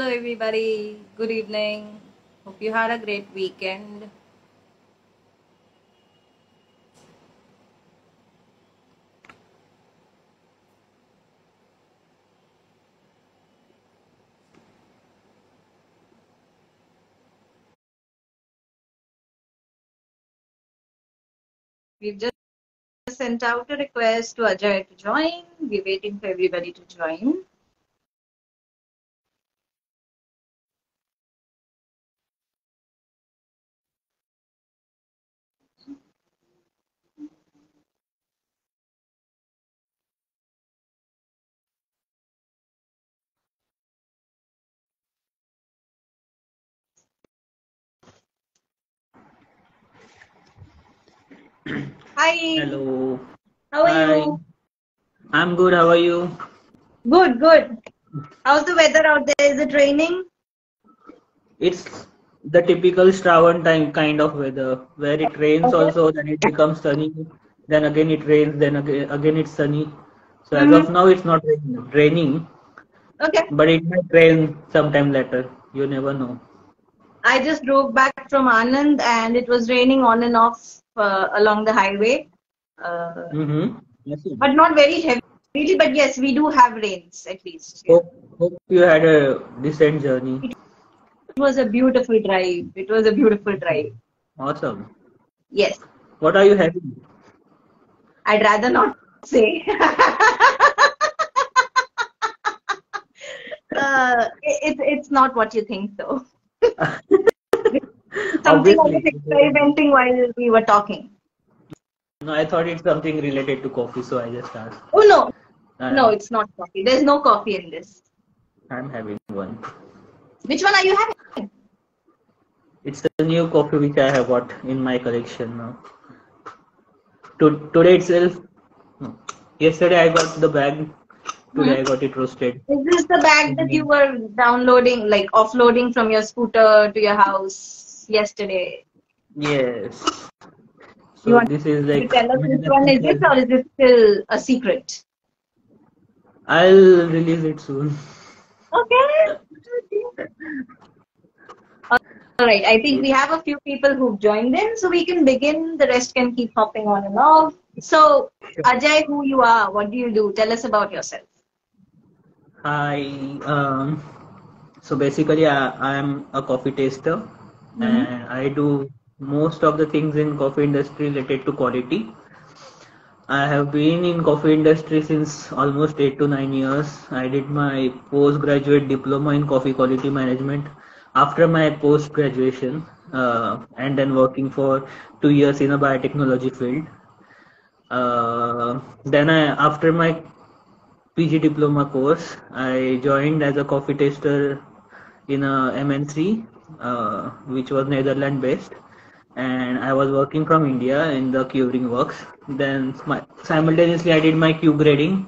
Hello everybody, good evening. Hope you had a great weekend. We've just sent out a request to Ajay to join. We're waiting for everybody to join. Hi. Hello. How are Hi. you? I'm good. How are you? Good, good. How's the weather out there? Is it raining? It's the typical Shravan time kind of weather where it rains Okay. also, then it becomes sunny, then again it rains, then again it's sunny. So as Mm-hmm. of now, it's not raining, Okay. but it might rain sometime later. You never know. I just drove back from Anand and it was raining on and off along the highway. Uh, Mm-hmm. Yes. but not very heavily, but yes, we do have rains at least. Yeah. Hope you had a decent journey. It was a beautiful drive. It was a beautiful drive. Awesome. Yes. What are you having? I'd rather not say. It's not what you think, though. Something I was Obviously. experimenting while we were talking. No, I thought it's something related to coffee, so I just asked. Oh, no. No, Uh, it's not coffee. There's no coffee in this. I'm having one. Which one are you having? It's a new coffee which I have got in my collection now. Today itself, no. Yesterday I got the bag. Hmm? Today I got it roasted. Is this the bag that you were downloading, like offloading from your scooter to your house yesterday? Yes. You So want this is to like tell us which one is it, or is it still a secret? I'll release it soon. Okay. All right. I think we have a few people who've joined in, so we can begin. The rest can keep hopping on and off. So, Ajay, who you are? What do you do? Tell us about yourself. Hi. So basically I am a coffee taster Mm-hmm. and I do most of the things in coffee industry related to quality. I have been in coffee industry since almost 8 to 9 years. I did my postgraduate diploma in coffee quality management after my post graduation, and then working for 2 years in a biotechnology field. Then after my PG diploma course, I joined as a coffee taster in a MNC, which was Netherlands based, and I was working from India in the curing works. Then simultaneously I did my Q grading,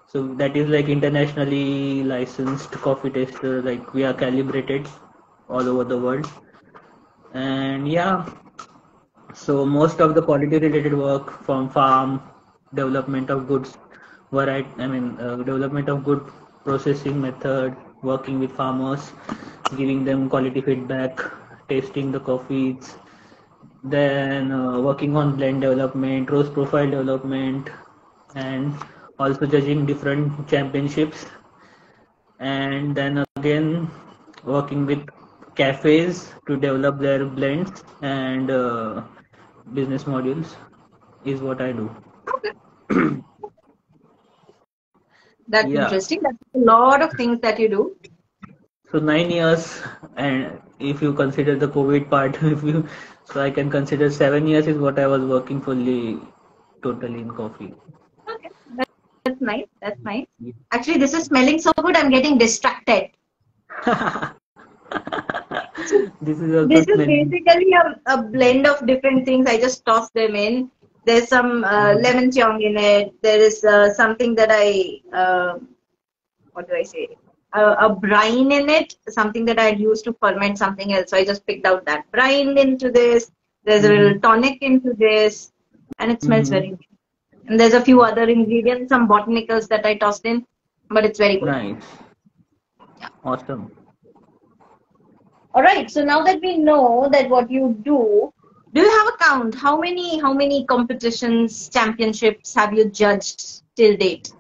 so that is like internationally licensed coffee taster. Like we are calibrated all over the world, and yeah, so most of the quality related work from farm, development of goods, development of good processing method, working with farmers, giving them quality feedback, tasting the coffees, then working on blend development, roast profile development, and also judging different championships, and then again working with cafes to develop their blends and business modules is what I do. That's Yeah. interesting. That's a lot of things that you do. So 9 years, and if you consider the COVID part, if you so I can consider 7 years is what I was working fully, totally in coffee. Okay, that's nice. That's nice. Actually, this is smelling so good. I'm getting distracted. This is also This is smelling. basically a blend of different things. I just toss them in. There's some lemon chong in it. There is something that what do I say? A brine in it, something that I'd used to ferment something else. So I just picked out that brine into this. There's a little Mm-hmm. tonic into this, and it smells very Mm-hmm. good. And there's a few other ingredients, some botanicals that I tossed in, but it's very good. Nice. Yeah. Awesome. All right. So now that we know that what you do you have a count? How many competitions, championships have you judged till date?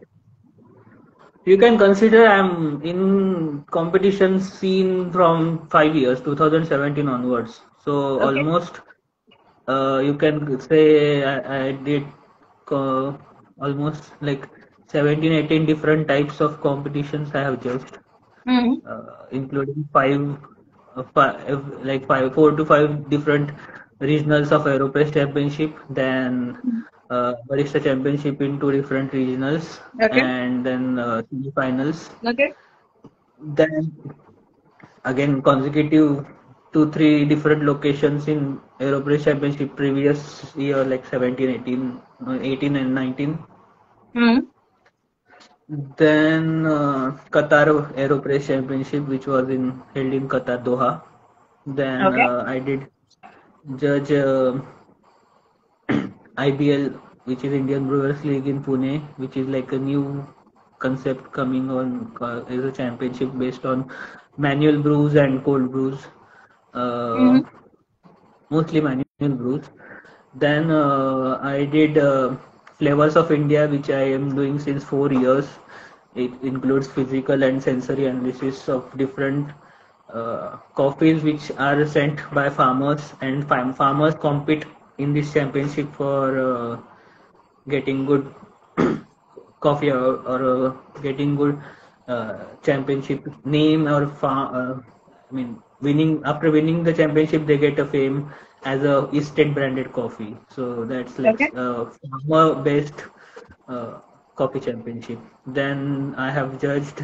You can consider I'm in competition scene from 5 years, 2017 onwards. So Okay. almost you can say I did uh, almost like 17, 18 different types of competitions I have judged, Hmm. including like 4 to 5 different regionals of Aeropress Championship, then Barista Championship in 2 different regionals, Okay. and then semi-finals. Okay. Then again consecutive 2, 3 different locations in Aeropress Championship previous year, like 17, 18, 18 and 19. Hmm. Then Qatar Aeropress Championship, which was held in Qatar, Doha. Then Okay. I did judge IBL, which is Indian Brewers League in Pune, which is like a new concept coming on as a championship based on manual brews and cold brews, uh, Hmm. mostly manual brews. Then I did Flavors of India, which I am doing since 4 years. It includes physical and sensory analysis of different coffees which are sent by farmers, and farmers compete in this championship for getting good coffee, or getting good championship name, or I mean, winning after winning the championship they get a fame as a estate branded coffee. So that's like Okay. farmer based uh, coffee championship. Then I have judged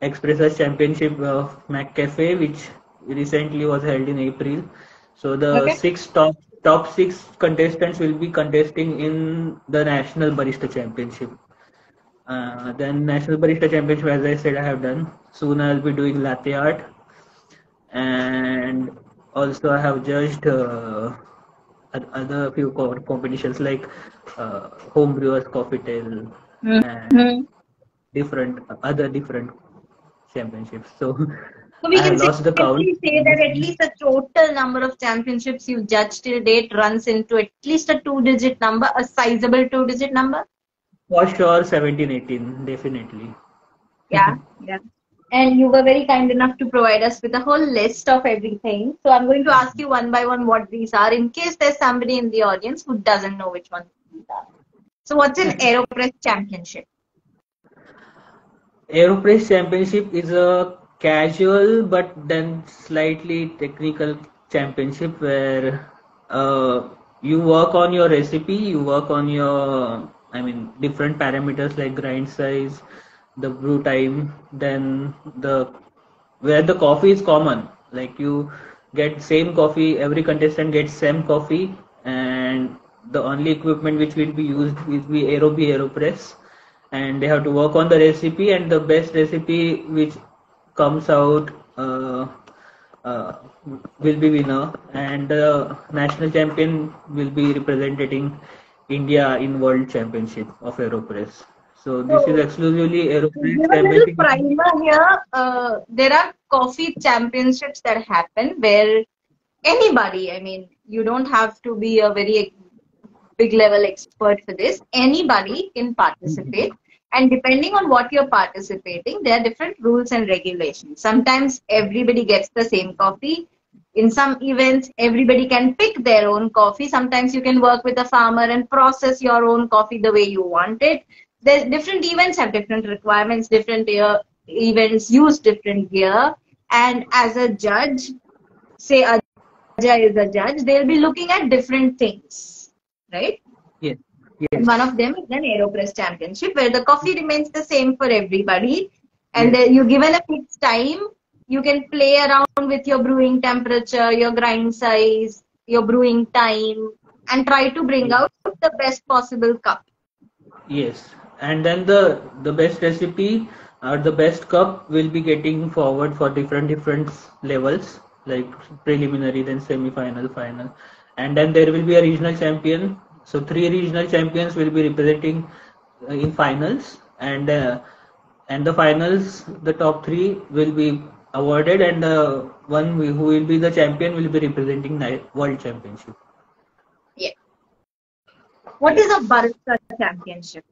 Expressors Championship of McCafe, which recently was held in April. So the Okay. top six contestants will be contesting in the National Barista Championship. Then National Barista Championship, as I said, I have done. Soon I'll be doing latte art, and also I have judged other few competitions like home brewers coffee tale and Hmm. different championships. So So we I have can lost the count. safely say that at least the total number of championships you judged till date runs into at least a two-digit number, a sizable two-digit number. For sure, 17, 18, definitely. Yeah, yeah. And you were very kind enough to provide us with a whole list of everything. So I'm going to ask you one by one what these are in case there's somebody in the audience who doesn't know which one these are. So what's an AeroPress championship? Aeropress Championship is a casual but then slightly technical championship where you work on your recipe, you work on your, I mean, different parameters like grind size, the brew time, then the where the coffee is common. Like you get same coffee, every contestant gets same coffee, and the only equipment which will be used will be AeroPress, and they have to work on the recipe, and the best recipe which comes out uh, will be winner, and the national champion will be representing India in World Championship of AeroPress. So this is So exclusively to AeroPress give a little Championship. primer here, there are coffee championships that happen where anybody, I mean, you don't have to be a very big level expert for this. Anybody can participate. And depending on what you're participating, there are different rules and regulations. Sometimes everybody gets the same coffee. In some events, everybody can pick their own coffee. Sometimes you can work with a farmer and process your own coffee the way you want it. There's different events have different requirements, different events use different gear. And as a judge, say Ajay is a judge, they'll be looking at different things, right? Yes, And one yes, of them is an AeroPress championship where the coffee remains the same for everybody. And yes, you're given a fixed time. You can play around with your brewing temperature, your grind size, your brewing time, and try to bring yes, out the best possible cup. yes. And then the best recipe or the best cup will be getting forward for different levels, like preliminary, then semi-final, final, and then there will be a regional champion. So 3 regional champions will be representing in finals, and the finals, the top 3 will be awarded, and the one who will be the champion will be representing world championship. Yeah. What is a barista championship?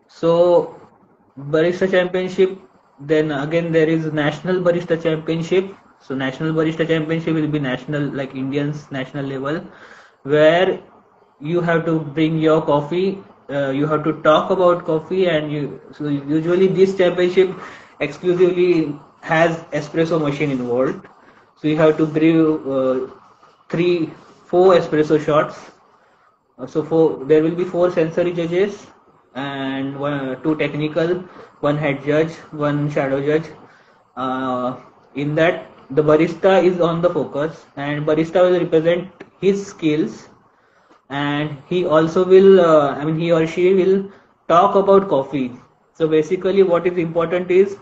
So barista championship, then again there is national barista championship. So national barista championship will be national, like Indians national level, where you have to bring your coffee, you have to talk about coffee, and you, so usually this championship exclusively has espresso machine involved. So you have to brew three, four espresso shots. There will be four sensory judges and two technical, one head judge, one shadow judge. In that, the barista is on the focus, and barista will represent his skills, and he also will, he or she will talk about coffee. So basically, what is important is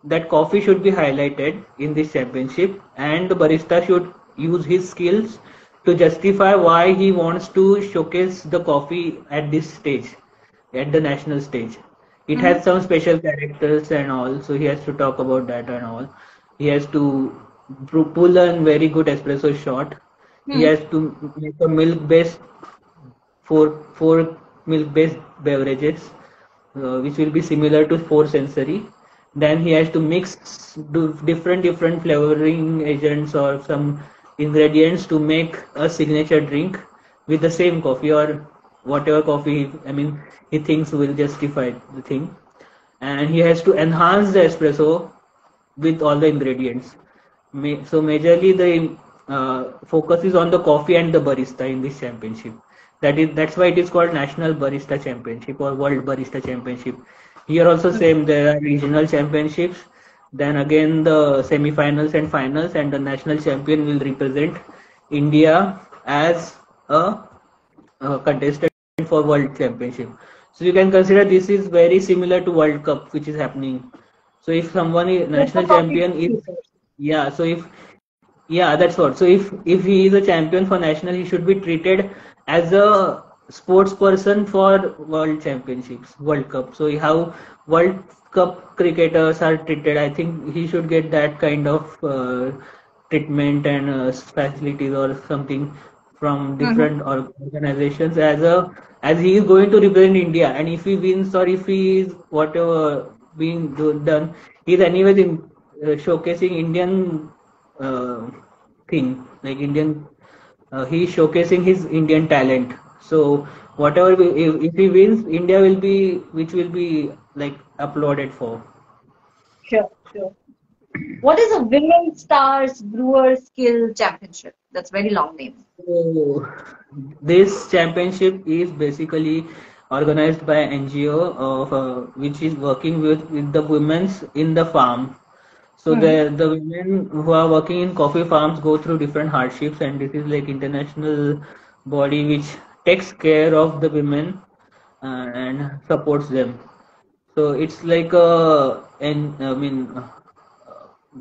that coffee should be highlighted in this championship, and the barista should use his skills to justify why he wants to showcase the coffee at this stage, at the national stage. It Mm-hmm. has some special characters and all, so he has to talk about that and all. He has to pull a very good espresso shot. He Hmm. has to make a milk-based four milk-based beverages, which will be similar to four sensory. Then he has to mix different flavoring agents or some ingredients to make a signature drink with the same coffee or whatever coffee he thinks will justify the thing, and he has to enhance the espresso with all the ingredients. So majorly the focus is on the coffee and the barista in this championship. That's why it is called National Barista Championship or World Barista Championship. Here also same, there are regional championships. Then again the semi-finals and finals, and the national champion will represent India as a contestant for World Championship. So you can consider this is very similar to World Cup, which is happening. So if someone is So for national coffee champion is, drinkers. yeah, so if, yeah, that's what. So if he is a champion for national, he should be treated as a sports person for World Championships, World Cup. So how World Cup cricketers are treated, I think he should get that kind of treatment and facilities or something from Mm-hmm. different organizations as he is going to represent India, and if he wins or if he is whatever being done, he is anyways in showcasing Indian uh, thing, like Indian. He is showcasing his Indian talent. So whatever if he wins, India will be, which will be like applauded for. Sure, sure. What is a Women Stars Brewer Skill Championship? That's very long name. So this championship is basically organized by NGO of which is working with the women's in the farm. So Mm-hmm. the women who are working in coffee farms go through different hardships, and this is like international body which takes care of the women and supports them. So it's like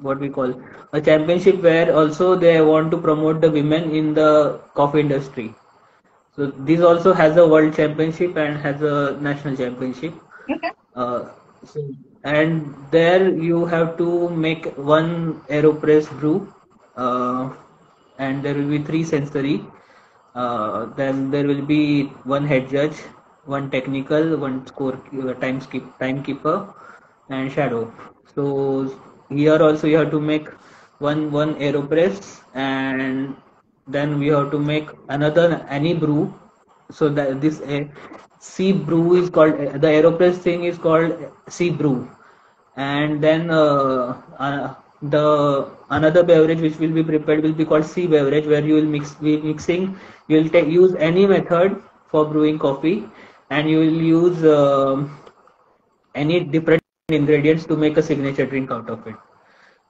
what we call a championship where also they want to promote the women in the coffee industry. So this also has a world championship and has a national championship. Okay. Uh, so, and there you have to make one AeroPress brew, and there will be three sensory. Then there will be one head judge, one technical, one score timekeeper, and shadow. So here also you have to make one AeroPress, and then we have to make another any brew. So that this sea brew is called, the AeroPress thing is called sea brew, and then the another beverage which will be prepared will be called sea beverage, where you will be mixing, you will use any method for brewing coffee, and you will use any different ingredients to make a signature drink out of it.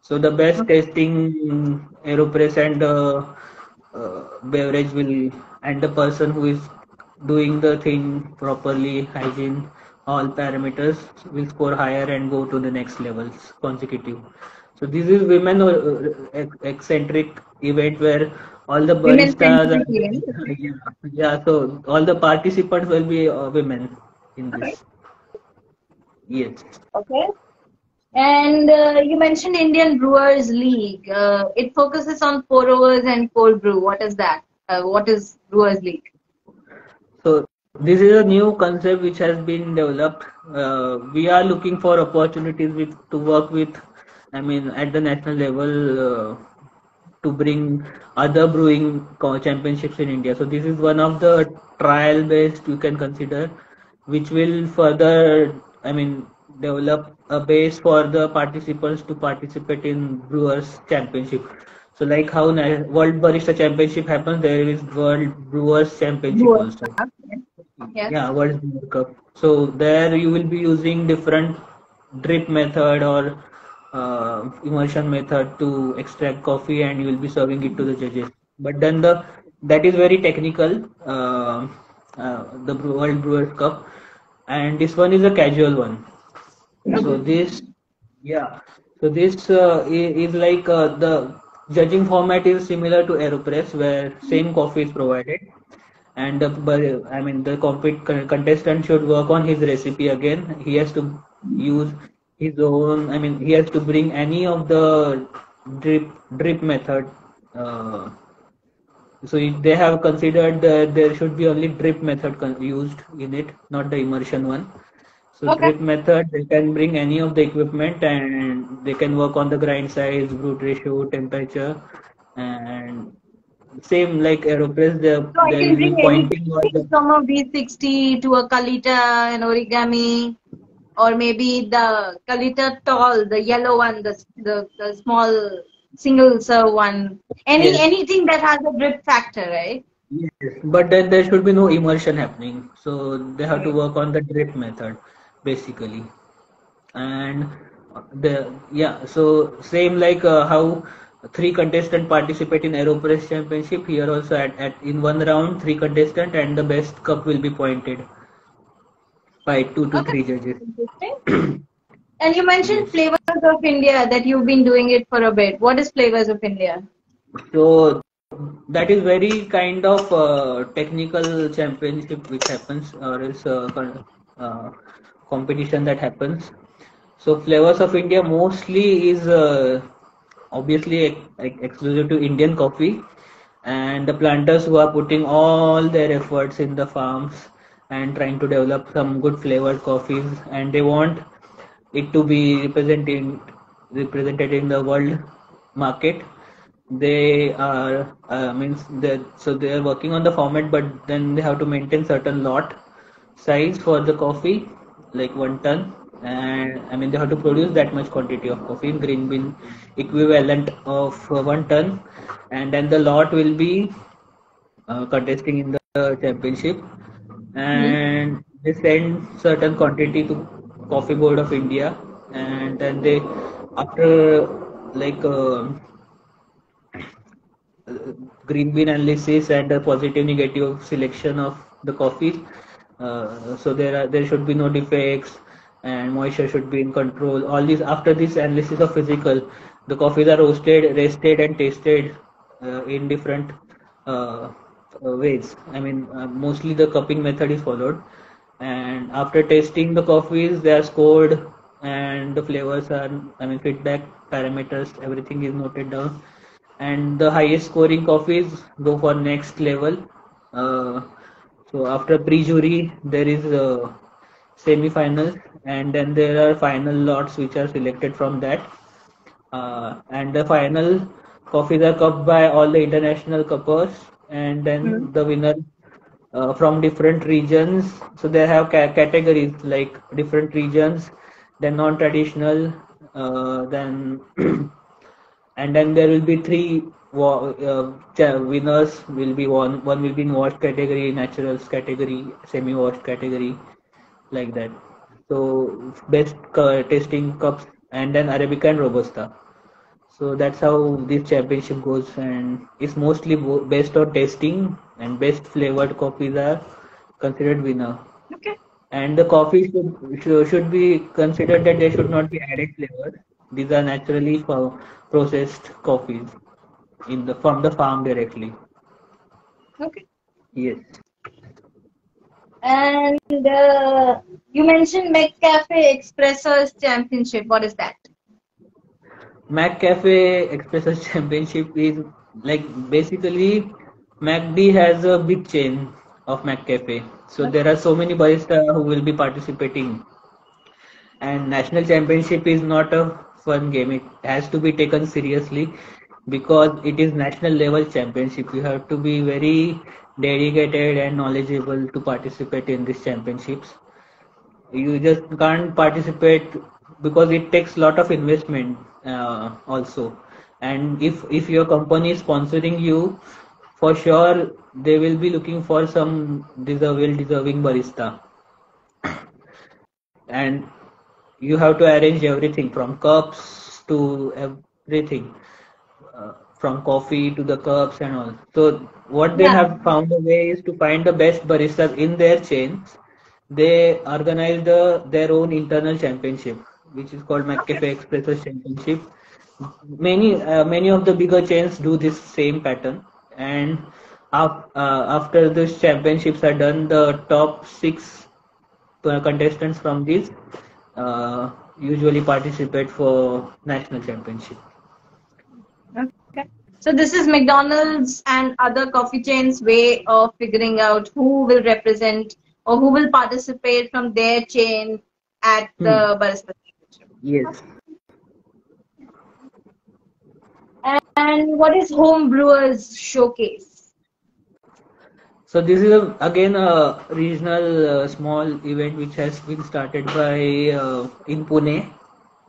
So the best tasting AeroPress and beverage will, and the person who is doing the thing properly, hygiene, all parameters, will score higher and go to the next levels consecutive. So this is women eccentric event where all the Women baristas centric are event. yeah, yeah. So all the participants will be women in Okay. this. Yes. Okay. And you mentioned Indian Brewers League. It focuses on pour overs and cold brew. What is that? What is Brewers League? So this is a new concept which has been developed. We are looking for opportunities to work with, I mean, at the national level, to bring other brewing championships in India. So this is one of the trial based you can consider, which will further, I mean, develop a base for the participants to participate in Brewers Championship. So like how World Barista Championship happens, there is World Brewers Championship Brewers also. Cup. Yes. Yeah, World Brewer Cup. So there you will be using different drip method or immersion method to extract coffee, and you will be serving it to the judges. But then that is very technical, the World Brewers Cup, and this one is a casual one. So this, yeah. So this is like the judging format is similar to Aeropress, where same coffee is provided, and I mean the contestant should work on his recipe again. He has to use his own. I mean, he has to bring any of the drip method. Uh, so they have considered that there should be only drip method used in it, not the immersion one. So Okay. drip method, they can bring any of the equipment and they can work on the grind size, brute ratio, temperature, and same like Aeropress, So I they can will be bring pointing on anything the, from a V60 to a Kalita, an origami, or maybe the Kalita tall, the yellow one, the small single serve one. yes, Anything that has a drip factor, right? yes, but then there should be no immersion happening. So they have to Okay. work on the drip method basically. And so same like how three contestants participate in Aeropress Championship, here also at in one round three contestants and the best cup will be pointed by two to Okay. three judges. Interesting. And you mentioned Yes. Flavors of India that you've been doing it for a bit. What is Flavors of India? So that is very kind of technical championship which happens, or is uh, competition that happens. So Flavors of India mostly is obviously exclusive to Indian coffee, and the planters who are putting all their efforts in the farms and trying to develop some good flavored coffees, and they want it to be represented in the world market. They are means that so they are working on the format, but then they have to maintain certain lot size for the coffee, like 1 ton, and I mean they have to produce that much quantity of coffee in green bean equivalent of 1 ton, and then the lot will be contesting in the championship, Hmm. and they send certain quantity to Coffee Board of India, and then they after like green bean analysis and a positive negative selection of the coffee. So there should be no defects and moisture should be in control. All these after this analysis of physical, the coffees are roasted, rested, and tasted in different uh, ways. I mean, mostly the cupping method is followed. And after tasting the coffees, they are scored, and the flavors are, I mean, feedback parameters, everything is noted down, and the highest scoring coffees go for next level. Uh, so after pre-jury, there is semi-finals, and then there are final lots which are selected from that. And the final coffees are cupped by all the international cuppers, and Hmm. then the winner from different regions. So they have categories like different regions, then non-traditional, then and then there will be three winners will be one will be in washed category, naturals category, semi-washed category, like that. So best tasting cups, and then Arabica and Robusta. So that's how this championship goes, and it's mostly based on tasting, and best flavored coffees are considered winner. Okay. And the coffee should be considered that they should not be added flavors. These are naturally processed coffees in the from the farm directly. Okay. Yes. And you mentioned McCafe Expressors Championship. What is that? McCafe Espresso Championship is like basically MacD has a big chain of McCafe. So there are so many baristas who will be participating, and national championship is not a fun game. It has to be taken seriously because it is national level championship. You have to be very dedicated and knowledgeable to participate in these championships. You just can't participate because it takes a lot of investment also. And if your company is sponsoring you, for sure they will be looking for some deserving barista, and you have to arrange everything from cups to everything, from coffee to the cups and all. So what they Yeah. have found a way is to find the best baristas in their chains. They organized their own internal championship, which is called Okay. McCafe Expressors Championship. Many of the bigger chains do this same pattern, and after these championships are done, the top six contestants from these uh, usually participate for national championship. Okay. So this is McDonald's and other coffee chains' way of figuring out who will represent or who will participate from their chain at Hmm. the barista championship. Yes. And what is Home Brewers Showcase? So this is again a regional small event which has been started by in Pune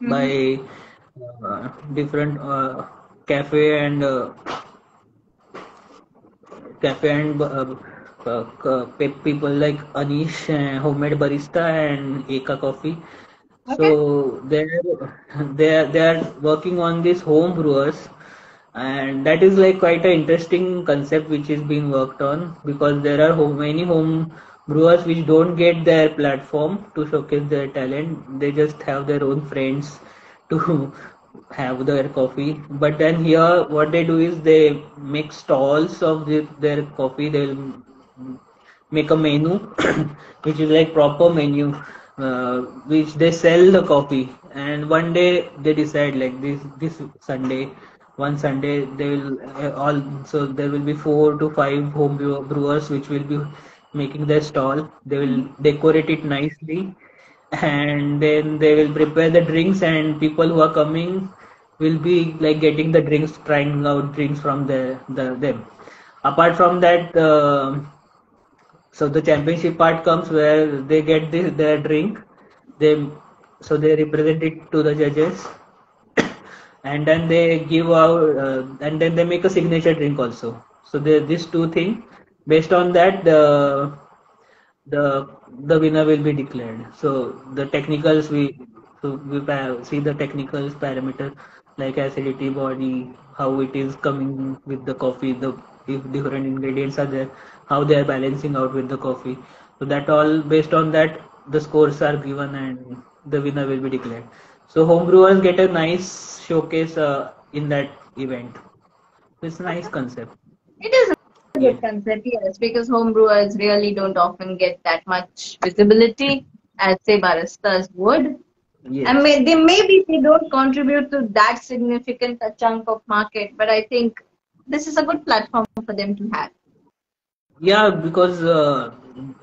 Mm-hmm. by different cafe and people like Anish, homemade barista, and Eka Coffee. Okay. So they are working on this home brewers, and that is like quite an interesting concept which is being worked on, because there are many home brewers which don't get their platform to showcase their talent. They just have their own friends to have their coffee. But then here, what they do is they make stalls of their coffee. They'll make a menu which is like proper menu, which they sell the coffee, and one day they decide like this Sunday, one Sunday they will all so there will be 4 to 5 brewers which will be making their stall. They will decorate it nicely, and then they will prepare the drinks, and people who are coming will be like getting the drinks, trying out drinks from them. Apart from that, so the championship part comes where they get their drink. They they represent it to the judges, and then they give out, and then they make a signature drink also. So these two things. Based on that, the the winner will be declared. So the technicals see the technicals parameter like acidity, body, how it is coming with the coffee, the if different ingredients are there, how they are balancing out with the coffee. So that all based on that the scores are given and the winner will be declared. So homebrewers get a nice showcase in that event. It's a nice concept. It is a good Yes. concept, yes, because home brewers really don't often get that much visibility as say baristas would. And Yes. they maybe they don't contribute to that significant a chunk of market, but I think this is a good platform for them to have. Yeah, because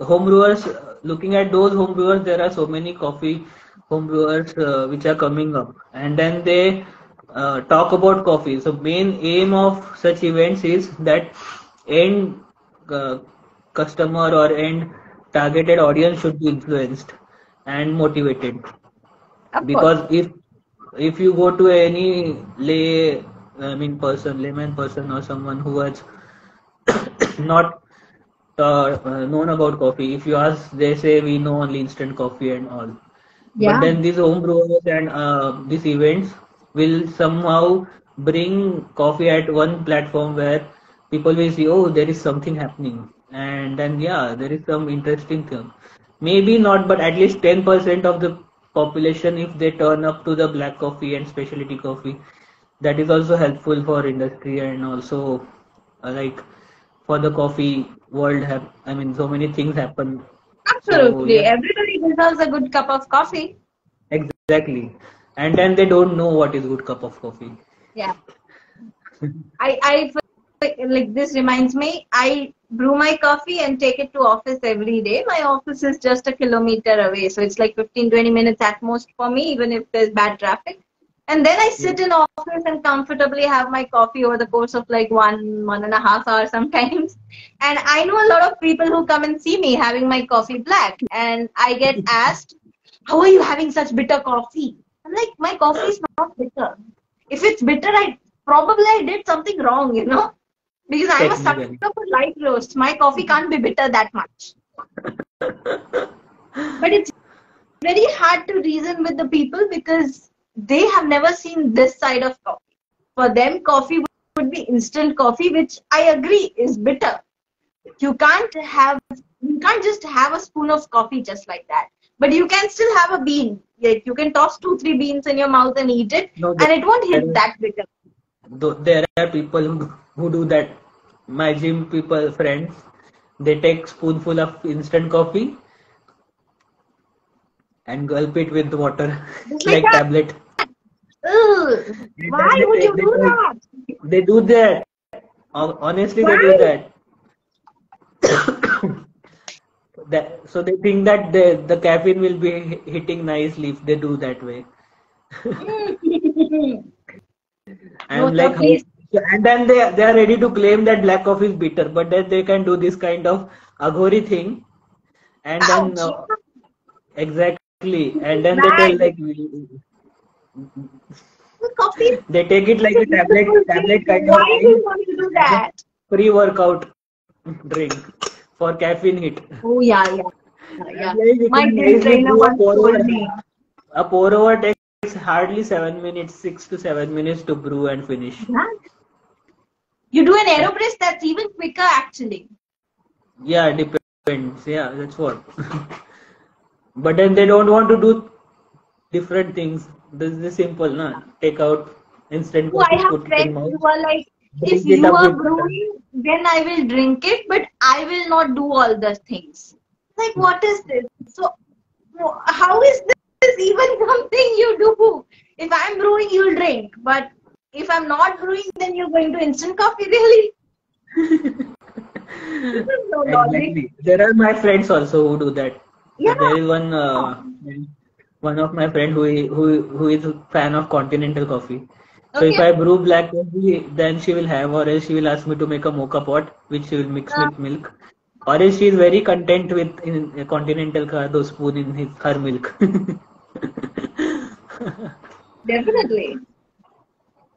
homebrewers, looking at those homebrewers, there are so many coffee homebrewers which are coming up, and then they talk about coffee. So main aim of such events is that end uh, customer or end targeted audience should be influenced and motivated. Of course. Because if you go to any layman person or someone who has not known about coffee. If you ask, they say we know only instant coffee and all. But Yeah. then these home brewers and these events will somehow bring coffee at one platform where people will see, oh, there is something happening, and then yeah, there is some interesting thing. Maybe not, but at least 10% of the population, if they turn up to the black coffee and specialty coffee, that is also helpful for industry, and also like for the coffee world so many things happen. So Absolutely. yeah, Everybody deserves a good cup of coffee. exactly. and then they don't know what is good cup of coffee. Yeah. I like this reminds me, I brew my coffee and take it to office every day. My office is just a kilometer away, so it's like 15-20 minutes at most for me, even if there's bad traffic. And then I Yeah. sit in office and comfortably have my coffee over the course of like 1.5 hours sometimes. And I know a lot of people who come and see me having my coffee black, and I get asked, "How are you having such bitter coffee?" I'm like, "My coffee is not bitter. If it's bitter, I did something wrong, you know." Because I'm a sucker Technically. for light roast. My coffee can't be bitter that much. But it's very hard to reason with the people because they have never seen this side of coffee. For them, coffee would be instant coffee, which I agree is bitter. You can't just have a spoon of coffee just like that. But you can still have a bean. Like you can toss 2-3 beans in your mouth and eat it, No, and it won't hit there, that bitter. there are people who do that. My gym people, friends, they take spoonful of instant coffee and gulp it with water Just like like that. tablet. Ugh, And then why would you do they, that? they do that. Honestly, they do Why? that. So they think that the caffeine will be hitting nicely if they do that way. No, I'm sir, like, how? please. And then they are ready to claim that black coffee is bitter, but then they can do this kind of aghori thing, and then Ouch. exactly, and then they tell Bad. like Coffee is they take it like a a beautiful thing. tablet kind of Why do you thing want to do as a that? pre-workout drink for caffeine hit. Oh, yeah, yeah, yeah. And like you My can gym nicely trainer brew once told me. a pour over takes hardly 7 minutes, 6 to 7 minutes to brew and finish. Yeah. You do an aeropress that's even quicker, actually. Yeah, depends. Yeah, that's what. But then they don't want to do different things. This is simple, na? Take out instant Oh, I coffee, have put it in friends mouth, who are like, if drink it you up are with water. brewing, then I will drink it, but I will not do all the things. Like, what is this? So, how is this even something you do? If I'm brewing, you'll drink, but if I'm not brewing, then you're going to instant coffee, really? This is no logic. Exactly. There are my friends also who do that. Yeah. There is one of my friend who is a fan of continental coffee. So if Okay. I brew black coffee, then she will have, or else she will ask me to make a mocha pot, which she will mix Uh, with milk. Or else she is very content with in a continental ka those spoon in her milk. Definitely.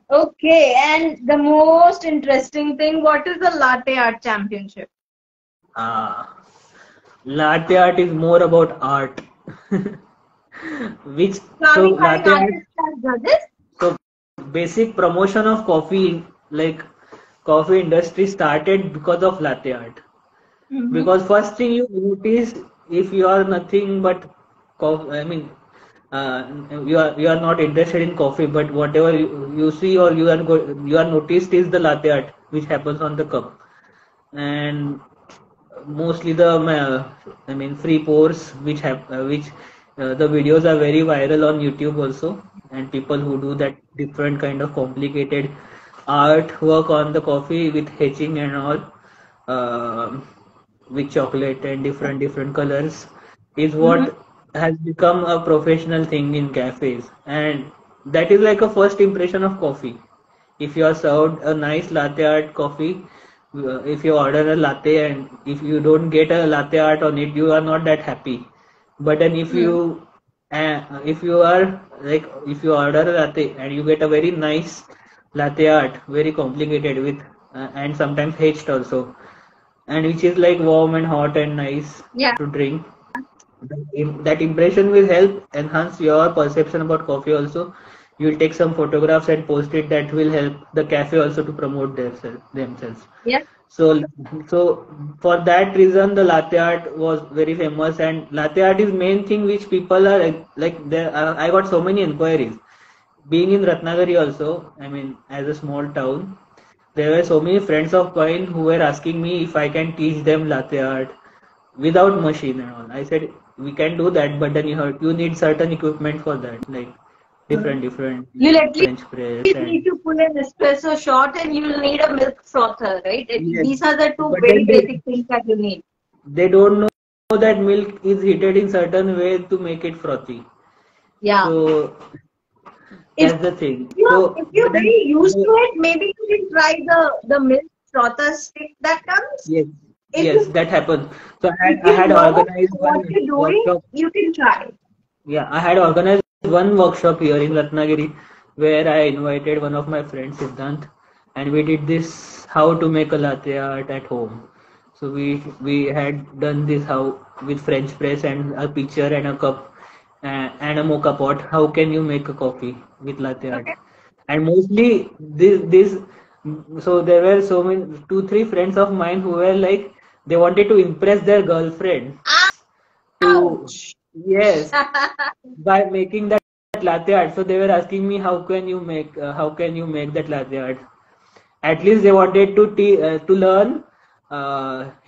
Okay, and the most interesting thing, what is the latte art championship? Ah, latte art is more about art. Which So are so we having latte art. artists as judges? So basic promotion of coffee, like coffee industry started because of latte art. Mm-hmm. Because first thing you notice, if you are nothing but coffee, I mean, you are not interested in coffee, but whatever you see or you are noticed is the latte art which happens on the cup, and mostly the I mean free pours which the videos are very viral on YouTube also, and people who do that different kind of complicated art work on the coffee with hatching and all, um with chocolate and different colors is Mm-hmm. what has become a professional thing in cafes, and that is like a first impression of coffee. If you are served a nice latte art coffee, if you order a latte and if you don't get a latte art on it, you are not that happy. But then if you are like if you order a latte and you get a very nice latte art, very complicated with and sometimes hedged also, and which is like warm and hot and nice Yeah. to drink, that impression will help enhance your perception about coffee also. You will take some photographs and post it, that will help the cafe also to promote themselves. Yeah. So for that reason the latte art was very famous, and latte art is main thing which people are like there. I got so many inquiries being in Ratnagiri also. I mean, as a small town, there were so many friends of mine who were asking me if I can teach them latte art without machine and all. I said we can do that, but then you need certain equipment for that, like different You'll at least French press need and to pull an espresso shot and you'll need a milk frother, right? yes, These are the two but very then basic things that you need. they don't know that milk is heated in certain way to make it frothy. Yeah. So If that's the thing. you're So if you're but then very used to it, maybe you can try the milk frother stick that comes. yes, If yes, you that happens. So if I you had know organized what one you're doing, workshop. you can try. Yeah, I had organized one workshop here in Ratnagiri where I invited one of my friends, Siddhant, and we did this how to make a latte art at home. So we had done this how with French press and a pitcher and a cup and a mocha pot. How can you make a coffee with latte art? Okay. And mostly this so there were so many 2 3 friends of mine who were like they wanted to impress their girlfriend to Ouch. yes by making that latte art. So they were asking me how can you make that latte art. At least they wanted to learn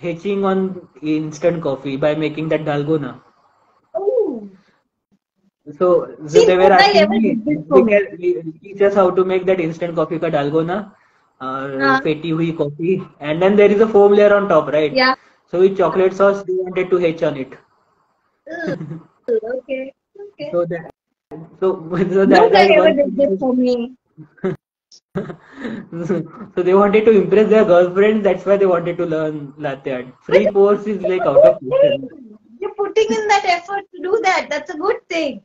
hatching on instant coffee by making that dalgona. Oh. So See, they were nobody asking ever me did this we for me. can teach us how to make that instant coffee ka dalgona Uh, feti hui coffee, and then there is a foam layer on top, right? yeah. So with chocolate sauce they wanted to hatch on it. Ugh, okay. Okay. So that so, so No guy that's ever one did this thing. for me. So they wanted to impress their girlfriend. That's why they wanted to learn latte art. But Free that's course is a like out good of question. thing. You're putting in that effort to do that. That's a good thing.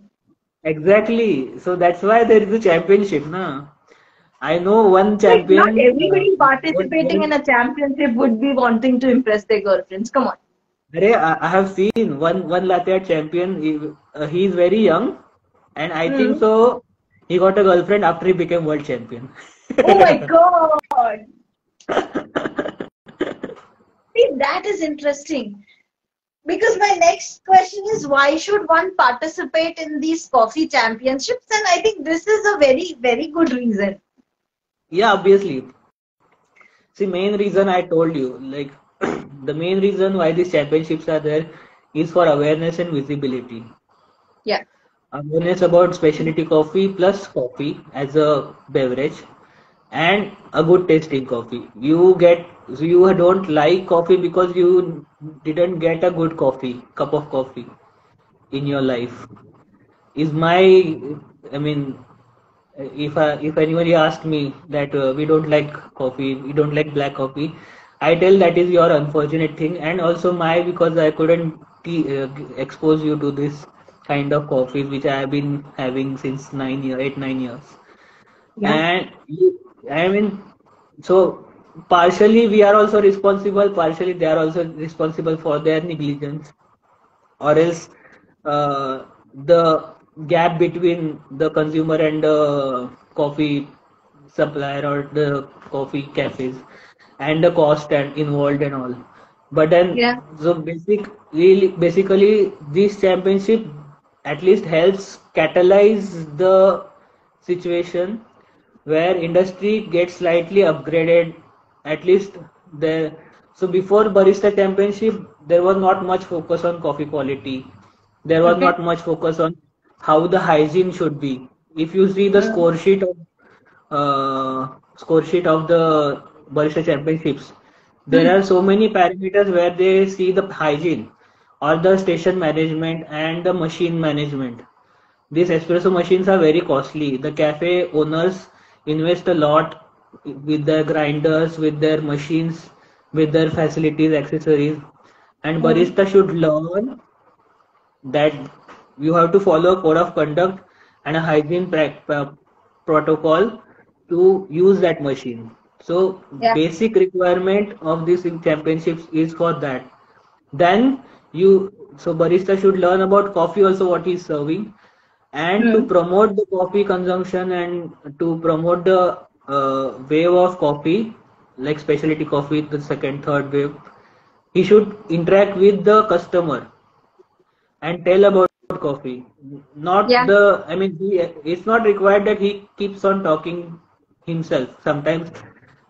Exactly. So that's why there is a championship, na. I know one Like, not champion. everybody participating in One, a championship would be wanting to impress their girlfriends. Come on. I have seen one latte art champion. He is very young, and I think Hmm. so. He got a girlfriend after he became world champion. Oh my God. See, that is interesting. Because my next question is why should one participate in these coffee championships? And I think this is a very, very good reason. Yeah, obviously. See, main reason I told you, like the main reason why these championships are there is for awareness and visibility. Yeah. Awareness about specialty coffee plus coffee as a beverage and a good tasting coffee. You don't like coffee because you didn't get a good cup of coffee in your life. Is my, I mean, if anybody asks me that we don't like coffee, we don't like black coffee, I tell that is your unfortunate thing, and also my because I couldn't expose you to this kind of coffee which I have been having since 9 years, 8 9 years, Yeah. and I mean, so partially we are also responsible, partially they are also responsible for their negligence, or else the gap between the consumer and the coffee supplier or the coffee cafes and the cost and involved and all. But then Yeah. so basically this championship at least helps catalyze the situation where industry gets slightly upgraded. At least the so before barista championship there was not much focus on coffee quality, there was Okay. not much focus on how the hygiene should be. If you see the Mm. score sheet of the barista championships, there Mm. are so many parameters where they see the hygiene or the station management and the machine management. These espresso machines are very costly. The cafe owners invest a lot with their grinders, with their machines, with their facilities, accessories. And Mm. barista should learn that you have to follow a code of conduct and a hygiene protocol to use that machine. So Yeah. basic requirement of this championships is for that. Then so barista should learn about coffee also what he's serving, and to Mm. promote the coffee consumption and to promote the wave of coffee like specialty coffee, the second third wave, he should interact with the customer and tell about coffee. Not Yeah. the, I mean, it's not required that he keeps on talking himself. Sometimes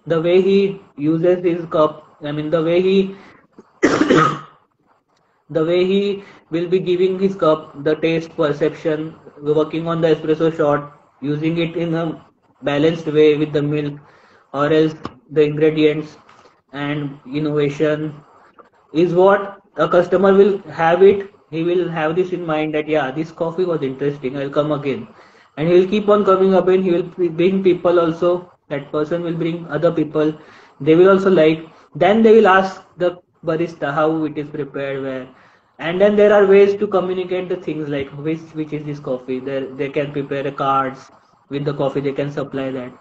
the way he uses his cup, I mean, the way he will be giving his cup, the taste perception, working on the espresso shot. using it in a balanced way with the milk, or else the ingredients and innovation is what a customer will have it. He will have this in mind that yeah, this coffee was interesting, I'll come again, and he will keep on coming up, and he will bring people also. That person will bring other people, they will also like, then they will ask the barista how it is prepared, where, and then there are ways to communicate the things, like which is this coffee. There they can prepare cards with the coffee, they can supply that.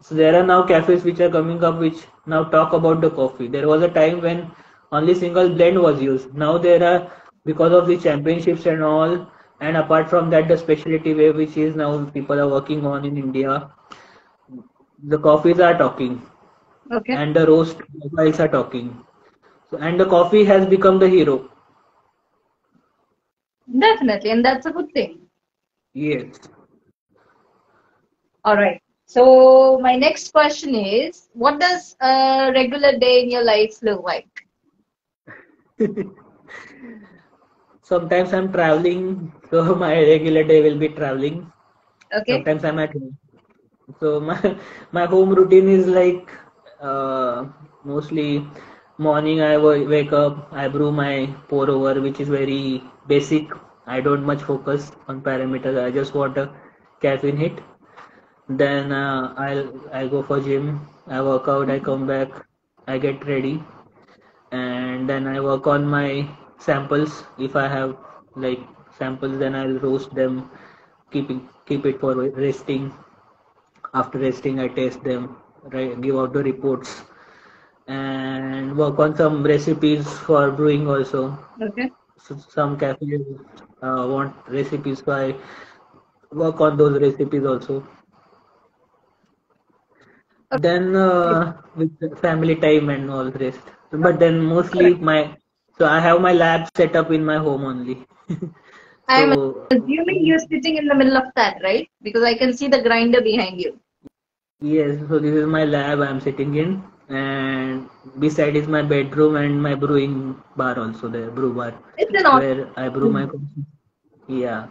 So there are now cafes which are coming up which now talk about the coffee. There was a time when only single blend was used. Now there are, because of the championships and all, and apart from that, the specialty way which is now people are working on in India, the coffees are talking, Okay. and the roast profiles are talking. So and the coffee has become the hero. Definitely, and that's a good thing. Yes. All right. So my next question is, what does a regular day in your life look like? Sometimes I'm traveling, so my regular day will be traveling. Okay. Sometimes I'm at home. So my my home routine is like, mostly morning. I wake up, I brew my pour over, which is very basic. I don't much focus on parameters. I just want a caffeine hit. Then I go for gym. I work out. I come back. I get ready, and then I work on my samples. If I have like samples, then I'll roast them. Keep it for resting. After resting, I taste them, right, give out the reports, and work on some recipes for brewing also. Okay. So some cafes want recipes, so I work on those recipes also. Then with the family time and all the rest. But then mostly Correct. my, so I have my lab set up in my home only. I'm So assuming you're sitting in the middle of that, right? Because I can see the grinder behind you. yes, so this is my lab I'm sitting in, and beside is my bedroom and my brewing bar also there, brew bar, It's an awesome where I brew my room. coffee. Yeah.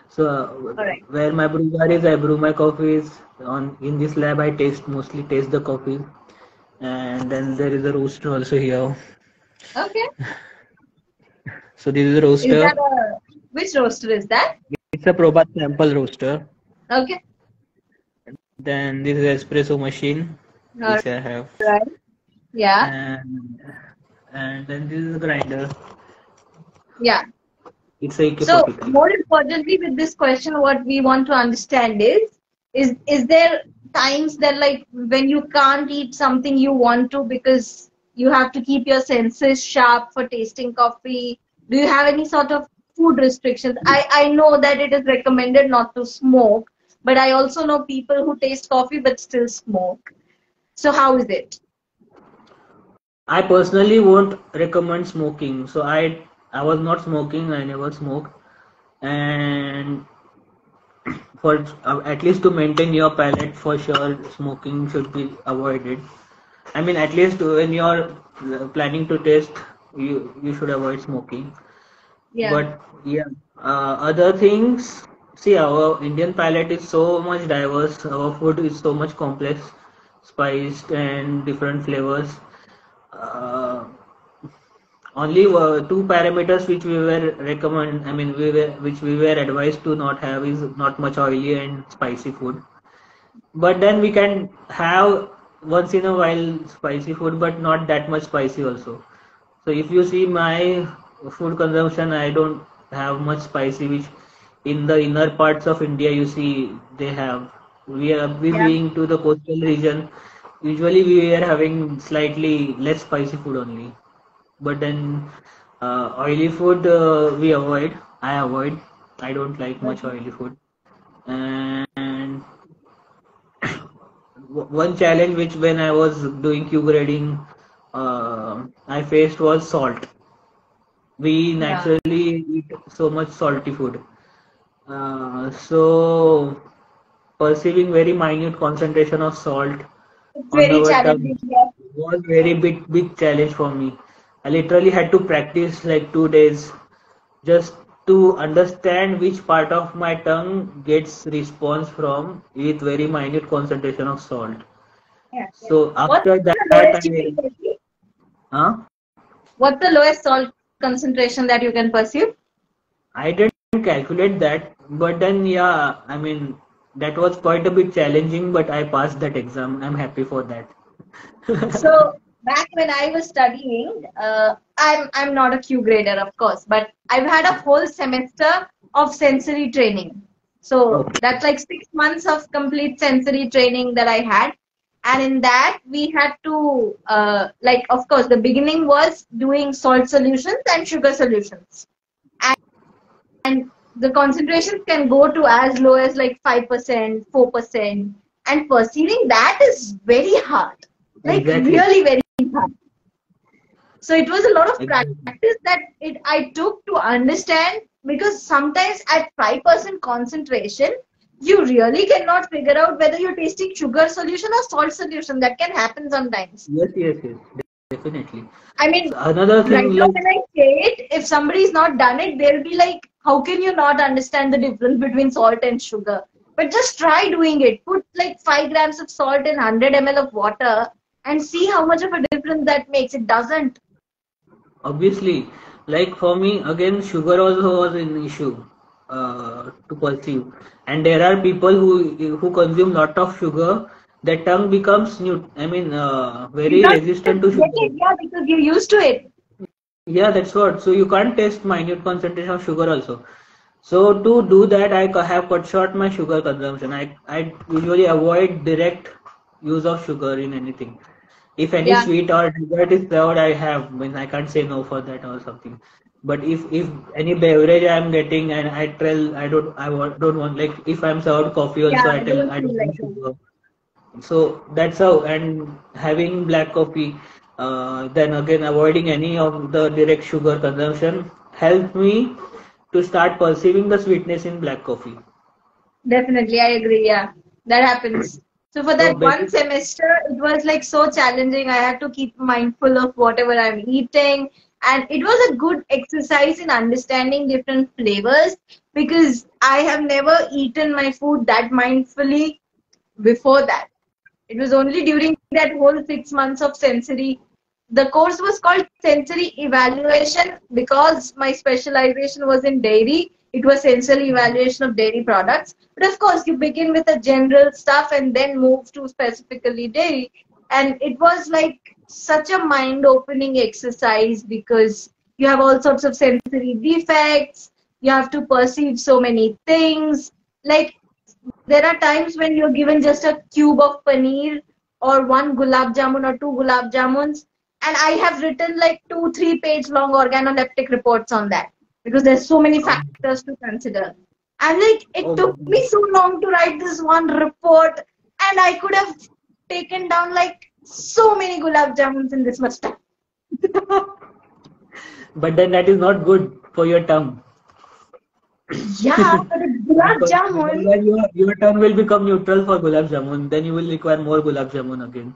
So All right. where my brew bar is, I brew my coffees. On in this lab, I mostly taste the coffee, and then there is a roaster also here. Okay. So this is a Is that roaster. a which roaster is that? It's a Probat sample roaster. Okay. Then this is espresso machine, All which I have, right. Yeah. and then this is a grinder. Yeah. It's a So AK-43. more importantly with this question, what we want to understand is there times that like when you can't eat something you want to because you have to keep your senses sharp for tasting coffee? Do you have any sort of food restrictions? I know that it is recommended not to smoke, but I also know people who taste coffee but still smoke. So how is it? I personally won't recommend smoking. So I was not smoking. I never smoked, and for at least to maintain your palate, for sure, smoking should be avoided. I mean, at least when you're planning to taste, you should avoid smoking. Yeah. But yeah, other things. See, our Indian palate is so much diverse. Our food is so much complex, spiced and different flavors. Uh, Only two parameters which we were recommend. I mean, which we were advised to not have is not much oily and spicy food. But then we can have once in a while spicy food, but not that much spicy also. So if you see my food consumption, I don't have much spicy, which in the inner parts of India you see they have. We Yeah. being to the coastal region, usually we are having slightly less spicy food only. But then oily food we avoid. I avoid. I don't like much Okay. oily food. And one challenge which when I was doing Q grading, I faced was salt. We Yeah. naturally eat so much salty food. So perceiving very minute concentration of salt It's on very our challenging. tongue Yeah. was very big challenge for me. I literally had to practice like 2 days just to understand which part of my tongue gets response from with very minute concentration of salt. Yeah, yeah. So What's after that, the lowest you I can perceive? huh? What's the lowest salt concentration that you can perceive? I didn't calculate that, but then yeah, I mean that was quite a bit challenging, but I passed that exam. I'm happy for that. So back when I was studying, I'm not a Q grader, of course, but I've had a whole semester of sensory training. So Okay. that's like 6 months of complete sensory training that I had. And in that, we had to, like, of course, the beginning was doing salt solutions and sugar solutions. And the concentrations can go to as low as like 5%, 4%. And perceiving that is very hard, like Exactly. really very hard. So it was a lot of Exactly. practice that I took to understand, because sometimes at 5% concentration, you really cannot figure out whether you're tasting sugar solution or salt solution. That can happen sometimes. Yes, yes, yes, definitely. I So mean, another right thing, now like when I say it, if somebody's not done it, they'll be like, how can you not understand the difference between salt and sugar? But just try doing it. Put like 5 grams of salt in 100 ml of water and see how much of a difference that makes. It doesn't. obviously, like for me, again, sugar also was an issue to perceive. And there are people who consume lot of sugar, their tongue becomes very Because resistant to get sugar. it, yeah, because you're used to it. Yeah, that's what. So you can't taste minute concentration of sugar also. So to do that, have cut short my sugar consumption. I usually avoid direct use of sugar in anything. If any Yeah, sweet or dessert is served, I have. Means I can't say no for that or something. But if any beverage I am getting and I tell don't want, like if I'm served coffee yeah, also, I I tell don't I feel don't like want that. sugar. So that's how. And having black coffee, then again avoiding any of the direct sugar consumption helped me to start perceiving the sweetness in black coffee. Definitely, I agree. Yeah, that happens. So for So that one basic, semester, it was like so challenging. I had to keep mindful of whatever I'm eating, and it was a good exercise in understanding different flavors, because I have never eaten my food that mindfully before that. It was only during that whole 6 months of sensory. The course was called sensory evaluation because my specialization was in dairy. It was sensory evaluation of dairy products. But of course, you begin with the general stuff and then move to specifically dairy. And it was like such a mind opening exercise, because you have all sorts of sensory defects. You have to perceive so many things. Like, there are times when you're given just a cube of paneer or one gulab jamun or two gulab jamuns, and I have written like 2 3 page long organoleptic reports on that, because there's so many oh, factors to consider. And like, it oh took my me so long to write this one report, and I could have taken down like so many gulab jamuns in this much time. but then that is not good for your tongue. Yeah, but a gulab Because jamun. otherwise your tongue will become neutral for gulab jamun. Then you will require more gulab jamun again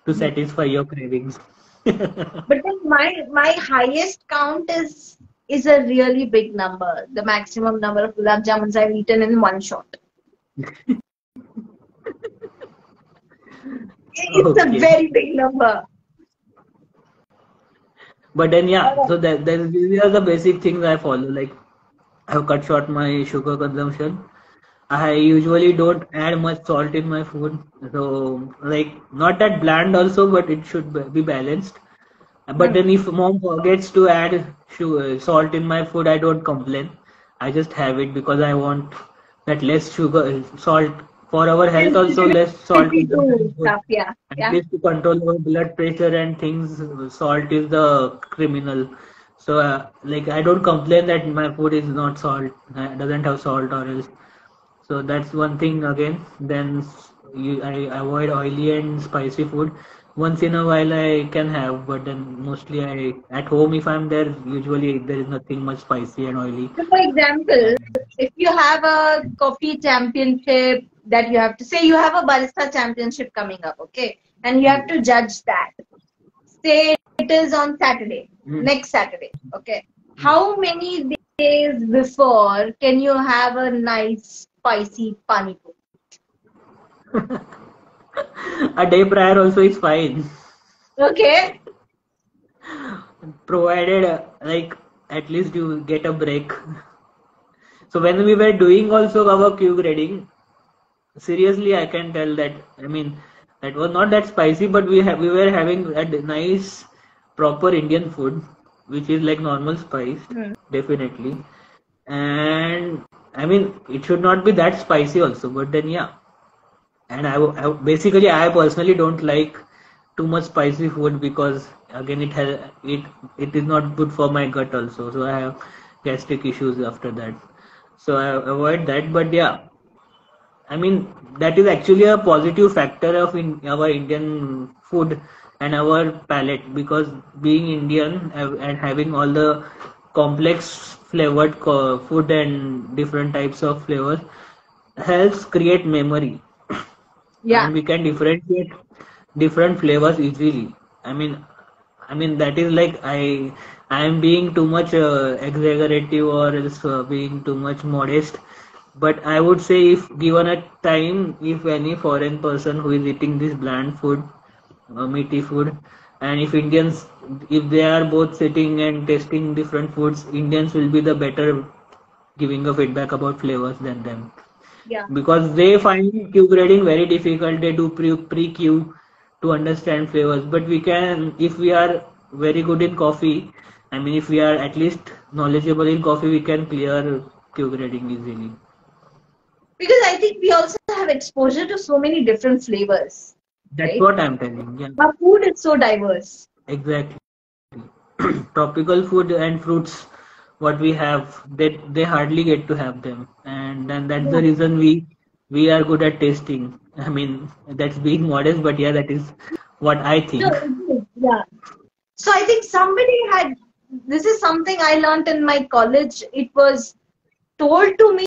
to satisfy your cravings. But then my highest count is a really big number. The maximum number of gulab jamuns I've eaten in one shot. It's a Okay. very big number. But then yeah, Uh, so these are the basic things I follow. Like I've cut short my sugar consumption. I usually don't add much salt in my food. So like not that bland also, but it should be balanced. But hmm. then if mom forgets to add salt in my food, I don't complain. I just have it because I want that less sugar, salt for our health also. Less salt consumption Healthy is good. stuff, yeah, At yeah. least to control our blood pressure and things, salt is the criminal. So like I don't complain that my food is not salt, doesn't have salt or else. So that's one thing again. Then I avoid oily and spicy food. Once in a while I can have, but then mostly I at home if I'm there, usually there is nothing much spicy and oily. So for example, And if you have a coffee championship that you have to say, you have a barista championship coming up, okay, and you have to judge that. Say it is on Saturday, mm, next Saturday, okay. How many days before, can you have a nice spicy pani puri? A day prior also is fine, Okay. provided like at least you get a break. So when we were doing also our Q grading, seriously, I can tell that. I mean, that was not that spicy, but we were having a nice, proper Indian food, which is like normal spiced, Hmm. definitely. And I mean, it should not be that spicy also, but then yeah. And basically I personally don't like too much spicy food because again it is not good for my gut also. So I have gastric issues after that. So I avoid that. But yeah, I mean, that is actually a positive factor of our Indian food and our palate because being Indian and having all the complex flavored food and different types of flavors helps create memory Yeah. and we can differentiate different flavors easily. I mean, that is like I am being too much exaggerative or else being too much modest. But I would say if given a time, if any foreign person who is eating this bland food, meaty food, and if Indians, if they are both sitting and tasting different foods, Indians will be the better giving a feedback about flavors than them Yeah. because they find Q grading very difficult. They do pre-Q to understand flavors, but we can, if we are very good in coffee, I mean, if we are at least knowledgeable in coffee, we can clear Q grading easily. Because I think we also have exposure to so many different flavors, That's right? what I'm telling. Yeah, Our food is so diverse. exactly. Tropical food and fruits, what we have, they hardly get to have them, and then that's the Yeah. reason we are good at tasting. I mean, that's being modest, but yeah, that is what I No, think. it is. Yeah. So I think somebody had, this is something I learned in my college. It was told to me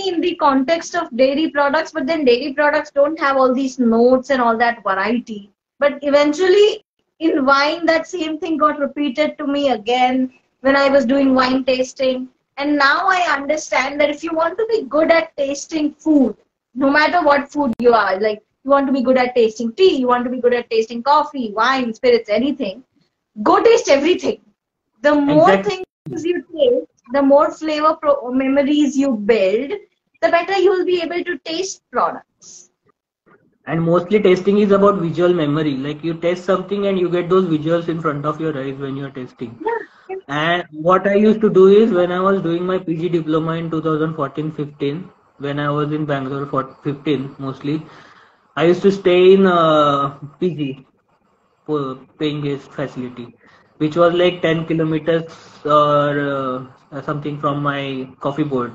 in the context of dairy products, but then dairy products don't have all these notes and all that variety. But eventually, in wine, that same thing got repeated to me again when I was doing wine tasting. And now I understand that if you want to be good at tasting food, no matter what food you are, like you want to be good at tasting tea, you want to be good at tasting coffee, wine, spirits, anything, go taste everything. The more Exactly. things you taste, the more flavor memories you build, the better you will be able to taste products. And mostly tasting is about visual memory. Like you taste something and you get those visuals in front of your eyes when you're tasting. Yeah. And what I used to do is when I was doing my PG diploma in 2014-15, when I was in Bangalore for 15 mostly, I used to stay in PG, paying guest facility, which was like 10 kilometers or something from my coffee board.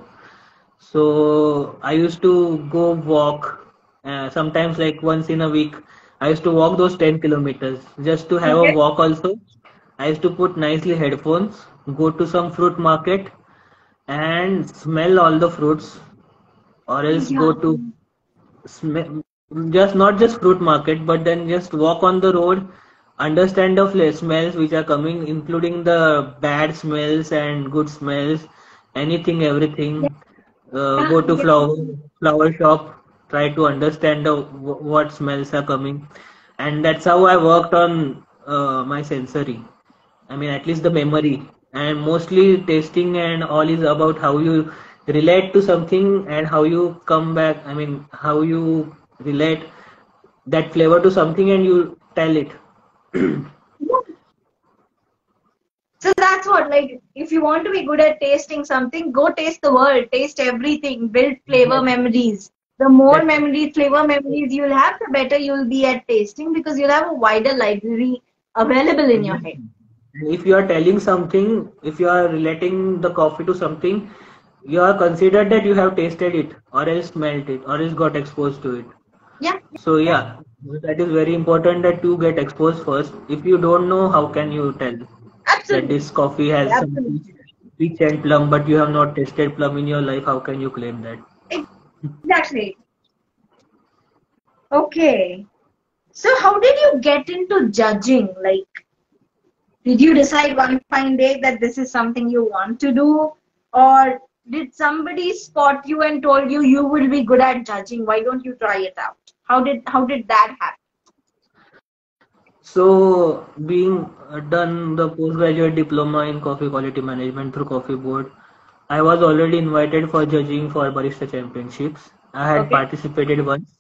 So I used to go walk, sometimes like once in a week. I used to walk those 10 kilometers just to have a Okay. walk also. I used to put nicely headphones, go to some fruit market and smell all the fruits, or else go Yeah. to smell, just not just fruit market, but then just walk on the road, understand the smells which are coming, including the bad smells and good smells, anything, everything. Go to Yeah. flower shop, try to understand what smells are coming, and that's how I worked on my sensory. I mean, at least the memory, and mostly tasting and all is about how you relate to something and how you come back. I mean, how you relate that flavor to something and you tell it. Yeah. So that's what, like, if you want to be good at tasting something, go taste the world, taste everything, build flavor Exactly. memories. The more That memories, flavor memories you'll have, the better you'll be at tasting because you'll have a wider library available in your head. exactly. And if you are telling something, if you are relating the coffee to something, you are considered that you have tasted it, or else smelled it, or else got exposed to it. Yeah, So yeah, that is very important that you get exposed first. If you don't know, how can you tell that absolutely. this coffee has some Absolutely. peach and plum, but you have not tasted plum in your life? How can you claim that? Exactly. Okay. So how did you get into judging? Like, did you decide one fine day that this is something you want to do? Or did somebody spot you and told you you will be good at judging? Why don't you try it out? How did that happen? So, being done the postgraduate diploma in coffee quality management through Coffee Board, I was already invited for judging for barista championships. I had Okay. participated once,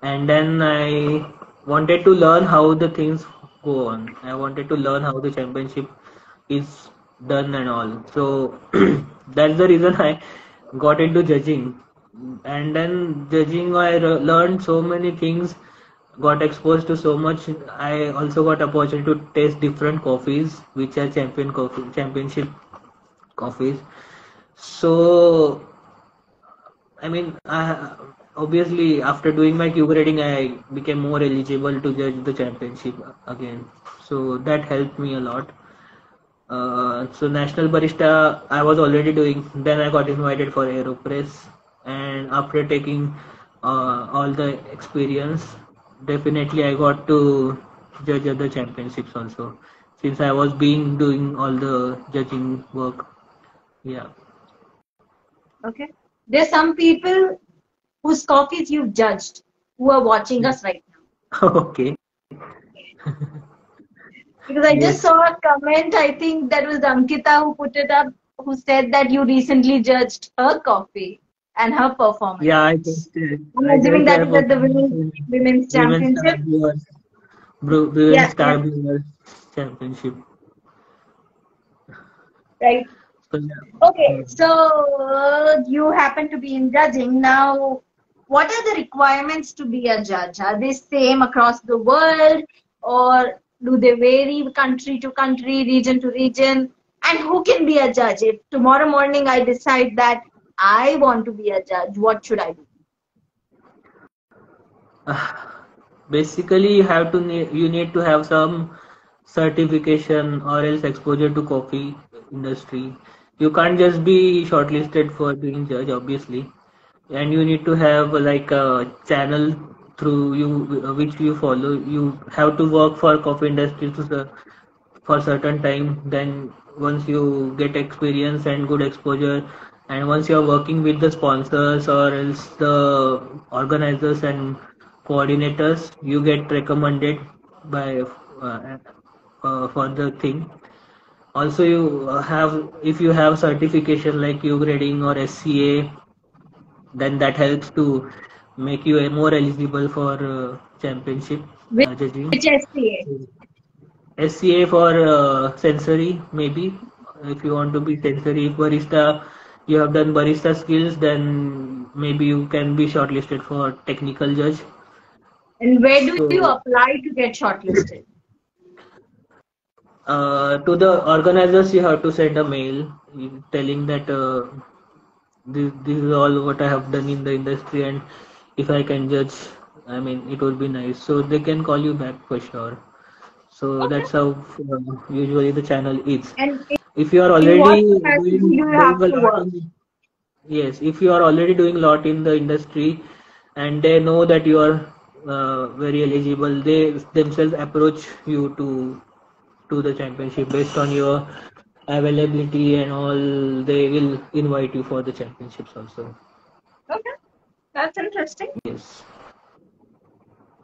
and then I wanted to learn how the things go on. I wanted to learn how the championship is done and all. So that's the reason I got into judging. And then judging, I learned so many things, got exposed to so much. I also got opportunity to taste different coffees, which are championship coffees. So I mean, obviously after doing my Q grading, I became more eligible to judge the championship again. So that helped me a lot. So national barista I was already doing. Then I got invited for Aeropress, and after taking all the experience, definitely I got to judge other championships also. Since I was being doing all the judging work, yeah. Okay. There's some people whose coffees you've judged who are watching us right now. Okay. Because I just Yes. saw a comment, I think that was Ankita who put it up, who said that you recently judged her coffee and her Yeah, performance. I'm I assuming just that have is at the performance women's, in women's Women's Star championship. Brewers, Women's Yeah, yeah, Star Brewers Championship. right. So yeah. Okay, Hmm. so you happen to be in judging. Now, what are the requirements to be a judge? Are they same across the world, or do they vary country to country, region to region? And who can be a judge? If tomorrow morning I decide that I want to be a judge, what should I do? Basically, you need to have some certification or else exposure to coffee industry. You can't just be shortlisted for being judge, obviously, and you need to have like a channel through you which you follow. You have to work for coffee industry for certain time. Then once you get experience and good exposure, and once you are working with the sponsors or else the organizers and coordinators, you get recommended by for the thing. Also you have, if you have certification like U grading or SCA, then that helps to make you more eligible for championship Which judging. SCA? SCA for sensory, maybe. If you want to be sensory barista, you have done barista skills, then maybe you can be shortlisted for technical judge. And where do you So, apply to get shortlisted? to the organizers, you have to send a mail telling that this is all what I have done in the industry, and if I can judge, I mean, it would be nice. So they can call you back for sure. So Okay. that's how usually the channel is. And If you are in what already capacity do you have doing a to lot work? in, yes, if you are already doing a lot in the industry and they know that you are very eligible, they themselves approach you to the championship based on your availability and all. They will invite you for the championships also. Okay, that's interesting. Yes.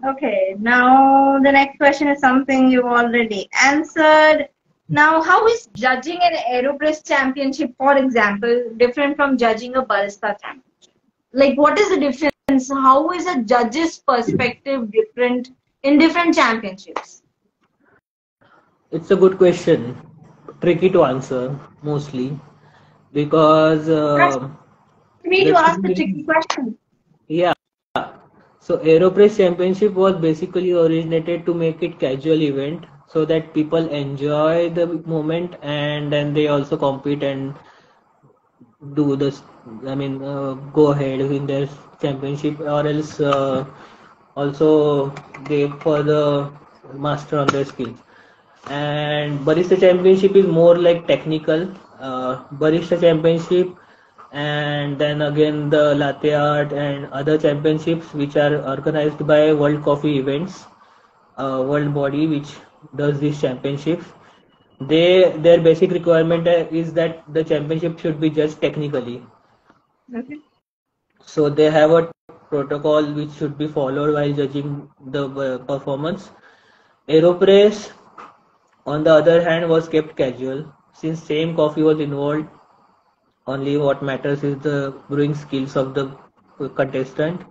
Okay, now the next question is something you already answered. Now, how is judging an Aeropress championship, for example, different from judging a barista championship? Like, what is the difference? How is a judge's perspective different in different championships? It's a good question. Tricky to answer mostly because Trust me the to ask thing the is, tricky question. yeah. So Aeropress Championship was basically originated to make it casual event so that people enjoy the moment and then they also compete and do this. I mean, go ahead in their championship or else also they further master on their skills. And barista championship is more like technical. Barista championship and then again the latte art and other championships which are organized by World Coffee Events, world body which does these championships. their basic requirement is that the championship should be judged technically. Okay. So they have a protocol which should be followed while judging the performance. Aeropress, on the other hand, was kept casual. Since same coffee was involved, only what matters is the brewing skills of the contestant.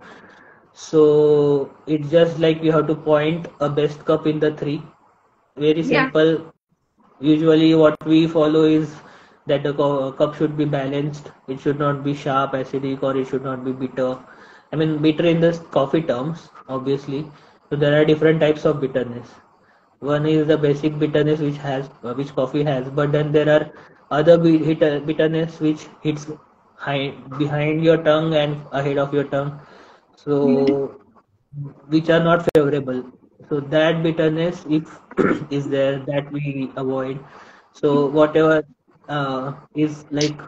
So it's just like you have to point a best cup in the three. Very Yeah. simple. Usually what we follow is that the cup should be balanced. It should not be sharp, acidic, or it should not be bitter. I mean bitter in the coffee terms, obviously. So there are different types of bitterness. One is the basic bitterness which coffee has, but then there are other bitterness which hits high, behind your tongue and ahead of your tongue. So which are not favorable. So that bitterness, if is there, that we avoid. So whatever is like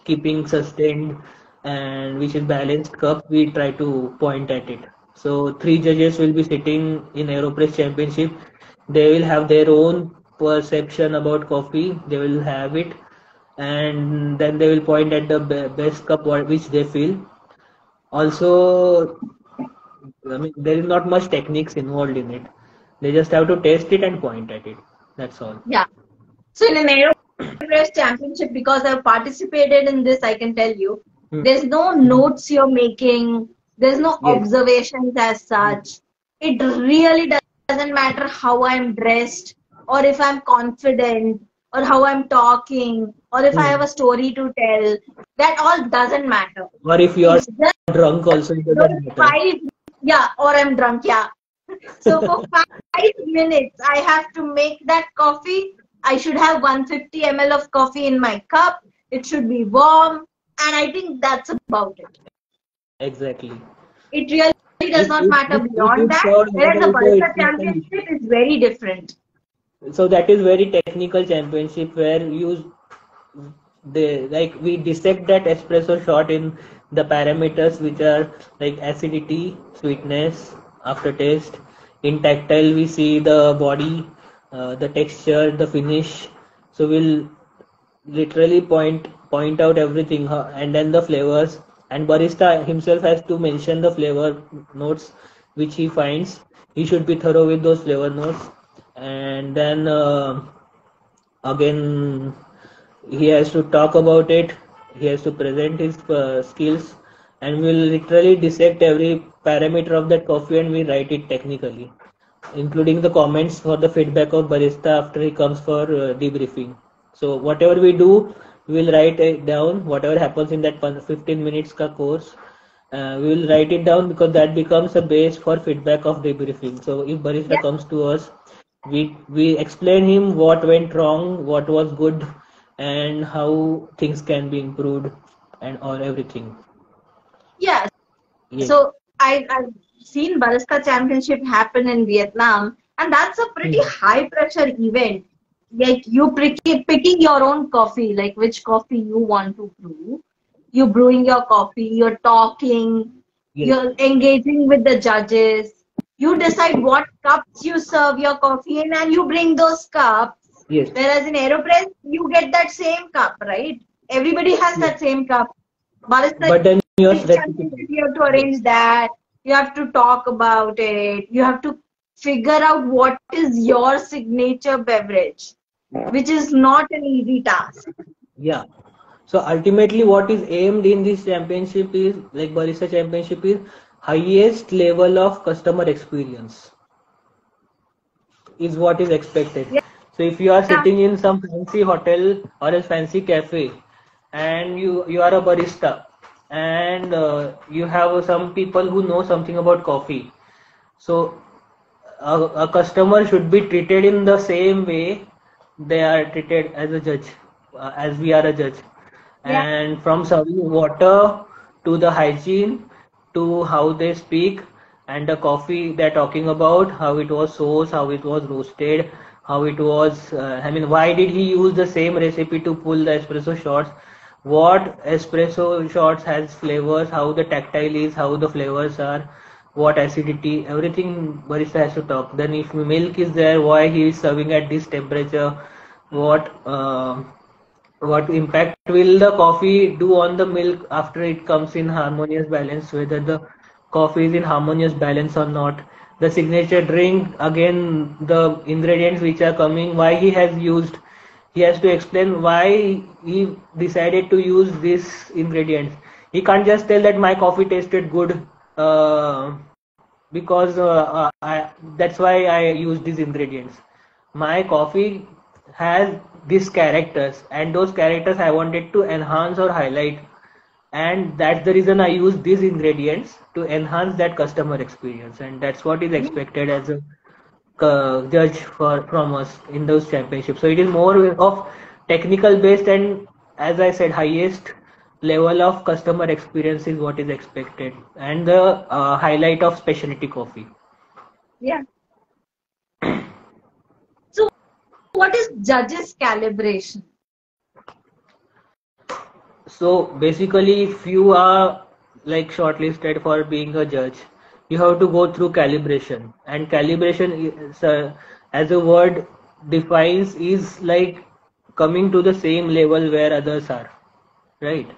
keeping sustained and which is balanced cup, we try to point at it. So three judges will be sitting in Aeropress Championship. They will have their own perception about coffee. They will have it, and then they will point at the best cup which they feel. Also, I mean, there is not much techniques involved in it. They just have to taste it and point at it. That's all. Yeah. So in an Aeropress championship, because I've participated in this, I can tell you, Hmm. there's no Hmm. notes you're making, there's no Yes. observations as Yes. such. It really doesn't matter how I'm dressed, or if I'm confident, or how I'm talking, or if I have Hmm. a story to tell. That all doesn't matter. Or if you are It's just drunk, also it those doesn't matter. 5, or I'm drunk, yeah. So for 5 minutes, I have to make that coffee. I should have 150 ml of coffee in my cup. It should be warm. And I think that's about it. Exactly. It really does If not if matter if, if beyond it's that. served hot Whereas the also, Barista it's not an Championship issue. is very different. So that is very technical championship where you they like we dissect that espresso shot in the parameters which are like acidity, sweetness, aftertaste. In tactile, we see the body, the texture, the finish. So we'll literally point out everything, and then the flavors. And barista himself has to mention the flavor notes which he finds. He should be thorough with those flavor notes, and then again he has to talk about it, he has to present his skills, and we'll literally dissect every parameter of that coffee and we write it technically, including the comments for the feedback of barista after he comes for debriefing. So whatever we do, we will write it down. Whatever happens in that 15 minutes ka course, we will write it down because that becomes a base for feedback of debriefing. So if barista Yeah. comes to us, we explain him what went wrong, what was good, and how things can be improved, and all everything. Yeah. Yeah. So I've seen Barista Championship happen in Vietnam, and that's a pretty Hmm. high pressure event. Like you picking your own coffee, like which coffee you want to brew. You're brewing your coffee, you're talking, Yes. you're engaging with the judges. You decide what cups you serve your coffee in, and you bring those cups. Yes. Whereas in Aeropress, you get that same cup, right? Everybody has Yes. that same cup. Barista But then your recipe. championship, you have to Yes. arrange that. You have to talk about it. You have to figure out what is your signature beverage, which is not an easy task. Yeah. So ultimately, what is aimed in this championship is like barista championship is highest level of customer experience is what is expected. So if you are Yeah, sitting in some fancy hotel or a fancy cafe, and you are a barista, and you have some people who know something about coffee, so a customer should be treated in the same way they are treated as a judge, as we are a judge. yeah, And from serving water to the hygiene to how they speak and the coffee they're talking about, how it was sourced, how it was roasted, how it was, I mean, why did he use the same recipe to pull the espresso shots? What espresso shots has flavors, how the tactile is, how the flavors are, what acidity, everything barista has to talk. Then if milk is there, why he is serving at this temperature, what what impact will the coffee do on the milk after it comes in harmonious balance, whether the coffee is in harmonious balance or not. The signature drink, again, the ingredients which are coming, why he has used, he has to explain why he decided to use these ingredients. He can't just tell that my coffee tasted good because that's why I use these ingredients. My coffee has these characters, and those characters I wanted to enhance or highlight, and that's the reason I use these ingredients to enhance that customer experience, and that's what is Yeah. expected as a judge for from us in those championships. So it is more of technical based, and as I said, highest level of customer experience is what is expected, and the highlight of specialty coffee. Yeah. So, what is judges calibration? So basically, if you are like shortlisted for being a judge, you have to go through calibration. And calibration, is, as a word defines, is like coming to the same level where others are, right?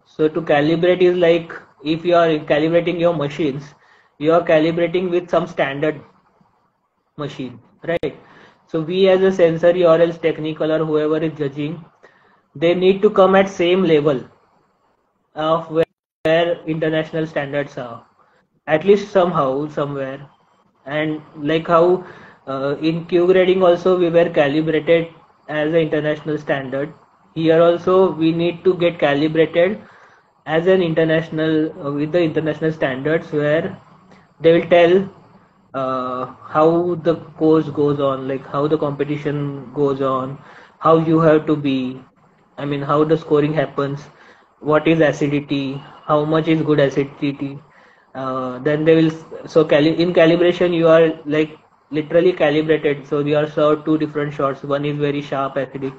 So to calibrate is like if you are calibrating your machines, you are calibrating with some standard machine, right? So we as a sensory or else technical or whoever is judging, they need to come at same level of where international standards are, at least somehow somewhere. And like how in Q grading also we were calibrated as an international standard, here also we need to get calibrated as an international with the international standards, where they will tell how the course goes on, like how the competition goes on, how you have to be, I mean, how the scoring happens, what is acidity, how much is good acidity. Then they will, so in calibration, you are like literally calibrated. So you are served two different shots. One is very sharp acidic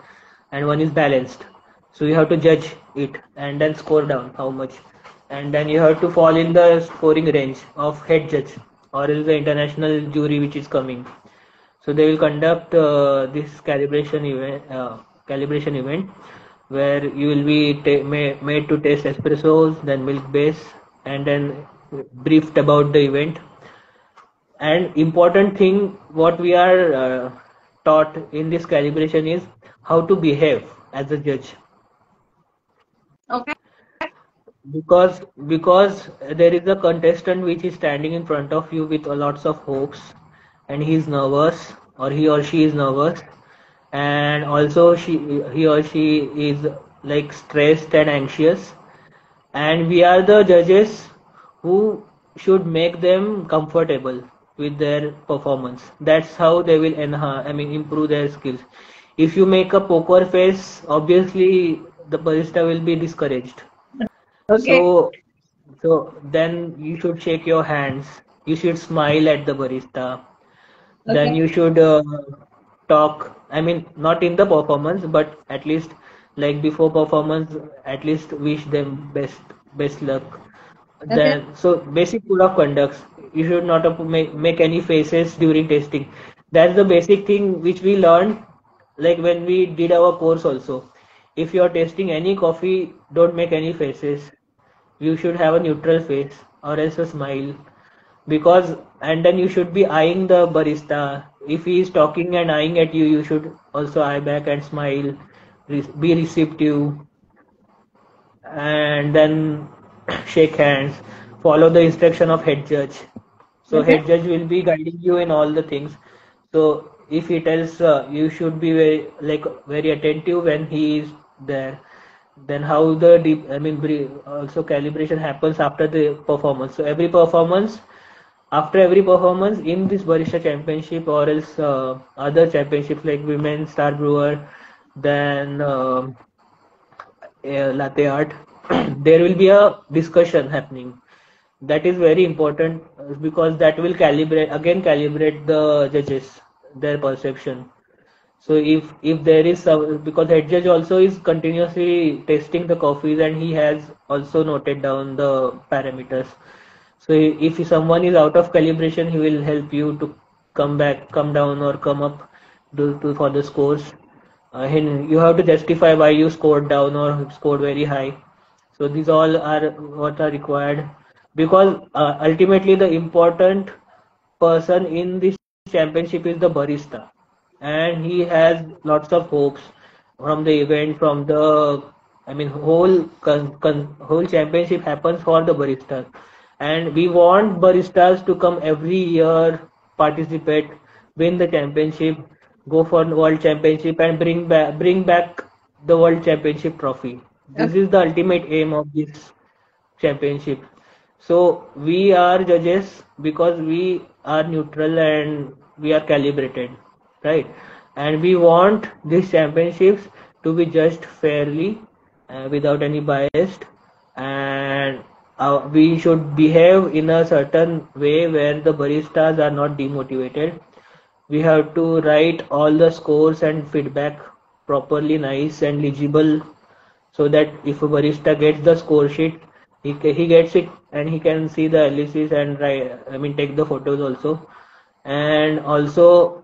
and one is balanced. So you have to judge it and then score down how much. And then you have to fall in the scoring range of head judge or else the international jury which is coming. So they will conduct this calibration event where you will be made to taste espressos, then milk base, and then briefed about the event. And important thing what we are taught in this calibration is how to behave as a judge, Okay. because there is a contestant which is standing in front of you with a lots of hopes, and he is nervous, or he or she is nervous, and also he or she is like stressed and anxious, and we are the judges who should make them comfortable with their performance. That's how they will enhance, I mean, improve their skills. If you make a poker face, obviously the barista will be discouraged. Okay. So, so then you should shake your hands. You should smile at the barista. Then Okay. you should talk. I mean, not in the performance, but at least like before performance, at least wish them best luck. Okay. Then, so basic code of conduct. You should not make any faces during testing. That's the basic thing which we learned, like when we did our course also. If you are testing any coffee, don't make any faces. You should have a neutral face or else a smile, because, and then you should be eyeing the barista. If he is talking and eyeing at you, you should also eye back and smile, be receptive, and then shake hands, follow the instruction of head judge. So Okay. head judge will be guiding you in all the things. So if he tells you should be very attentive when he is there. Then how the deep, I mean, also calibration happens after the performance. So after every performance in this barista championship or else other championships like women star brewer, then latte art, there will be a discussion happening. That is very important because that will calibrate the judges, their perception. So if there is some, because head judge also is continuously testing the coffees and he has also noted down the parameters. So if someone is out of calibration, he will help you to come down or come up for the scores. You have to justify why you scored down or scored very high. So these all are what are required, because ultimately the important person in this championship is the barista, and he has lots of hopes from the event, from the, I mean, whole championship happens for the baristas, and we want baristas to come every year, participate, win the championship, go for world championship, and bring back the world championship trophy. This Okay. is the ultimate aim of this championship. So we are judges because we are neutral and we are calibrated, right? And we want these championships to be judged fairly, without any bias, and we should behave in a certain way where the baristas are not demotivated. We have to write all the scores and feedback properly, nice and legible, so that if a barista gets the score sheet, he gets it and he can see the analysis and write, I mean, take the photos also. And also,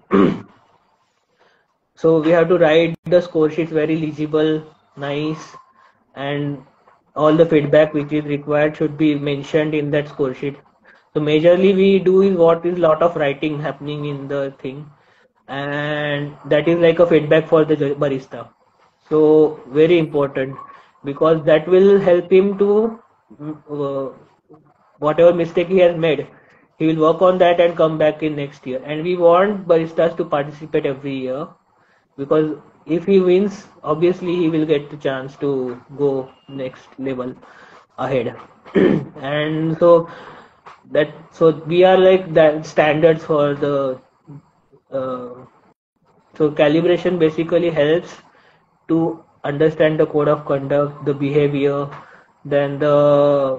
so we have to write the score sheets very legible, nice, and all the feedback which is required should be mentioned in that score sheet. So majorly we do is what is lot of writing happening in the thing, and that is like a feedback for the barista. So very important, because that will help him to, whatever mistake he has made, he will work on that and come back in next year. And we want baristas to participate every year, because if he wins, obviously he will get the chance to go next level ahead. And so we are like that standards for the, uh, so calibration basically helps to understand the code of conduct, the behavior, then uh,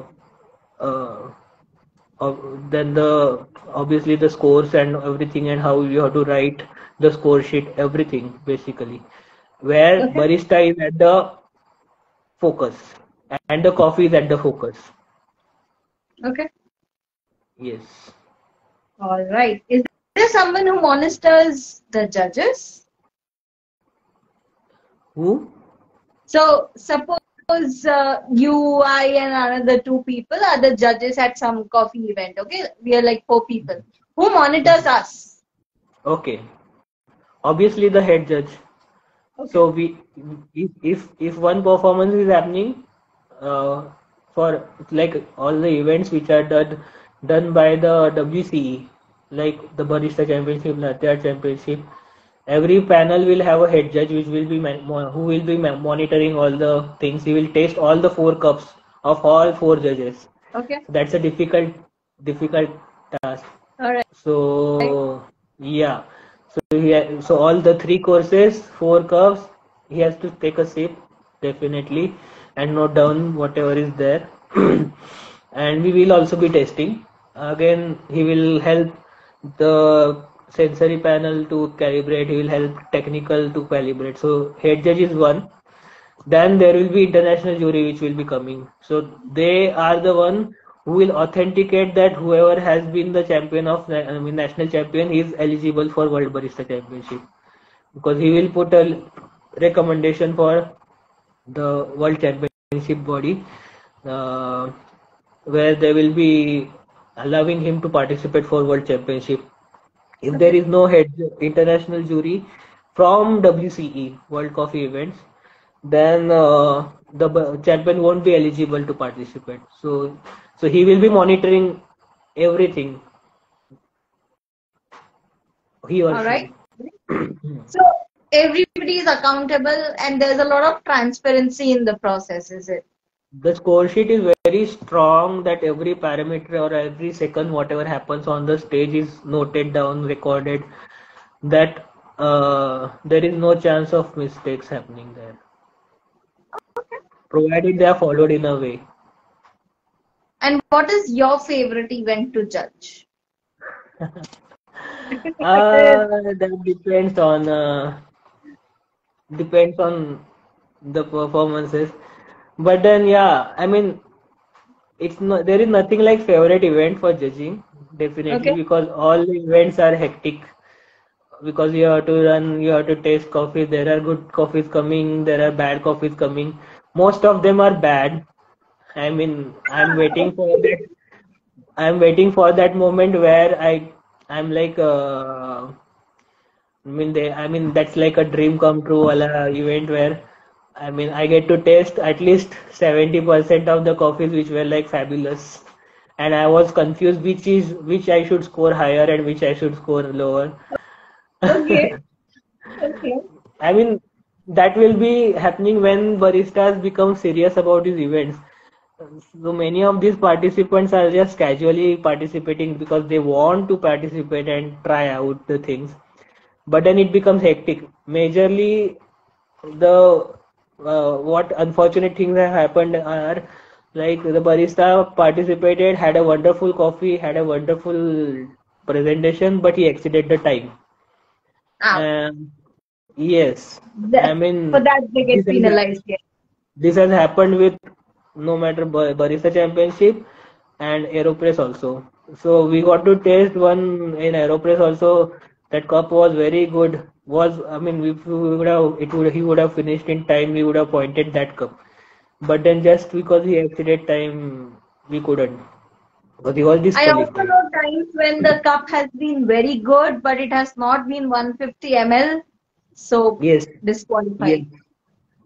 then the obviously the scores and everything, and how you have to write the score sheet, everything basically, where Okay. barista is at the focus and the coffee is at the focus. Okay. Yes. All right. Is there someone who monitors the judges? Who? So suppose you, I, and another two people are the judges at some coffee event. Okay, we are like four people. Who monitors us? Okay. Obviously the head judge. Okay. So if one performance is happening, uh, for like all the events which are done by the WCE, like the Barista Championship, Latte Art Championship, every panel will have a head judge which will be who will be monitoring all the things. He will taste all the four cups of all four judges. Okay. So that's a difficult task. All right. So yeah, so all the three courses, four cups, he has to take a sip definitely and note down whatever is there. And we will also be testing. Again, he will help the sensory panel to calibrate. He will help technical to calibrate. So head judge is one. Then there will be international jury which will be coming. So they are the one who will authenticate that whoever has been the champion of, I mean, national champion is eligible for World Barista Championship, because he will put a recommendation for the World Championship body, uh, where they will be allowing him to participate for World Championship. If there Okay. is no head international jury from WCE, World Coffee Events, then the champion won't be eligible to participate. So he will be monitoring everything, he or All right. she. So everybody is accountable, and there's a lot of transparency in the process, is it? The score sheet is very strong, that every parameter or every second whatever happens on the stage is noted down, recorded, that there is no chance of mistakes happening there, provided they are followed in a way. And what is your favorite event to judge? That depends on the performances. But then, yeah, I mean, it's not, there is nothing like favorite event for judging, definitely, Okay. because all the events are hectic. because you have to run, you have to taste coffee. There are good coffees coming, there are bad coffees coming. Most of them are bad. I mean, I'm waiting for that moment where I'm like I mean that's like a dream come true wala event where I mean I get to taste at least 70% of the coffees which were like fabulous, and I was confused which I should score higher and which I should score lower. Okay. Okay. I mean, that will be happening when baristas become serious about these events. So many of these participants are just casually participating because they want to participate and try out the things. But then it becomes hectic. Majorly, the what unfortunate things have happened are like the barista participated, had a wonderful coffee, had a wonderful presentation, but he exceeded the time. Out. Um, yes, I That, for mean that they this get has penalized. Yeah. this has happened with no matter barista championship and Aeropress also. So we got to taste one in Aeropress also. That cup was very good. Was I mean, if we would have he would have finished in time, we would have pointed that cup. But then just because he exceeded time, we couldn't because he was I also disqualified. know times when the cup has been very good, but it has not been 150 ml, so Yes, yes, disqualified.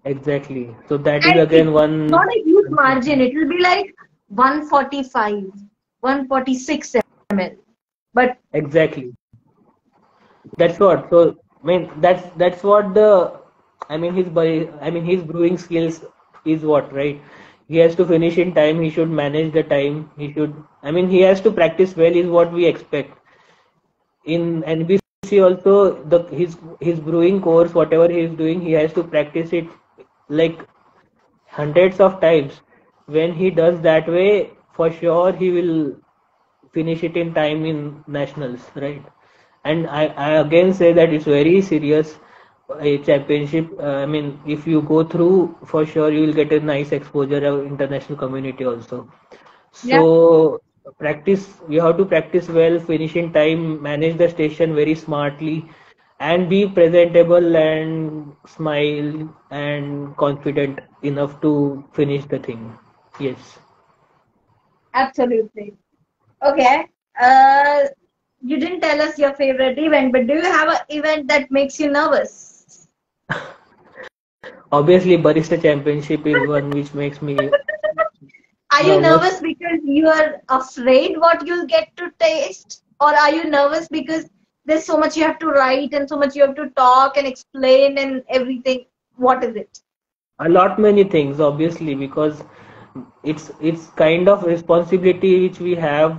exactly. So that is And again it's one. not a huge margin. It will be like 145, 146 ml. But Exactly. That's what. So, I mean, that's what the. I mean, his brewing skills is what, right? He has to finish in time. He should manage the time. He should. I mean, he has to practice well. Is what we expect in NBC also. His brewing course, whatever he is doing, he has to practice it like hundreds of times. When he does that way, for sure he will finish it in time in nationals, right? And I again say that it's very serious a championship. I mean, if you go through, for sure you will get a nice exposure of international community also. yeah, So practice, you have to practice well, finish in time, manage the station very smartly, and be presentable and smile and confident enough to finish the thing. Yes. absolutely. Okay. Uh, you didn't tell us your favorite event, but do you have an event that makes you nervous? Obviously, Barista Championship is one which makes me Are you nervous. nervous because you are afraid what you'll get to taste? Or are you nervous because there's so much you have to write and so much you have to talk and explain and everything? What is it? A lot many things, obviously, because it's kind of responsibility which we have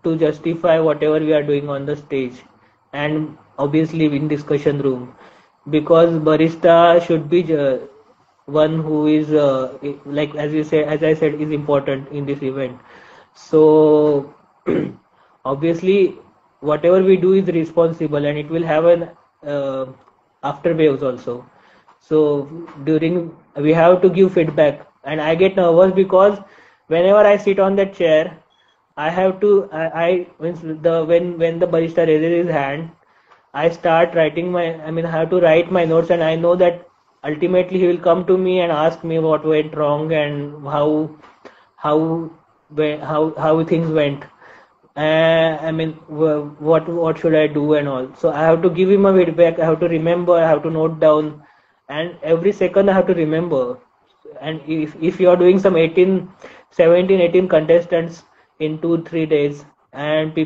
to justify whatever we are doing on the stage, and obviously in discussion room, because barista should be one who is like as you say, as I said, is important in this event. So obviously whatever we do is responsible, and it will have an uh, after waves also. So during we have to give feedback, and I get nervous because whenever I sit on that chair, I have to I when the barista raises his hand, I start writing I have to write my notes, and I know that ultimately he will come to me and ask me what went wrong and how how things went. What should I do and all. So I have to give him a feedback. I have to remember. I have to note down, and every second I have to remember. And if you are doing some 17, 18 contestants in 2 3 days, and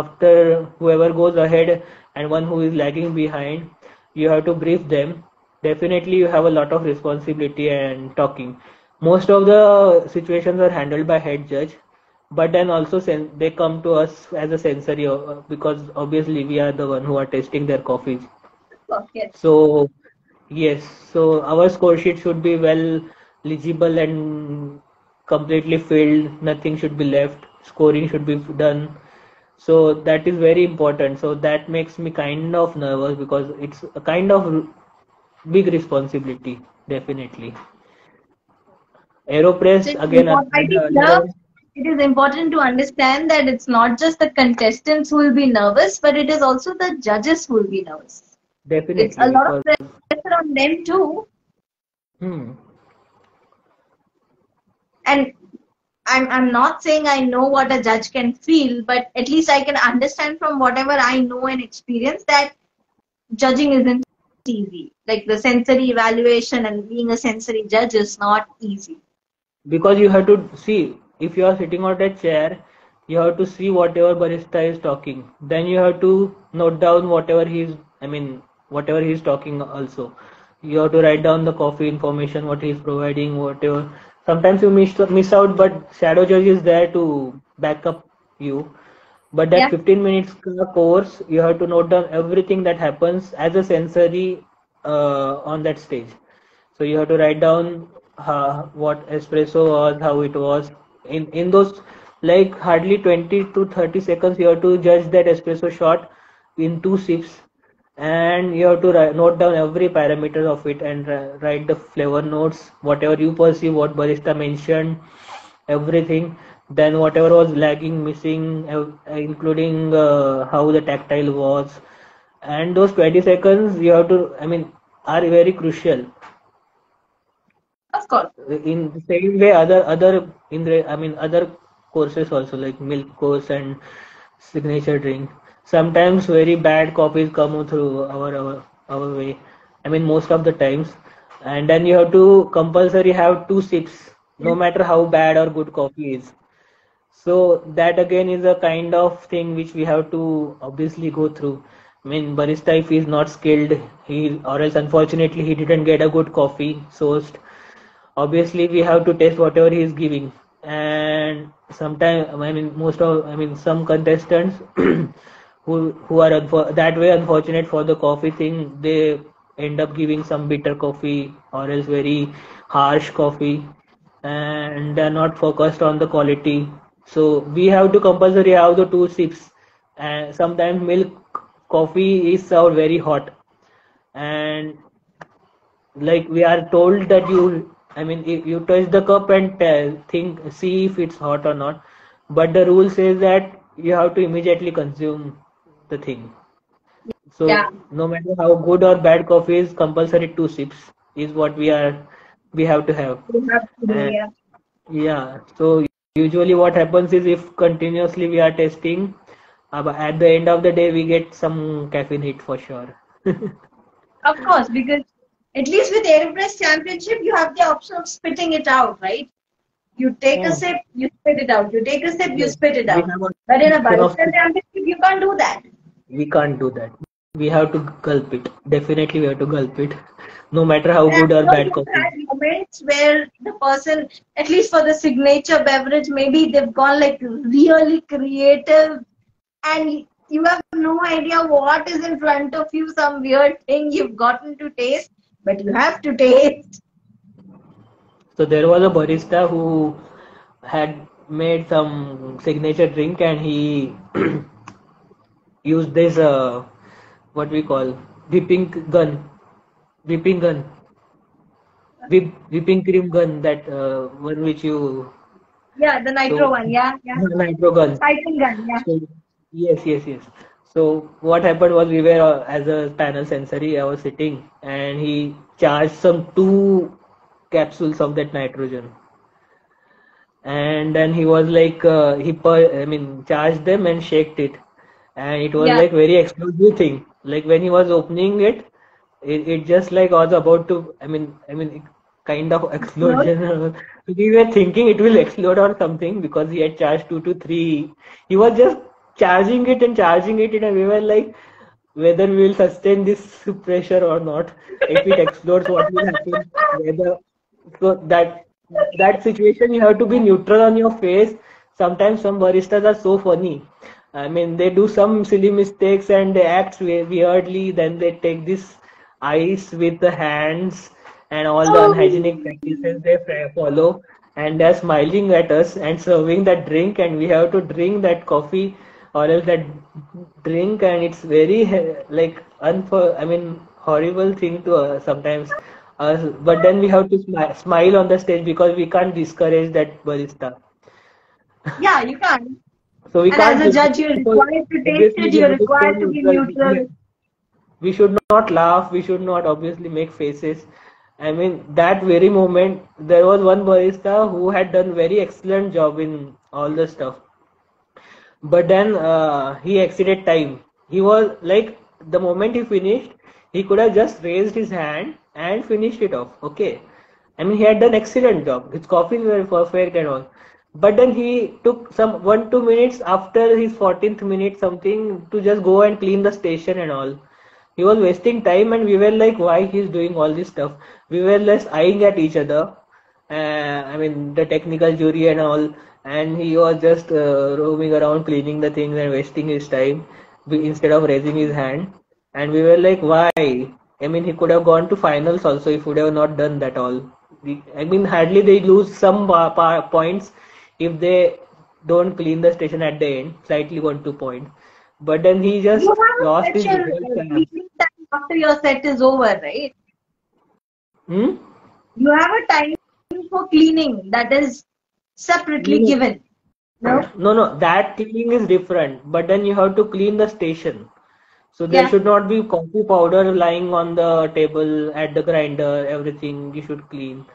after whoever goes ahead and one who is lagging behind, you have to brief them. Definitely, you have a lot of responsibility and talking. Most of the situations are handled by head judge, but then also they come to us as a sensory because obviously we are the one who are tasting their coffees. Oh, yes. So yes, so our score sheet should be well legible and completely filled. Nothing should be left. Scoring should be done. So that is very important. So that makes me kind of nervous because it's a kind of big responsibility. Definitely. So Aeropress it's again. more, I think, love. it is important to understand that it's not just the contestants who will be nervous, but it is also the judges who will be nervous. It's Definitely, a lot of because pressure on them too. hmm, And I'm not saying I know what a judge can feel, but at least I can understand from whatever I know and experience that judging isn't easy. Like the sensory evaluation and being a sensory judge is not easy. because you have to see if you are sitting on that chair, you have to see whatever barista is talking. Then you have to note down whatever whatever he's talking also. You have to write down the coffee information, what he's providing, whatever. Sometimes you miss out, but shadow judge is there to back up you. But that Yeah, 15 minutes course, you have to note down everything that happens as a sensory on that stage. So you have to write down what espresso was, how it was. In those like hardly 20 to 30 seconds, you have to judge that espresso shot in 2 sips, and you have to note down every parameter of it and write the flavor notes, whatever you perceive, what barista mentioned, everything. Then whatever was lagging, missing, including how the tactile was, and those 20 seconds you have to, are very crucial. of course. In the same way, other in the other courses also, like milk course and signature drink, sometimes very bad coffees come through our way, most of the times. And then you have to compulsory have 2 sips, no matter how bad or good coffee is. So that again is a kind of thing which we have to obviously go through. Barista, if he's not skilled, he or else unfortunately he didn't get a good coffee sourced, obviously we have to test whatever he is giving. And sometimes, most of, some contestants who are that way unfortunate for the coffee thing, they end up giving some bitter coffee or else very harsh coffee, and they're not focused on the quality. So we have to compulsory have the 2 sips. And sometimes milk coffee is served very hot, and like we are told that if you touch the cup and see if it's hot or not, but the rule says that you have to immediately consume the thing. So Yeah, no matter how good or bad coffee is, compulsory 2 sips is what we have to have. you have to do, And yeah. yeah, so usually what happens is, if continuously we are testing, at the end of the day we get some caffeine hit for sure. Of course, because at least with Aeropress Championship, you have the option of spitting it out, right? You take a Hmm. sip, you spit it out. You take a sip, you Yes, spit it we out. have a But in a option of, Barista Championship, you can't do that. we can't do that. We have to gulp it. Definitely, we have to gulp it, no matter how And I'm good or sure bad you've coffee. had moments where the person, at least for the signature beverage, maybe they've gone like really creative and you have no idea what is in front of you, some weird thing you've gotten to taste, but you have to taste. So there was a barista who had made some signature drink, and he used this what we call whipping gun, whipping gun, whipping cream gun, that one which you Yeah, the nitro so one. Yeah, yeah. nitro gun. Cycling gun. Yeah. So yes, yes, yes. So what happened was, we were as a panel sensory, I was sitting, and he charged some 2 capsules of that nitrogen, and then he was like charged them and shaked it, and it was Yeah. like very explosive thing. Like when he was opening it, it just like was about to, kind of Explode. explosion. We were thinking it will explode or something, because he had charged 2 to 3. He was just charging it and charging it, and we were like, whether we will sustain this pressure or not. If it explodes, what will happen? Whether so that situation, you have to be neutral on your face. Sometimes some baristas are so funny. They do some silly mistakes and they act weirdly. Then they take this ice with the hands and all the unhygienic Oh, practices they follow, and they're smiling at us and serving that drink, and we have to drink that coffee or else that drink, and it's very like horrible thing to sometimes us. But then we have to smile on the stage, because we can't discourage that barista. Yeah, you can't. So we And as can't a judge judge, you're because required to taste obviously it, we you're have to stay required to be neutral. neutral. We should not laugh. We should not obviously make faces. I mean, that very moment, there was one barista who had done very excellent job in all the stuff. But then he exceeded time. He was like, the moment he finished, he could have just raised his hand and finished it off. Okay. I mean, he had done excellent job. His coffees were perfect and all. But then he took some 1-2 minutes after his 14th minute something to just go and clean the station and all. He was wasting time, and we were like, why he's doing all this stuff? We were less eyeing at each other. I mean, the technical jury and all, and he was just roaming around cleaning the things and wasting his time instead of raising his hand. And we were like, why? I mean, he could have gone to finals also if he would have not done that all. I mean, hardly they lose some points if they don't clean the station at the end, slightly 1-2 points. But then he You just have lost a his special result. cleaning time after your set is over, right? Hmm? You have a time for cleaning that is No, separately no, given. No? no. That cleaning is different. But then you have to clean the station. So there Yeah. should not be coffee powder lying on the table at the grinder. Everything you should clean.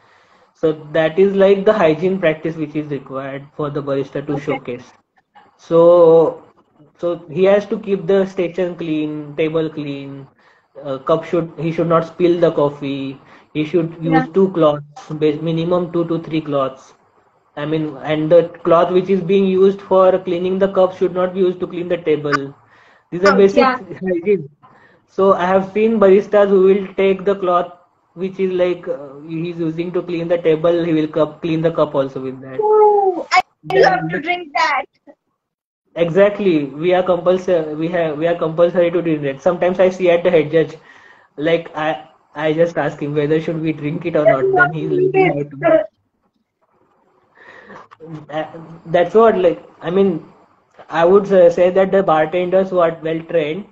So that is like the hygiene practice which is required for the barista to Okay. showcase. So, so he has to keep the station clean, table clean. He should not spill the coffee. He should Yeah. use two cloths, minimum 2 to 3 cloths. I mean, and the cloth which is being used for cleaning the cup should not be used to clean the table. These are Ouch, basic yeah. hygiene. So I have seen baristas who will take the cloth which is like he's using to clean the table. He will clean the cup also with that. Ooh, I love Then to drink that. exactly, we are compulsory to do that. Sometimes I see at the head judge, like I just ask him whether should we drink it or That's not. what Then he's we like, we have to. did. That's what, like, I mean, I would say that the bartenders who are well trained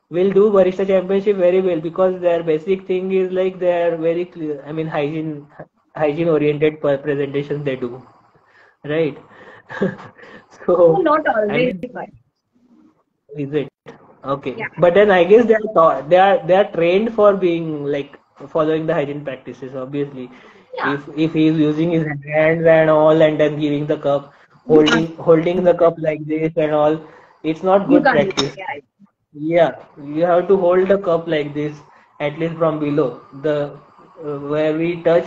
will do barista championship very well because their basic thing is like they are very clear. I mean, hygiene oriented presentations they do, right? Oh, So, not I always, mean, but is it okay? yeah. But then I guess they are trained for being like following the hygiene practices. Obviously, Yeah. if he is using his hands and all, and then giving the cup, You can't. holding the cup like this and all, it's not You good can't do that. practice. Yeah. Yeah, you have to hold the cup like this, at least from below. Where we touch,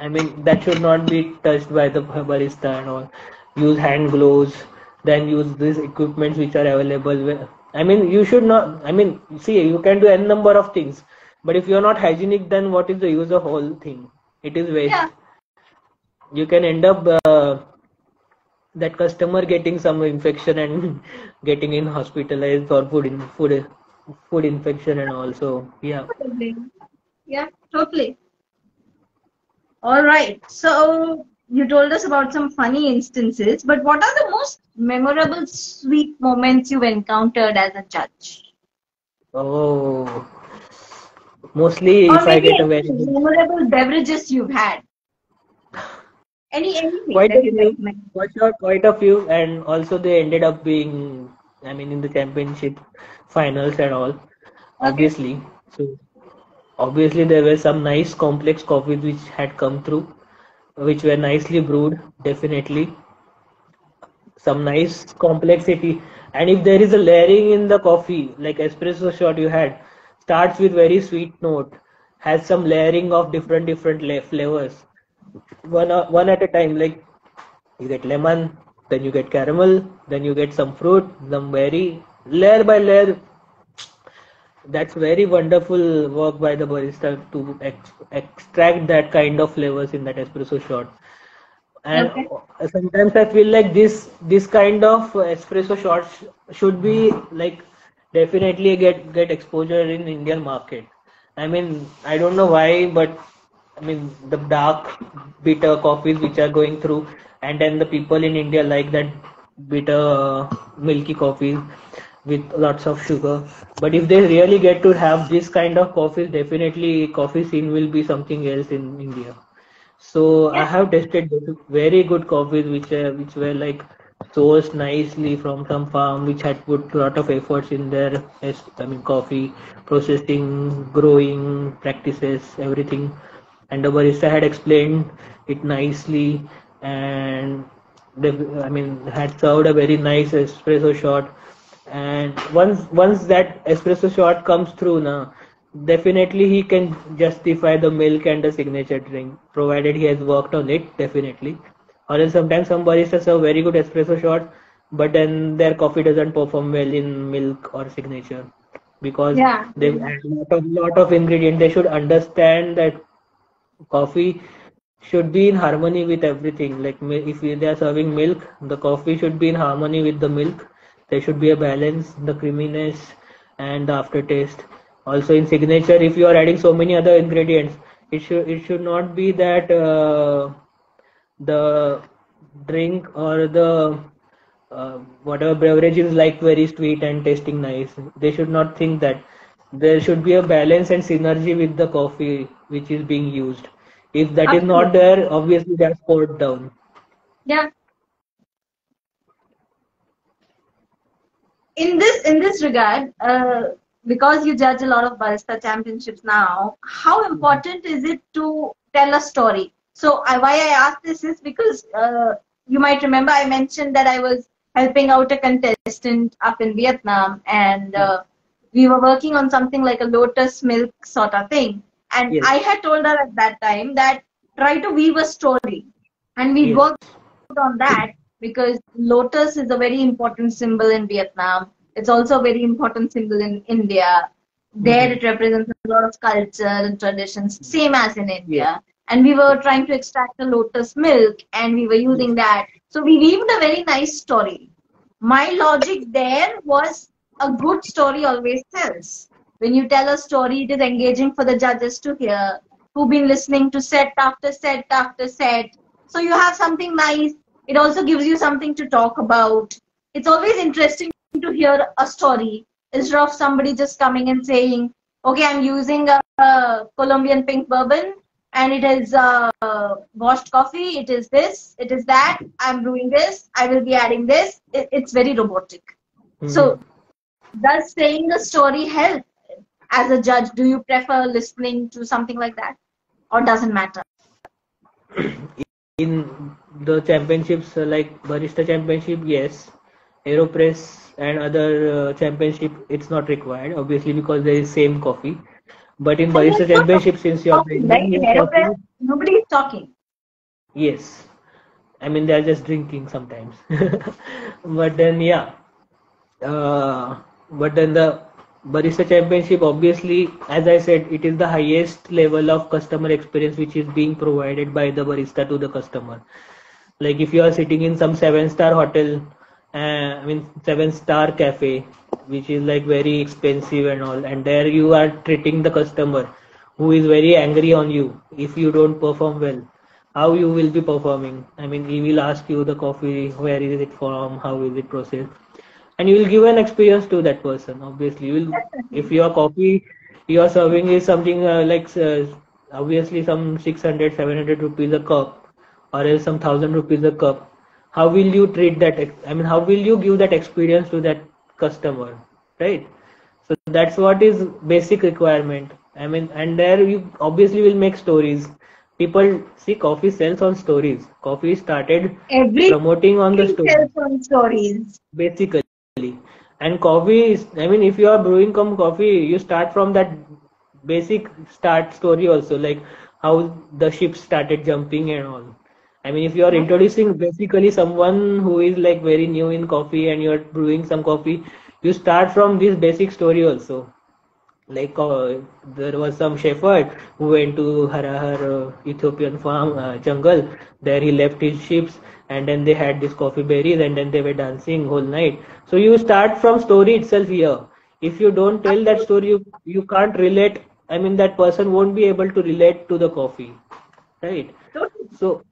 I mean, that should not be touched by the barista and all. Use hand gloves, then use these equipments which are available. I mean, you should not. I mean, see, you can do n number of things, but if you're not hygienic, then what is the use of whole thing? It is Yeah. waste. You can end up that customer getting some infection and getting in hospitalized for food infection and also yeah. Totally. Yeah, totally. All right. So you told us about some funny instances, but what are the most memorable sweet moments you've encountered as a judge? Oh, mostly Or if I maybe get a very any good, memorable beverages you've had. Anything quite that a you'd few, recommend. for sure, quite a few, and also they ended up being, I mean, in the championship finals and all, Okay. obviously. So obviously there were some nice complex coffees which had come through, which were nicely brewed, definitely. Some nice complexity. And if there is a layering in the coffee, like espresso shot you had, starts with very sweet note, has some layering of different flavors, one at a time. Like you get lemon, then you get caramel, then you get some fruit, some berry, layer by layer. That's very wonderful work by the barista to extract that kind of flavors in that espresso shot. And Okay. sometimes I feel like this kind of espresso shots should be like definitely get exposure in Indian market. I mean, I don't know why, but I mean the dark bitter coffees which are going through, and then the people in India like that bitter milky coffees with lots of sugar. But if they really get to have this kind of coffees, definitely coffee scene will be something else in India. So I Yeah. have tasted very good coffees which were like sourced nicely from some farm which had put a lot of efforts in their, coffee processing, growing practices, everything. And the barista had explained it nicely, and they, had served a very nice espresso shot. And once that espresso shot comes through now, definitely he can justify the milk and the signature drink, provided he has worked on it, definitely. Or else sometimes some baristas have very good espresso shots, but then their coffee doesn't perform well in milk or signature because Yeah. they've added lot of ingredient. They should understand that coffee should be in harmony with everything. Like if they are serving milk, the coffee should be in harmony with the milk. There should be a balance, the creaminess and the aftertaste. Also in signature, if you are adding so many other ingredients, it should not be that the drink or the whatever beverage is like very sweet and tasting nice. They should not think that. There should be a balance and synergy with the coffee which is being used. If that is not Absolutely. there, obviously that's poured down. Yeah. In this regard, because you judge a lot of barista championships now, how important is it to tell a story? So why I ask this is because you might remember I mentioned that I was helping out a contestant up in Vietnam, and Yeah. we were working on something like a lotus milk sort of thing. And Yes. I had told her at that time that try to weave a story, and we Yes. worked on that because lotus is a very important symbol in Vietnam. It's also a very important symbol in India. There Mm-hmm. it represents a lot of culture and traditions, same as in Yes. India. And we were trying to extract the lotus milk and we were Yes. using that. So we weaved a very nice story. My logic there was a good story always sells. When you tell a story, it is engaging for the judges to hear, who've been listening to set after set after set. So you have something nice. It also gives you something to talk about. It's always interesting to hear a story instead of somebody just coming and saying, okay, I'm using a Colombian pink bourbon and it is washed coffee, it is this, it is that, I'm doing this, I will be adding this. It's very robotic. So, Mm-hmm. does saying a story help as a judge? Do you prefer listening to something like that or doesn't matter? In the championships like barista championship, yes. Aeropress and other championship, it's not required, obviously, because there is same coffee. But in And there's barista no championship, since you are talking, blending right? your In coffee, Aeropress, nobody is talking. yes. They're just drinking sometimes. But then, yeah. Uh, but then the barista championship, obviously, as I said, it is the highest level of customer experience which is being provided by the barista to the customer. Like if you are sitting in some seven-star hotel, 7-star cafe, which is like very expensive and all, and there you are treating the customer who is very angry on you if you don't perform well. How you will be performing? He will ask you the coffee, where is it from, how is it processed, and you will give an experience to that person. Obviously, you will, if your coffee you are serving is something obviously some 600 700 rupees a cup, or else some 1,000 rupees a cup, how will you treat that how will you give that experience to that customer, right? So that's what is basic requirement. And there you obviously will make stories. People see coffee sells on stories. Coffee started Everything promoting on the story, tells on stories. basically. And coffee is, if you are brewing some coffee, you start from that basic start story also, like how the ship started jumping and all. If you are Yeah. introducing basically someone who is like very new in coffee and you are brewing some coffee, you start from this basic story also. Like there was some shepherd who went to Harahar Ethiopian farm jungle. There he left his sheep, and then they had this coffee berries, and then they were dancing whole night. So you start from story itself here. If you don't tell that story, you can't relate. That person won't be able to relate to the coffee, right? Totally. So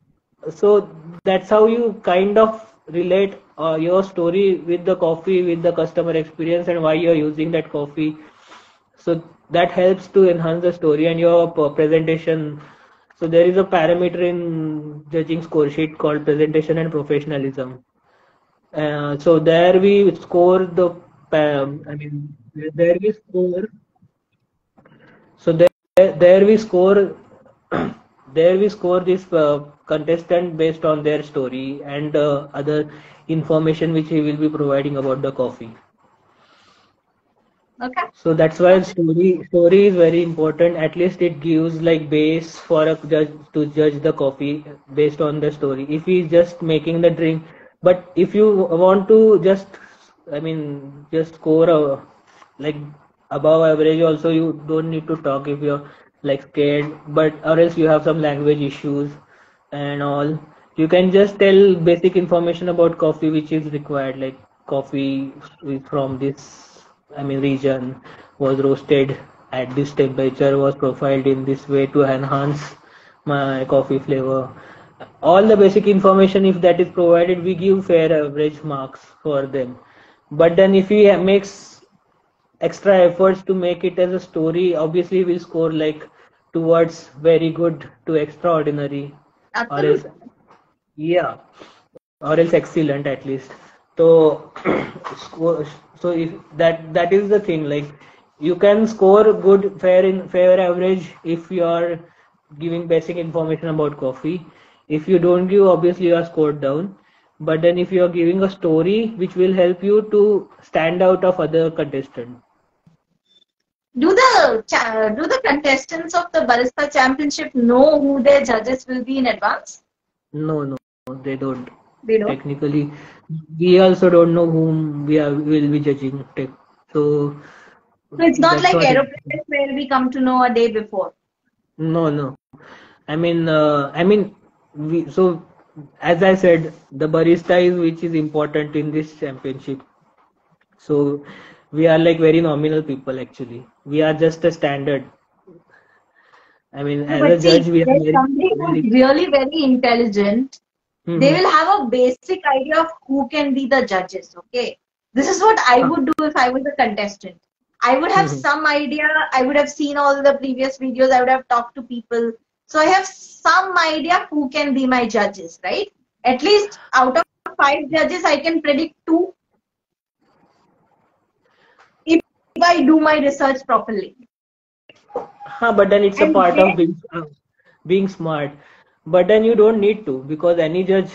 so that's how you kind of relate your story with the coffee, with the customer experience, and why you're using that coffee. So that helps to enhance the story and your presentation. So there is a parameter in judging score sheet called presentation and professionalism. So there we score the, I mean, there we score. So there we score, there we score this contestant based on their story and other information which he will be providing about the coffee. Okay. So that's why Okay. story is very important. At least it gives like base for a judge to judge the coffee based on the story. If he's just making the drink, but if you want to just, I mean, just score a like above average, also you don't need to talk if you're like scared, but or else you have some language issues and all. You can just tell basic information about coffee which is required, like coffee is from this, I mean, region, was roasted at this temperature, was profiled in this way to enhance my coffee flavor. All the basic information, if that is provided, we give fair average marks for them. But then if he makes extra efforts to make it as a story, obviously we'll score like towards very good to extraordinary, or else, Absolutely. yeah, or else excellent at least. So score, so if that is the thing, like you can score good fair average if you are giving basic information about coffee. If you don't give, obviously you are scored down. But then if you are giving a story which will help you to stand out of other contestants. Do the contestants of the Barista Championship know who their judges will be in advance? No, no, they don't. They don't. Technically, we also don't know whom will be judging. So So it's not that's like what it. aeroplanes where we come to know a day before. No, no. I mean, so as I said, the barista is which is important in this championship. So we are like very nominal people actually. We are just a standard. I mean, No, as a but see, judge, we are there's very, somebody who's very. really very intelligent. They Hmm. will have a basic idea of who can be the judges. Okay. This is what I would do if I was a contestant. I would have Hmm. some idea. I would have seen all the previous videos. I would have talked to people. So I have some idea who can be my judges, right? At least out of five judges, I can predict two if I do my research properly. But then it's a And part of then being smart. But then you don't need to, because any judge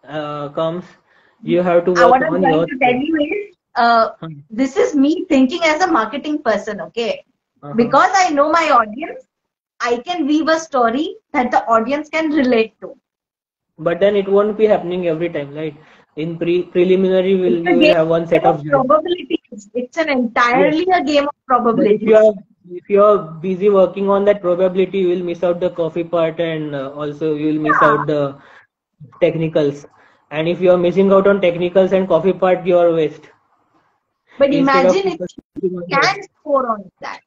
comes, you have to work what I'm on trying your to tell skill. you is, Hmm. this is me thinking as a marketing person, okay? Uh-huh. Because I know my audience, I can weave a story that the audience can relate to. But then it won't be happening every time, right? In preliminary, It's a you will game have one set of of judge. probabilities. It's an Yes. entirely a game of But probabilities. if you are busy working on that probability, you will miss out the coffee part, and also you will miss Yeah. out the technicals. And if you are missing out on technicals and coffee part, you are waste. But Instead of imagine if focusing you on that. can score on that.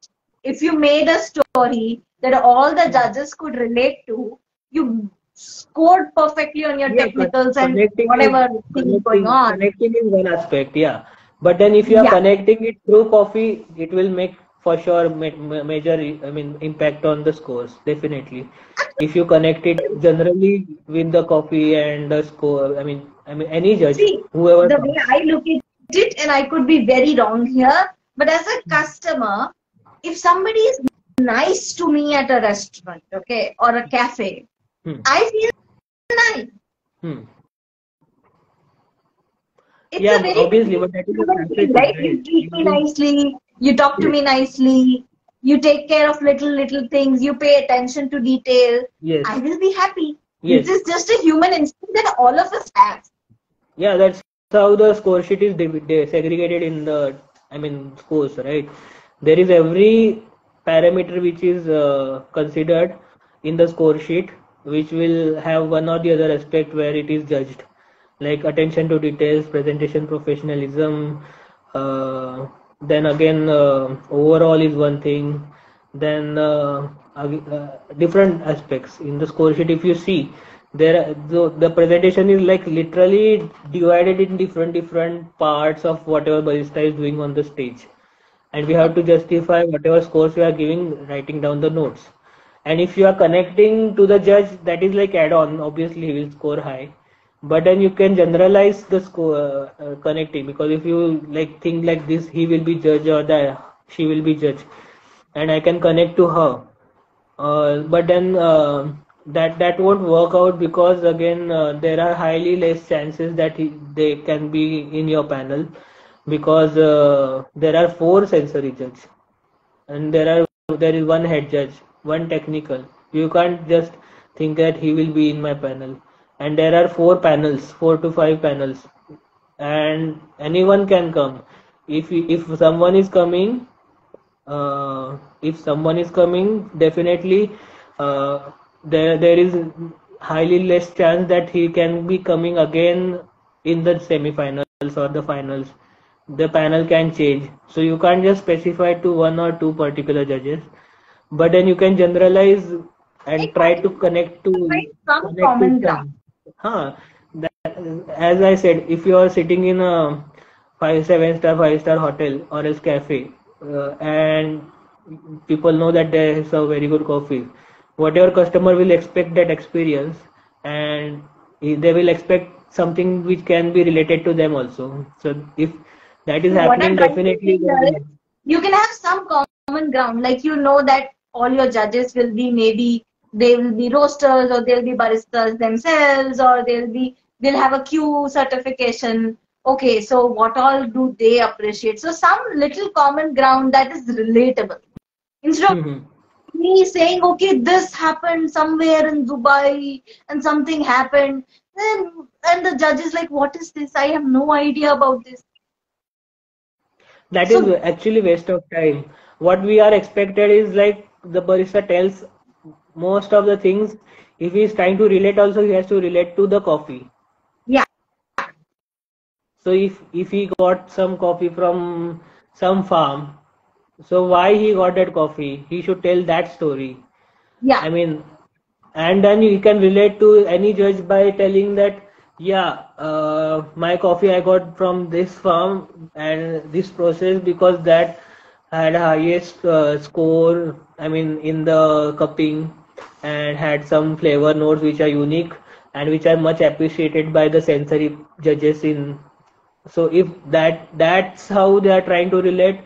If you made a story that all the Hmm. judges could relate to, you scored perfectly on your Yeah, technicals and connecting is whatever thing is going on. connecting is one aspect, yeah. But then if you are Yeah. connecting it through coffee, it will make for sure major, I mean, impact on the scores, definitely. If you connect it generally with the coffee and the score, I mean any judge, See, whoever the way comes. I look at it, and I could be very wrong here, but as a customer, if somebody is nice to me at a restaurant, okay, or a cafe, Hmm. I feel nice. Hmm. It's a Yeah, very obviously, basic but that is a human cafe thing, thing, right? right? You treat me nicely, you talk to me nicely, you take care of little things, you pay attention to detail. Yes, I will be happy. This yes. is just a human instinct that all of us have. Yeah, that's how the score sheet is segregated in the, I mean, scores, right? There is every parameter which is considered in the score sheet, which will have one or the other aspect where it is judged, like attention to details, presentation professionalism. Then again, overall is one thing. Then different aspects in the score sheet. If you see, the presentation is like literally divided in different parts of whatever barista is doing on the stage, and we have to justify whatever scores we are giving, writing down the notes. And if you are connecting to the judge, that is like add-on, obviously he will score high. but then you can generalize the score connecting, because if you like think like this, he will be judge or that she will be judge, and I can connect to her. But then that won't work out, because again there are highly less chances that they can be in your panel, because there are four sensory judges, and there is one head judge, one technical. You can't just think that he will be in my panel, and there are four panels, 4 to 5 panels, and anyone can come. If someone is coming, definitely there is highly less chance that he can be coming again in the semi-finals or the finals. The panel can change, so you can't just specify to one or two particular judges, but then you can generalize and try to Find some common ground. some. Huh. That, as I said, if you are sitting in a 5 7 star 5 star hotel or else cafe, and people know that they serve very good coffee, whatever customer will expect that experience, and they will expect something which can be related to them also. So if that is So what I'm happening, trying to say definitely here is you can have some common ground, like you know that all your judges will be, maybe they will be roasters or they'll be baristas themselves, or they'll have a Q certification. Okay, so what all do they appreciate? So some little common ground that is relatable. Instead of Mhm. me saying, okay, this happened somewhere in Dubai and something happened, and the judge is like, what is this? I have no idea about this. That is So actually waste of time. What we are expected is like the barista tells most of the things. If he is trying to relate, also he has to relate to the coffee. yeah, So if he got some coffee from some farm, so why he got that coffee? He should tell that story. yeah. I mean, and then you can relate to any judge by telling that, yeah, my coffee I got from this farm and this process, because that had highest score, I mean, in the cupping, and had some flavor notes which are unique and which are much appreciated by the sensory judges in. So if that's how they are trying to relate,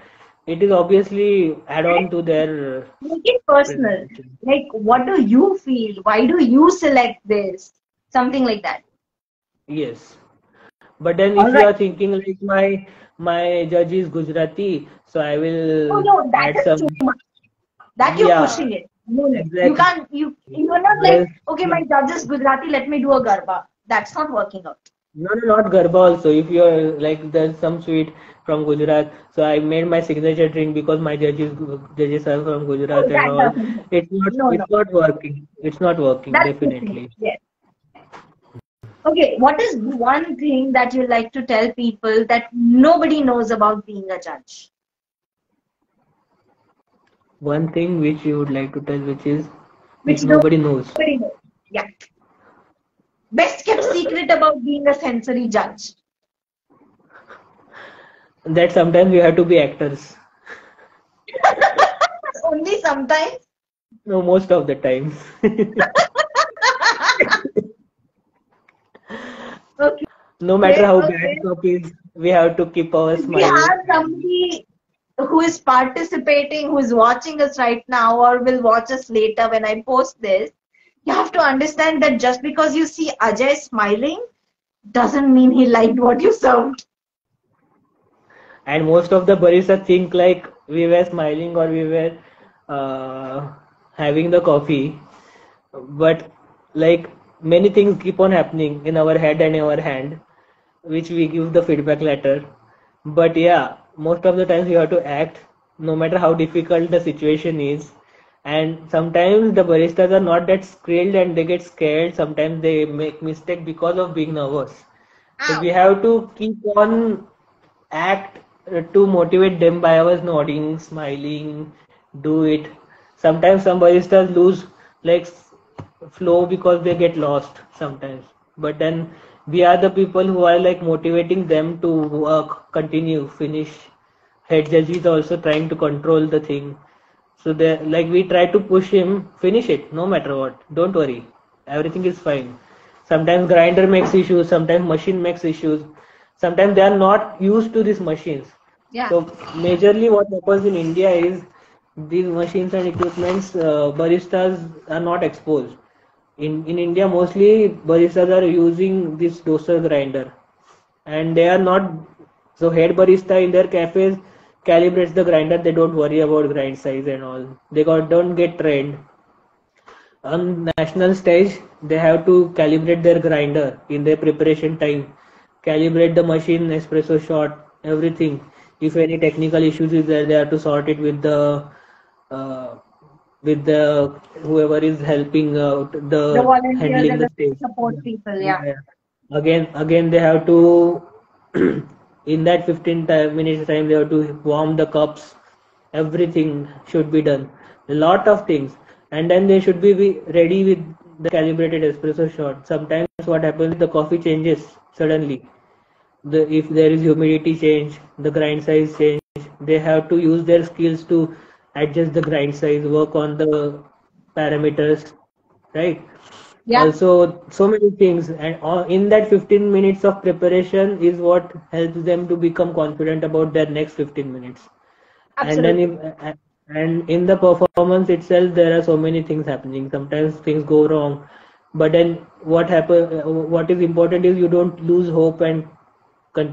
it is obviously add on to their Make it personal. presentation. Like, what do you feel? Why do you select this? Something like that. Yes. But then All if you right. are thinking like my judge is Gujarati, so I Oh will no, that add is too some. much. That you're Yeah, pushing it. No, no. You exactly. can't. You're not like, There's okay, my judge is Gujarati. Let me do a garba. That's not working out. not Garba also. If you're like there's some sweet from Gujarat, so I made my signature drink because my judges are from Oh, Gujarat and that all. doesn't work. It's not No, no. it's not working. It's not working That's pushing it. definitely. Yes. Okay, what is one thing that you like to tell people that nobody knows about being a judge? One thing which you would like to tell, which Which nobody knows, nobody knows. Yeah. Best kept secret about being a sensory judge. that sometimes we have to be actors. Only sometimes. No, most of the times. Okay, No matter how bad okay. copies, we have to keep our If we smile. have somebody who is participating, who is watching us right now, or will watch us later when I post this, you have to understand that just because you see Ajay smiling doesn't mean he liked what you served. And most of the baristas think like we were smiling or we were uh, having the coffee, but like many things keep on happening in our head and our hand, which we give the feedback later. But yeah, most of the times you have to act no matter how difficult the situation is. And sometimes the baristas are not that skilled and they get scared. Sometimes they make mistake because of being nervous. So we Ow. have to keep on act to motivate them by our nodding, smiling, do it. Sometimes some baristas lose like flow because they get lost sometimes. But then we are the people who are like motivating them to work, continue, finish. Head judge is also trying to control the thing. So they like we try to push him, finish it, no matter what. Don't worry, everything is fine. Sometimes grinder makes issues, sometimes machine makes issues, sometimes they are not used to these machines. Yeah, So majorly what happens in India is these machines and equipments, baristas are not exposed. In India, mostly baristas are using this doser grinder, and they are not. So head barista in their cafes calibrates the grinder. They don't worry about grind size and all. Don't get trained. On national stage, they have to calibrate their grinder in their preparation time, calibrate the machine, espresso shot, everything. If any technical issues is there, they have to sort it uh, with the whoever is helping out the the volunteers handling and the the stage. support Yeah. people. Yeah, Yeah. Again they have to in that 15 minutes time they have to warm the cups. Everything should be done. A lot of things, and then they should be ready with the calibrated espresso shot. Sometimes what happens, the coffee changes suddenly. If there is humidity change, the grind size change, they have to use their skills to adjust the grind size, work on the parameters, right? yeah, Also, so many things, and in that 15 minutes of preparation is what helps them to become confident about their next 15 minutes. And then absolutely. and in the performance itself, there are so many things happening. Sometimes things go wrong, but then what is important is you don't lose hope and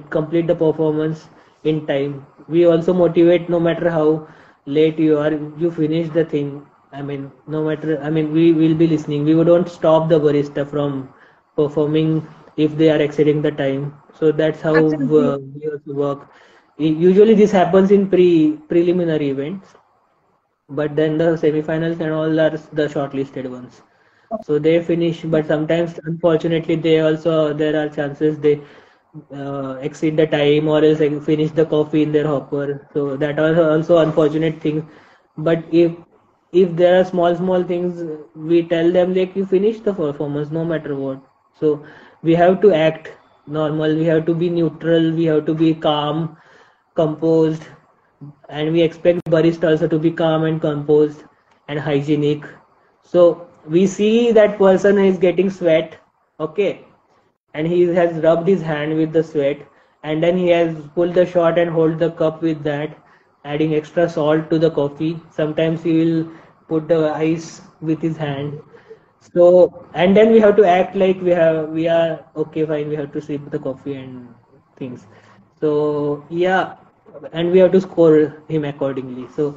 complete the performance in time. We also motivate, no matter how late you are, you finish the thing. I mean, no matter, I mean, we will be listening. We don't stop the barista from performing if they are exceeding the time. So that's how Absolutely. we also work. Usually this happens in preliminary events, but then the semifinals and all are the shortlisted ones. So they finish, but sometimes unfortunately they also, there are chances they exceed the time or else like finish the coffee in their hopper. So that are also unfortunate things. But if there are small things, we tell them like you finish the performance no matter what. So we have to act normal, we have to be neutral, we have to be calm, composed, and we expect barista also to be calm and composed and hygienic. So we see that person is getting sweat, okay, and he has rubbed his hand with the sweat, and then he has pulled the shot and hold the cup with that, adding extra salt to the coffee. Sometimes he will put the ice with his hand. So and then we have to act like we are okay, fine, we have to sip the coffee and things. So yeah, and we have to score him accordingly. So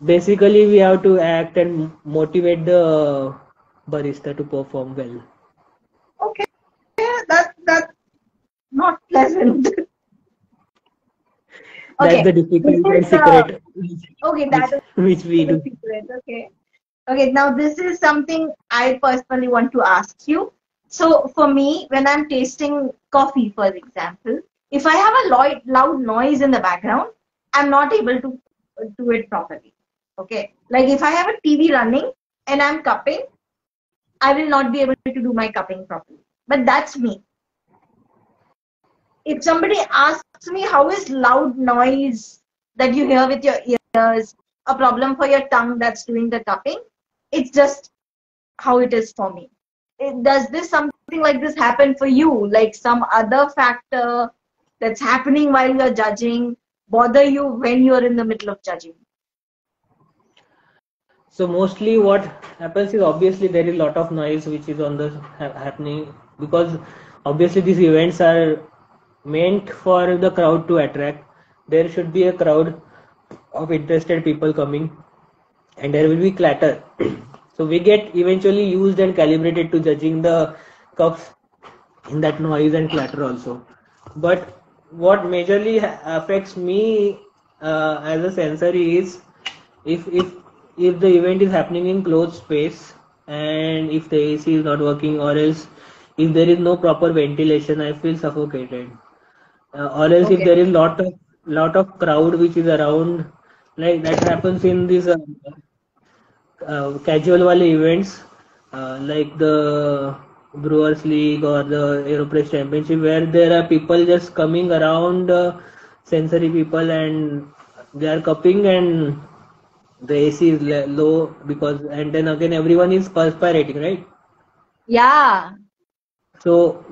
basically we have to act and motivate the barista to perform well. Okay, that's not pleasant. That's Okay, the this difficult and is secret okay. which That is which we the do. secret. Okay. Okay, now this is something I personally want to ask you. So for me, when I'm tasting coffee, for example, if I have a loud noise in the background, I'm not able to do it properly. Okay, like if I have a TV running and I'm cupping, I will not be able to do my cupping properly. But that's me. If somebody asks me how is loud noise that you hear with your ears a problem for your tongue that's doing the cupping, it's just how it is for me. Does this something like this happen for you? Like some other factor that's happening while you're judging bother you when you're in the middle of judging? So mostly what happens is obviously there is a lot of noise which is on the happening, because obviously these events are meant for the crowd to attract. There should be a crowd of interested people coming, and there will be clatter. So we get eventually used and calibrated to judging the cups in that noise and clatter also. But what majorly affects me as a sensory is if if the event is happening in closed space, and if the AC is not working, or else if there is no proper ventilation, I feel suffocated. Or else if Okay. there is lot of crowd which is around, like that happens in these casual wale events, like the Brewers League or the Aeropress Championship, where there are people just coming around, sensory people, and they are cupping, and the AC is low, because and then again everyone is perspiring, right? Yeah. So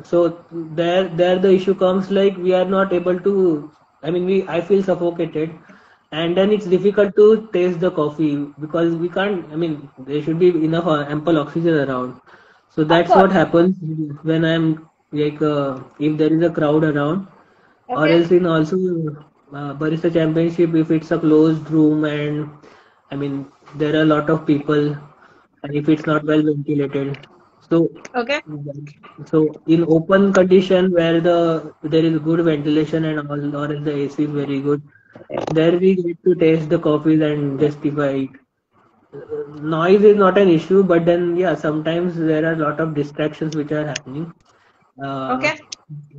there the issue comes like we are not able to. I mean, I feel suffocated, and then it's difficult to taste the coffee because we can't. I mean, there should be enough ample oxygen around. So Of that's course. what happens when I'm like if there is a crowd around, or Okay. else in also barista championship if it's a closed room and I mean there are a lot of people and if it's not well ventilated. So Okay. in open condition where there is good ventilation and all, or if the AC is very good, there we get to taste the coffees and justify it. Noise is not an issue, but then yeah, sometimes there are a lot of distractions which are happening. Uh, Okay.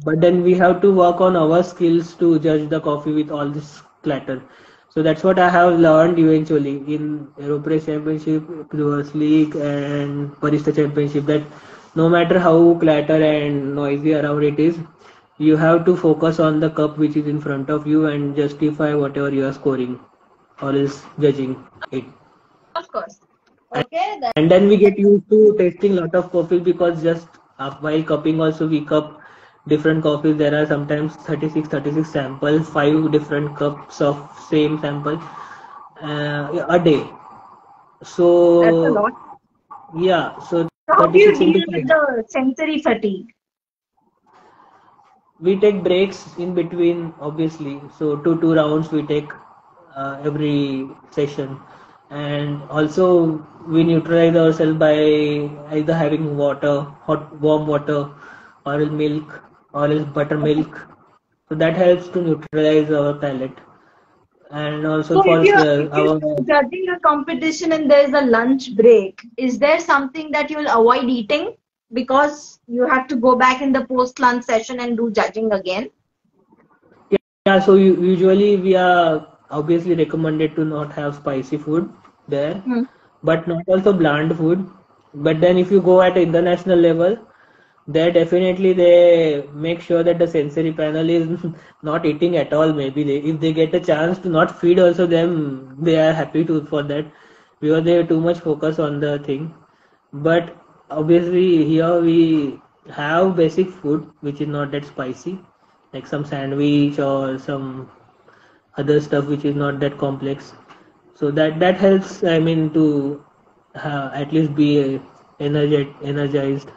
but then we have to work on our skills to judge the coffee with all this clatter. So that's what I have learned eventually in Aeropress Championship, Brewers League, and Barista Championship. That no matter how clatter and noisy around it is, you have to focus on the cup which is in front of you and justify whatever you are scoring or is judging it. Of course. Okay. And then we get used to tasting lot of coffee because just while cupping also we cup different coffees. There are sometimes 36 samples, 5 different cups of same sample a day. That's a So lot. yeah, so So how do you 36 deal into with 5. the sensory fatigue? We take breaks in between obviously, so two rounds we take every session, and also we neutralize ourselves by either having water, hot warm water, or milk, or else buttermilk, so that helps to neutralize our palate. And also So for if you're our judging a competition and there's a lunch break, is there something that you'll avoid eating because you have to go back in the post lunch session and do judging again? yeah, so usually we are obviously recommended to not have spicy food there, Hmm. but not also bland food. But then if you go at international level, there definitely they make sure that the sensory panel is not eating at all. Maybe if they get a chance to not feed also them, they are happy to for that because they have too much focus on the thing. But obviously here we have basic food which is not that spicy, like some sandwich or some other stuff which is not that complex. So that helps. I mean to at least be energized.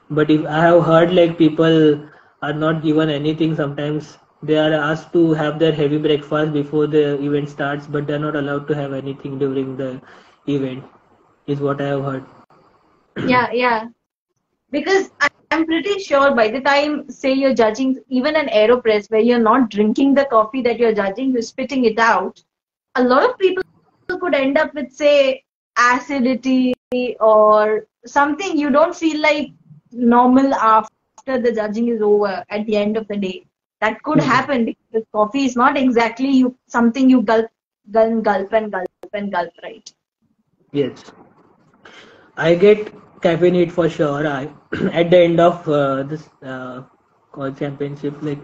But if I have heard like people are not given anything, sometimes they are asked to have their heavy breakfast before the event starts, but they're not allowed to have anything during the event, is what I have heard. Yeah, yeah. Because I'm pretty sure by the time, say, you're judging even an AeroPress where you're not drinking the coffee that you're judging, you're spitting it out, a lot of people could end up with, say, acidity or something you don't feel like normal after the judging is over at the end of the day. That could Mhm. happen because coffee is not exactly something you gulp, gulp, gulp and gulp and gulp, right? Yes, I get caffeine for sure. I at the end of this championship, like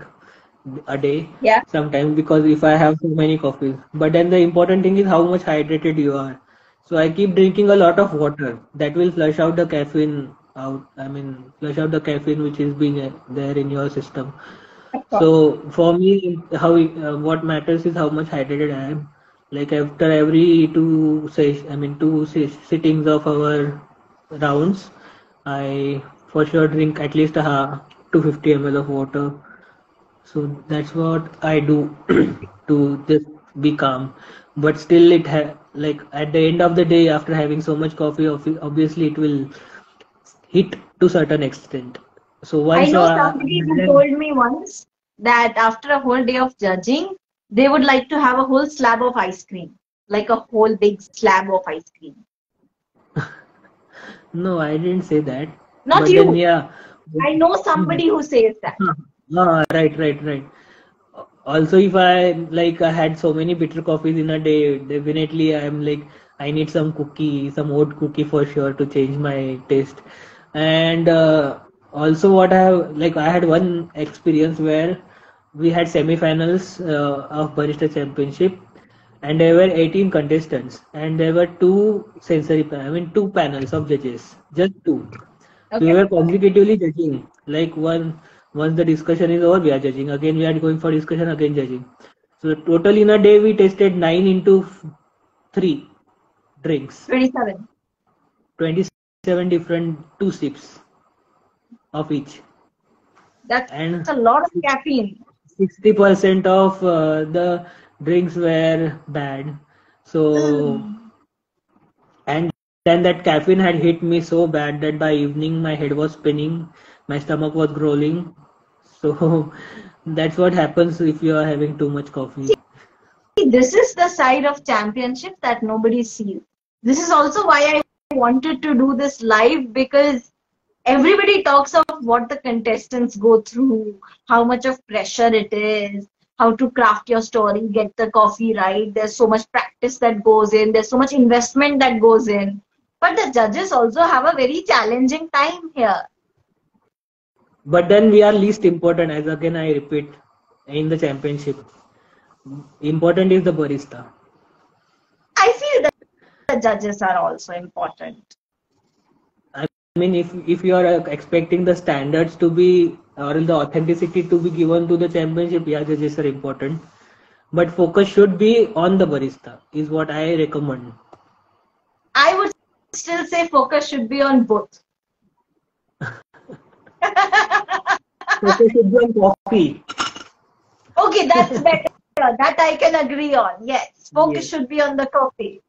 a day Yeah. sometimes because if I have so many coffees. But then the important thing is how much hydrated you are. So I keep drinking a lot of water. That will flush out the caffeine out. I mean, flush out the caffeine which is being there in your system. Of course. So for me, what matters is how much hydrated I am. Like after every two sittings of our rounds, I for sure drink at least 250 ml of water. So that's what I do to just be calm. But still, like at the end of the day, after having so much coffee, obviously it will hit to certain extent. So I once know somebody who told me once that after a whole day of judging, they would like to have a whole slab of ice cream, like a whole big slab of ice cream. no, I didn't say that. Not But then you. yeah. I know Hmm. somebody who says that. Right. Also, if I had so many bitter coffees in a day, definitely I'm like I need some cookie, some oat cookie for sure to change my taste. And also, I had one experience where we had semi-finals of barista championship, and there were 18 contestants, and there were two sensory, I mean two panels of judges, just two. We Okay. were consecutively judging. Like once the discussion is over, we are judging. Again, we are going for discussion, again judging. So total in a day, we tasted 9 into 3 drinks, 27. 27 different 2 sips of each, That's and a lot of caffeine. 60% of the drinks were bad. So, Mm. and then that caffeine had hit me so bad that by evening my head was spinning, my stomach was growling. So that's what happens if you are having too much coffee. This is the side of championship that nobody sees. This is also why I wanted to do this live, because everybody talks of what the contestants go through, how much of pressure it is, how to craft your story, get the coffee right. There's so much practice that goes in, there's so much investment that goes in. But the judges also have a very challenging time here. But then we are least important, as again I repeat, in the championship. Important is the barista. I feel that the judges are also important. I mean, if you are expecting the standards to be or the authenticity to be given to the championship, yeah, judges are important. But focus should be on the barista, is what I recommend. I would still say focus should be on both. Focus should be on coffee. Okay, that's better. That I can agree on. Yes, focus Yes. should be on the coffee.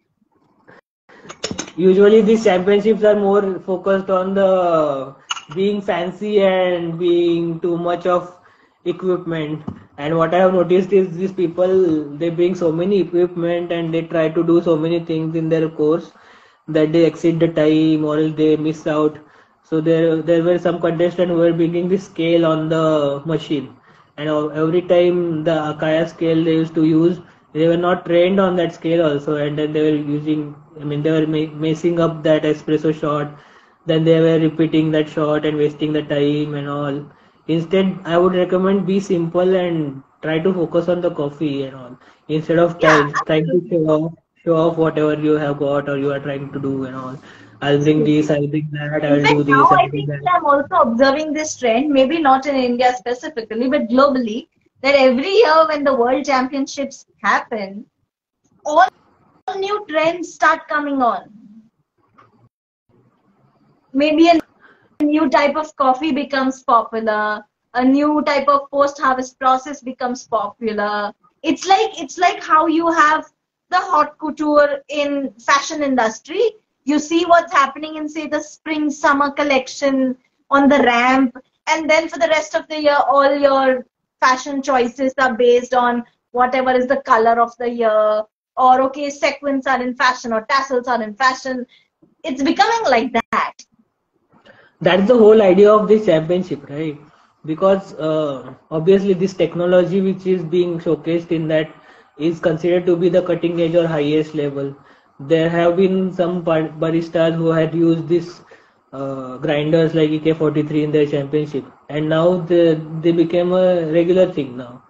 Usually these championships are more focused on the being fancy and being too much of equipment. And what I have noticed is these people, they bring so many equipment and they try to do so many things in their course that they exceed the time or else they miss out. So there were some contestants who were bringing the scale on the machine, and every time the Akaya scale they used to use, they were not trained on that scale also, and then they were using, I mean, they were messing up that espresso shot, then they were repeating that shot and wasting the time and all. Instead, I would recommend be simple and try to focus on the coffee and all, instead of Yeah, trying to absolutely. show off whatever you have got or you are trying to do and all. I'll bring this, Absolutely. I'll bring that, In I'll fact, do now this, I'll I do think that. I'm also observing this trend, maybe not in India specifically, but globally, that every year when the World Championships happen, all new trends start coming on. Maybe a new type of coffee becomes popular, a new type of post-harvest process becomes popular. It's like how you have the haute couture in fashion industry. You see what's happening in, say, the spring summer collection on the ramp, and then for the rest of the year all your fashion choices are based on whatever is the color of the year, or okay, sequins are in fashion or tassels are in fashion. It's becoming like that. That's the whole idea of this championship, right? Because obviously this technology which is being showcased in that is considered to be the cutting edge or highest level. There have been some baristas who had used this grinders like EK43 in their championship, and now they became a regular thing now.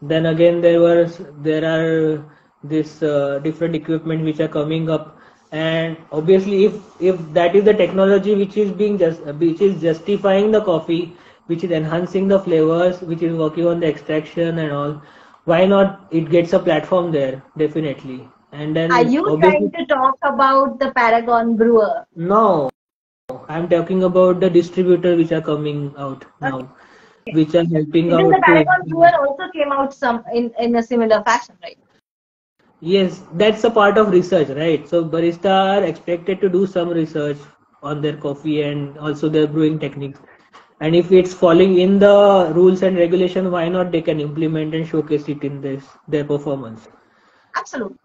Then again, there are this different equipment which are coming up, and obviously, if that is the technology which is justifying the coffee, which is enhancing the flavors, which is working on the extraction and all, why not it gets a platform there definitely. And Are then you obviously trying to talk about the Paragon brewer? no, I'm talking about the distributor which are coming out Okay. now, which are helping Because the out to. Paragon brewer also came out some in a similar fashion, right? Yes, that's a part of research, right? So barista are expected to do some research on their coffee and also their brewing techniques. And if it's falling in the rules and regulation, why not they can implement and showcase it in their performance. Absolutely.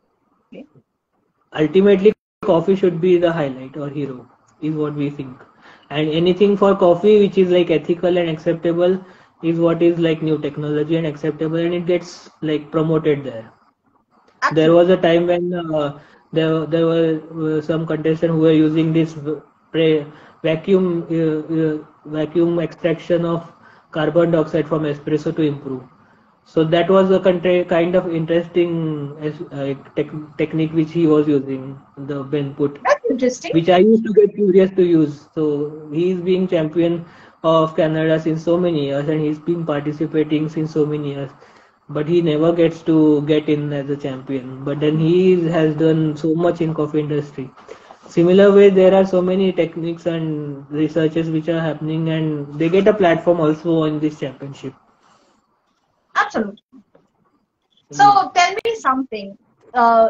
Ultimately, coffee should be the highlight or hero, is what we think. And anything for coffee which is like ethical and acceptable is what is like new technology and acceptable, and it gets like promoted there. There Absolutely. was a time when there were some contestants who were using this vacuum vacuum extraction of carbon dioxide from espresso to improve. So that was a kind of interesting technique which he was using, the Ben put. Interesting. which I used to get curious to use. So he's being champion of Canada since so many years, and he's been participating since so many years. But he never gets to get in as a champion. But then he has done so much in coffee industry. Similar way, there are so many techniques and researches which are happening, and they get a platform also in this championship. Absolutely. Yeah. So tell me something.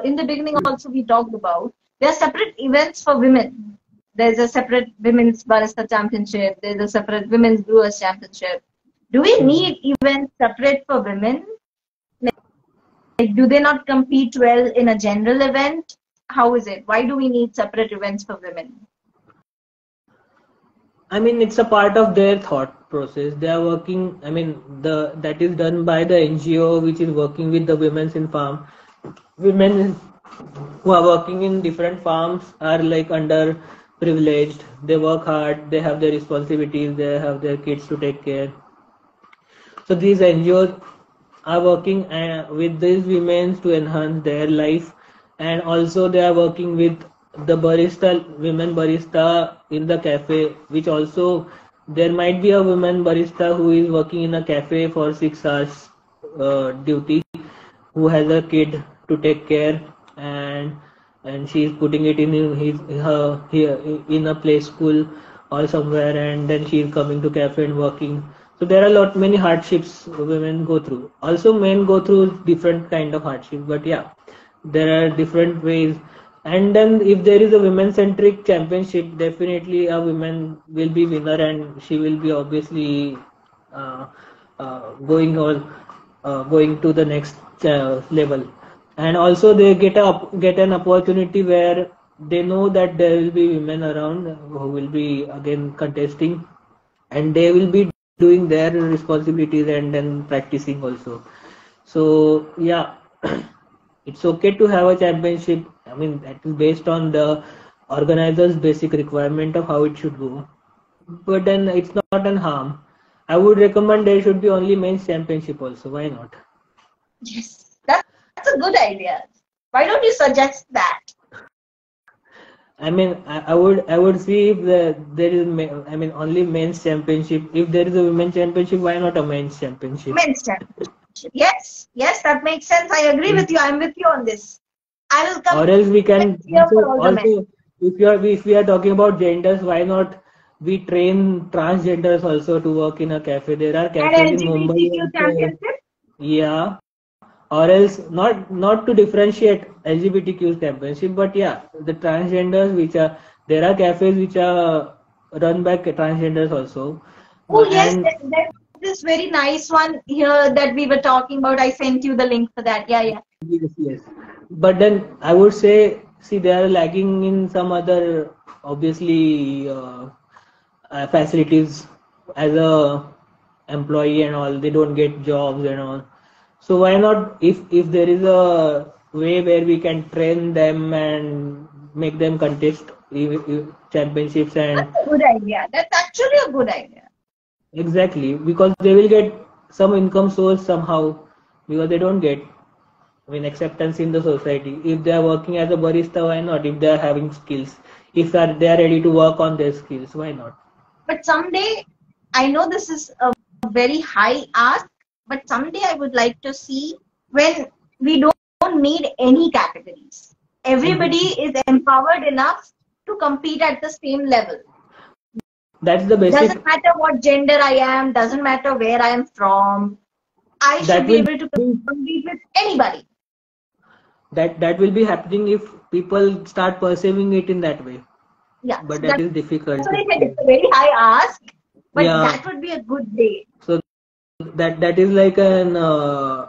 In the beginning, also we talked about there are separate events for women. There's a separate women's barista championship. There's a separate women's brewers championship. Do we need events separate for women? Like, do they not compete well in a general event? How is it? Why do we need separate events for women? I mean, it's a part of their thought process. They are working. I mean, that is done by the NGO which is working with the women's in farm. Women who are working in different farms are like underprivileged. They work hard. They have their responsibilities. They have their kids to take care. So these NGOs are working with these women to enhance their life, and also they are working with the women barista in the cafe, which also there might be a woman barista who is working in a cafe for 6 hours duty, who has a kid to take care, and she is putting it in her here in a play school or somewhere, and then she is coming to cafe and working. So there are many hardships women go through. Also men go through different kind of hardships, but yeah, there are different ways. And then if there is a women centric championship, definitely a woman will be winner, and she will be obviously uh, going to the next level. And also they get an opportunity where they know that there will be women around who will be again contesting, and they will be doing their responsibilities and then practicing also. So yeah, it's okay to have a championship. I mean, that is based on the organizer's basic requirement of how it should go, but then it's not an harm. I would recommend there should be only men's championship also. Why not? Yes, that's a good idea. Why don't you suggest that? I mean, I would see if there is I mean only men's championship. If there is a women's championship, why not a men's championship? Men's championship. Yes, yes, that makes sense. I agree with you. I'm with you on this. I will come Or else we can next year for all the men. also if we are talking about genders, why not we train transgenders also to work in a cafe? There are And cafes in Mumbai LGBTQ also. championship? Yeah. Or else not to differentiate LGBTQ championship, but yeah, the transgenders which are there are cafes which are run by transgenders also, Oh yes, and there's this very nice one here that we were talking about. I sent you the link for that. Yeah, yeah. yes, but then I would say, see, they are lagging in some other obviously facilities as a employee and all. They don't get jobs and all. So why not, if there is a way where we can train them and make them contest championships, and That's a good idea. That's actually a good idea. exactly, because they will get some income source somehow, because they don't get, I mean, acceptance in the society. If they are working as a barista, why not? If they are having skills, if they are ready to work on their skills, why not? But someday, I know this is a very high ask, but someday I would like to see when we don't need any categories. Everybody Exactly. is empowered enough to compete at the same level. That's the basic. Doesn't matter what gender I am, doesn't matter where I am from. I should That be will able to be compete with anybody. that will be happening if people start perceiving it in that way. Yeah, But so that that's is difficult what to I said. achieve. It's a very high ask, but Yeah. that would be a good day. So that is like an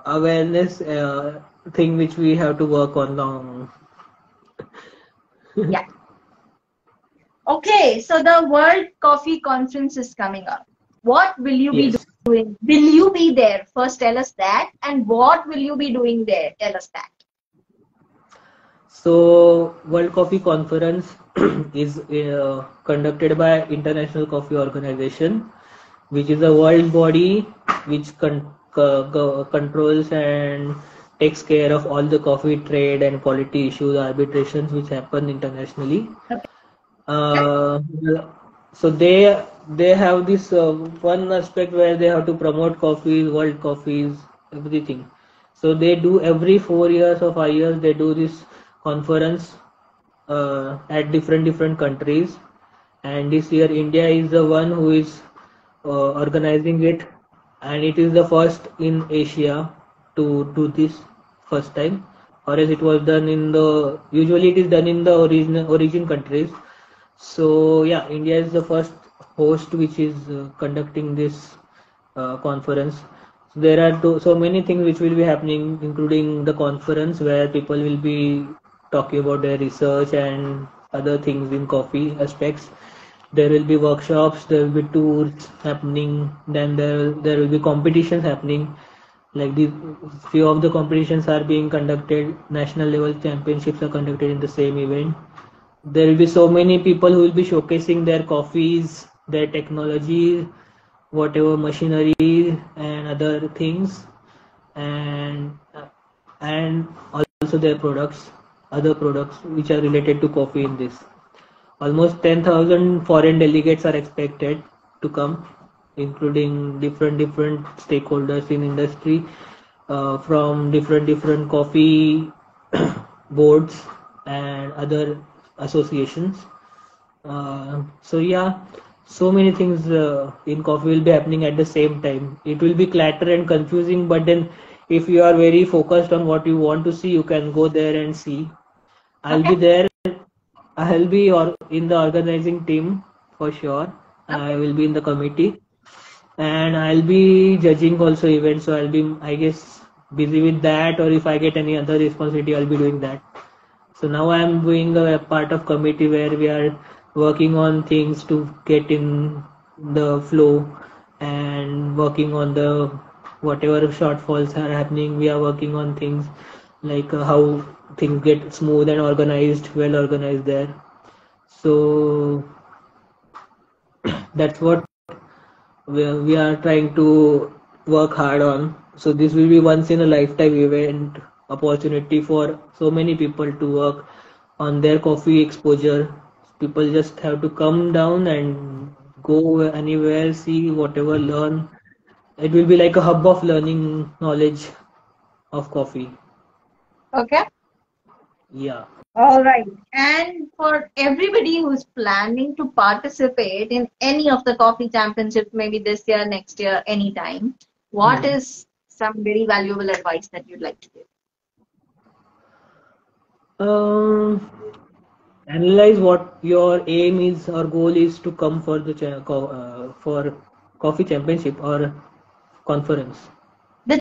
awareness thing which we have to work on now. Yeah. Okay, so the World Coffee Conference is coming up. What will you be Yes. doing? Will you be there? First, tell us that. And what will you be doing there? Tell us that. So World Coffee Conference is conducted by International Coffee Organization, which is a world body which controls and takes care of all the coffee trade and quality issues, arbitrations which happen internationally. Uh, so they have this one aspect where they have to promote coffees, world coffees, everything. So they do every 4 years or 5 years they do this conference at different countries, and this year India is the one who is organizing it, and it is the first in Asia to do this first time. Whereas it was done in the usually it is done in the origin countries. So yeah, India is the first host which is conducting this conference. So there are so many things which will be happening, including the conference where people will be talking about their research and other things in coffee aspects. There will be workshops, there will be tours happening, then there will be competitions happening. Like the few of the competitions are being conducted, national level championships are conducted in the same event. There will be so many people who will be showcasing their coffees, their technology, whatever machinery and other things, and and also their products, other products which are related to coffee in this. Almost 10,000 foreign delegates are expected to come, including different stakeholders in industry, from different coffee boards and other associations. So yeah, so many things in coffee will be happening at the same time. It will be clutter and confusing, but then if you are very focused on what you want to see, you can go there and see. I'll be Okay. there. I'll be in the organizing team for sure. I Okay. will be in the committee, and I'll be judging also events. So I'll be, I guess, busy with that. Or if I get any other responsibility, I'll be doing that. So now I'm doing a part of committee where we are working on things to get in the flow and working on the whatever shortfalls are happening. We are working on things like how things get smooth and organized, well organized there. So that's what we are trying to work hard on. So this will be once in a lifetime event opportunity for so many people to work on their coffee exposure. People just have to come down and go anywhere, see whatever, learn. It will be like a hub of learning knowledge of coffee. Okay. Yeah. All right. And for everybody who's planning to participate in any of the coffee championships, maybe this year, next year, anytime, what Hmm. is some very valuable advice that you'd like to give? Um, Analyze what your aim is or goal is to come for the for coffee championship or conference The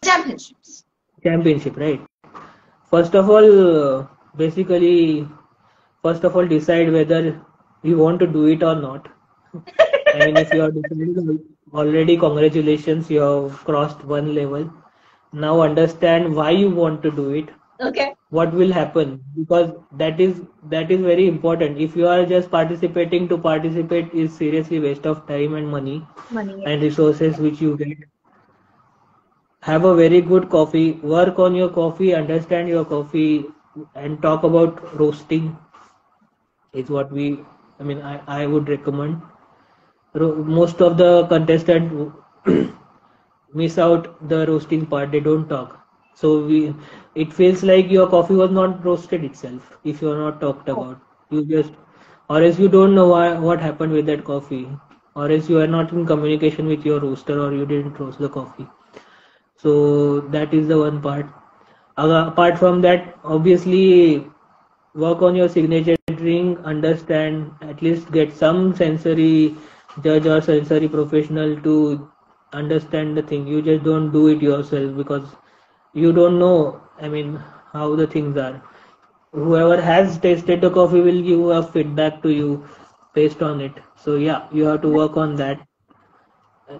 championships. championship, right? First of all, basically, first of all, decide whether you want to do it or not. I mean, if you are decided already, congratulations, you have crossed one level. Now understand why you want to do it, Okay. what will happen, because that is very important. If you are just participating to participate is seriously waste of time and money Money. and resources which you get. Have a very good coffee, work on your coffee, understand your coffee, and talk about roasting is what I mean, I would recommend. Most of the contestants miss out the roasting part, they don't talk. So it feels like your coffee was not roasted itself if you are not talked Oh, about. You just, or else you don't know what happened with that coffee, or else you are not in communication with your roaster or you didn't roast the coffee. So that is the one part. Apart from that, obviously work on your signature drink, understand, at least get some sensory judge or sensory professional to understand the thing. You just don't do it yourself because you don't know, I mean, how the things are. Whoever has tasted the coffee will give a feedback to you based on it. So yeah, you have to work on that.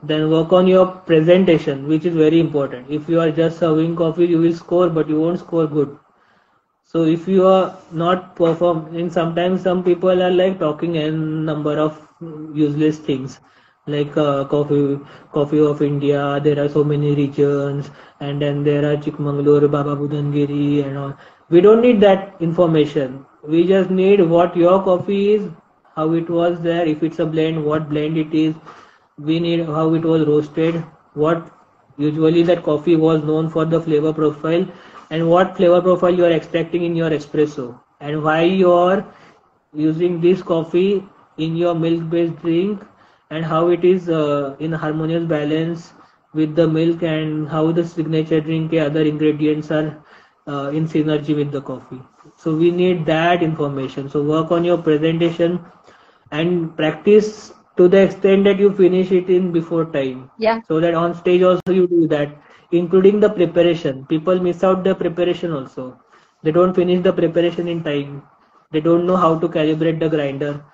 Then work on your presentation, which is very important. If you are just serving coffee, you will score, but you won't score good. So if you are not performing, sometimes some people are like talking a number of useless things, like coffee of India. There are so many regions, and then there are Chikmagalur, Baba Budangiri, and all. We don't need that information. We just need what your coffee is, how it was there, if it's a blend, what blend it is. We need how it was roasted, what usually that coffee was known for the flavor profile, and what flavor profile you are extracting in your espresso, and why you are using this coffee in your milk based drink, and how it is in harmonious balance with the milk, and how the signature drink and other ingredients are in synergy with the coffee. So we need that information. So work on your presentation and practice to the extent that you finish it in before time, Yeah, so that on stage also you do that, including the preparation. People miss out the preparation also. They don't finish the preparation in time. They don't know how to calibrate the grinder.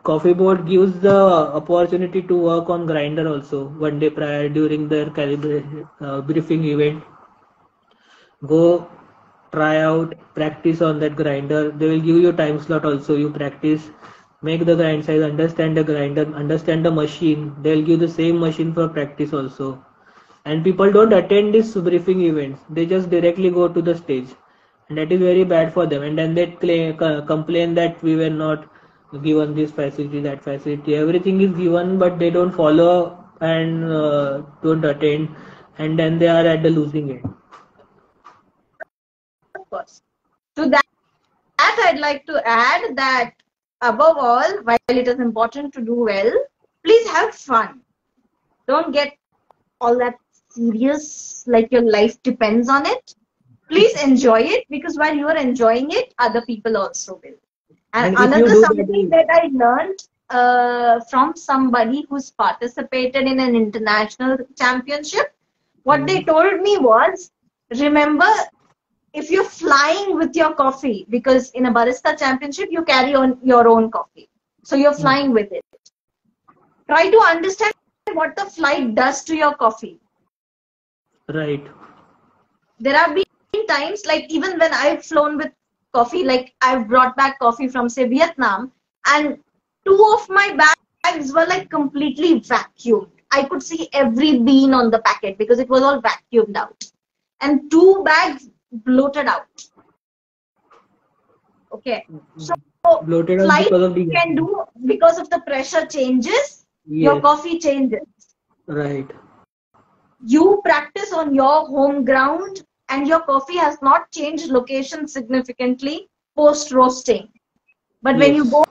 Coffee board gives the opportunity to work on grinder also one day prior during their calibration briefing event. Go try out, practice on that grinder. They will give you time slot also. You practice, make the grind size, understand the grinder, understand the machine. They'll give the same machine for practice also. And people don't attend these briefing events. They just directly go to the stage, and that is very bad for them. And then they complain that we were not given this facility, that facility. Everything is given, but they don't follow and don't attend, and then they are at the losing end. of course. To that, I'd like to add that above all, while it is important to do well, please have fun. Don't get all that serious, like your life depends on it. Please enjoy it, because while you are enjoying it, other people also will. And And if you another do something that, that I learned from somebody who's participated in an international championship, what they told me was, remember, if you're flying with your coffee, because in a barista championship, you carry on your own coffee. So you're flying with it. Try to understand what the flight does to your coffee. right, There have been times, like even when I've flown with coffee, like I've brought back coffee from, say, Vietnam, and two of my bags were like completely vacuumed. I could see every bean on the packet because it was all vacuumed out. And two bags bloated out. Okay. So bloated out flight because of the can do, because of the pressure changes, your yes, coffee changes. right, You practice on your home ground, and your coffee has not changed location significantly post roasting. But when you yes. go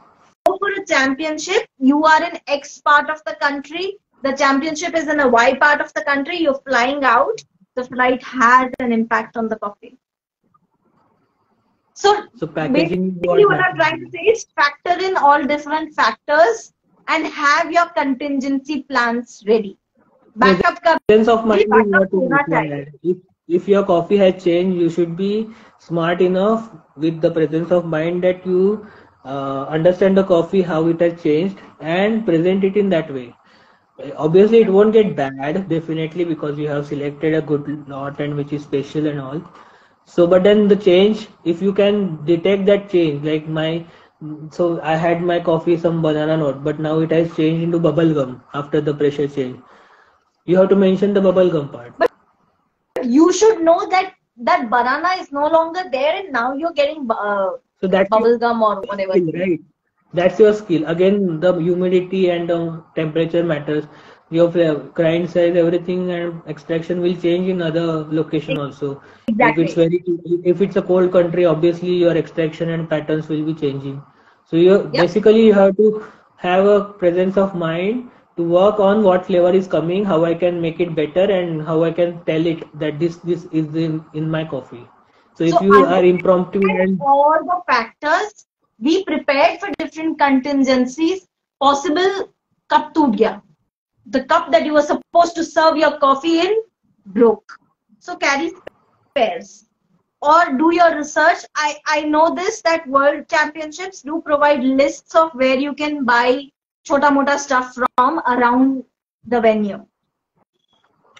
for a championship, you are in X part of the country, the championship is in a Y part of the country, you're flying out, the flight has an impact on the coffee. So So packaging is basically, what what I'm matters. trying to say is factor in all different factors and have your contingency plans ready. Backup का Presence of भी mind is backup what is होना चाहिए. required. If your coffee has changed, you should be smart enough with the presence of mind that you understand the coffee, how it has changed, and present it in that way. Obviously, it won't get bad, definitely, because you have selected a good lot and which is special and all. So, but then the change, if you can detect that change, like so I had my coffee some banana note, but now it has changed into bubble gum after the pressure change. You have to mention the bubble gum part. But you should know that that banana is no longer there, and now you're getting So that's your bubble gum or whatever. skill, right? That's your skill. Again, the humidity and temperature matters. Your grind size, everything, and extraction will change in other location also. If it's Exactly. very, if it's a cold country, obviously your extraction and patterns will be changing. So you Yep. basically you have to have a presence of mind to work on what flavor is coming, how I can make it better, and how I can tell it that this is in my coffee. So if So you are impromptu understand and all the factors. Be prepared for different contingencies. Possible cup toot gaya. The cup that you were supposed to serve your coffee in broke. So carry spares. Or do your research. I know this, that world championships do provide lists of where you can buy chota mota stuff from around the venue.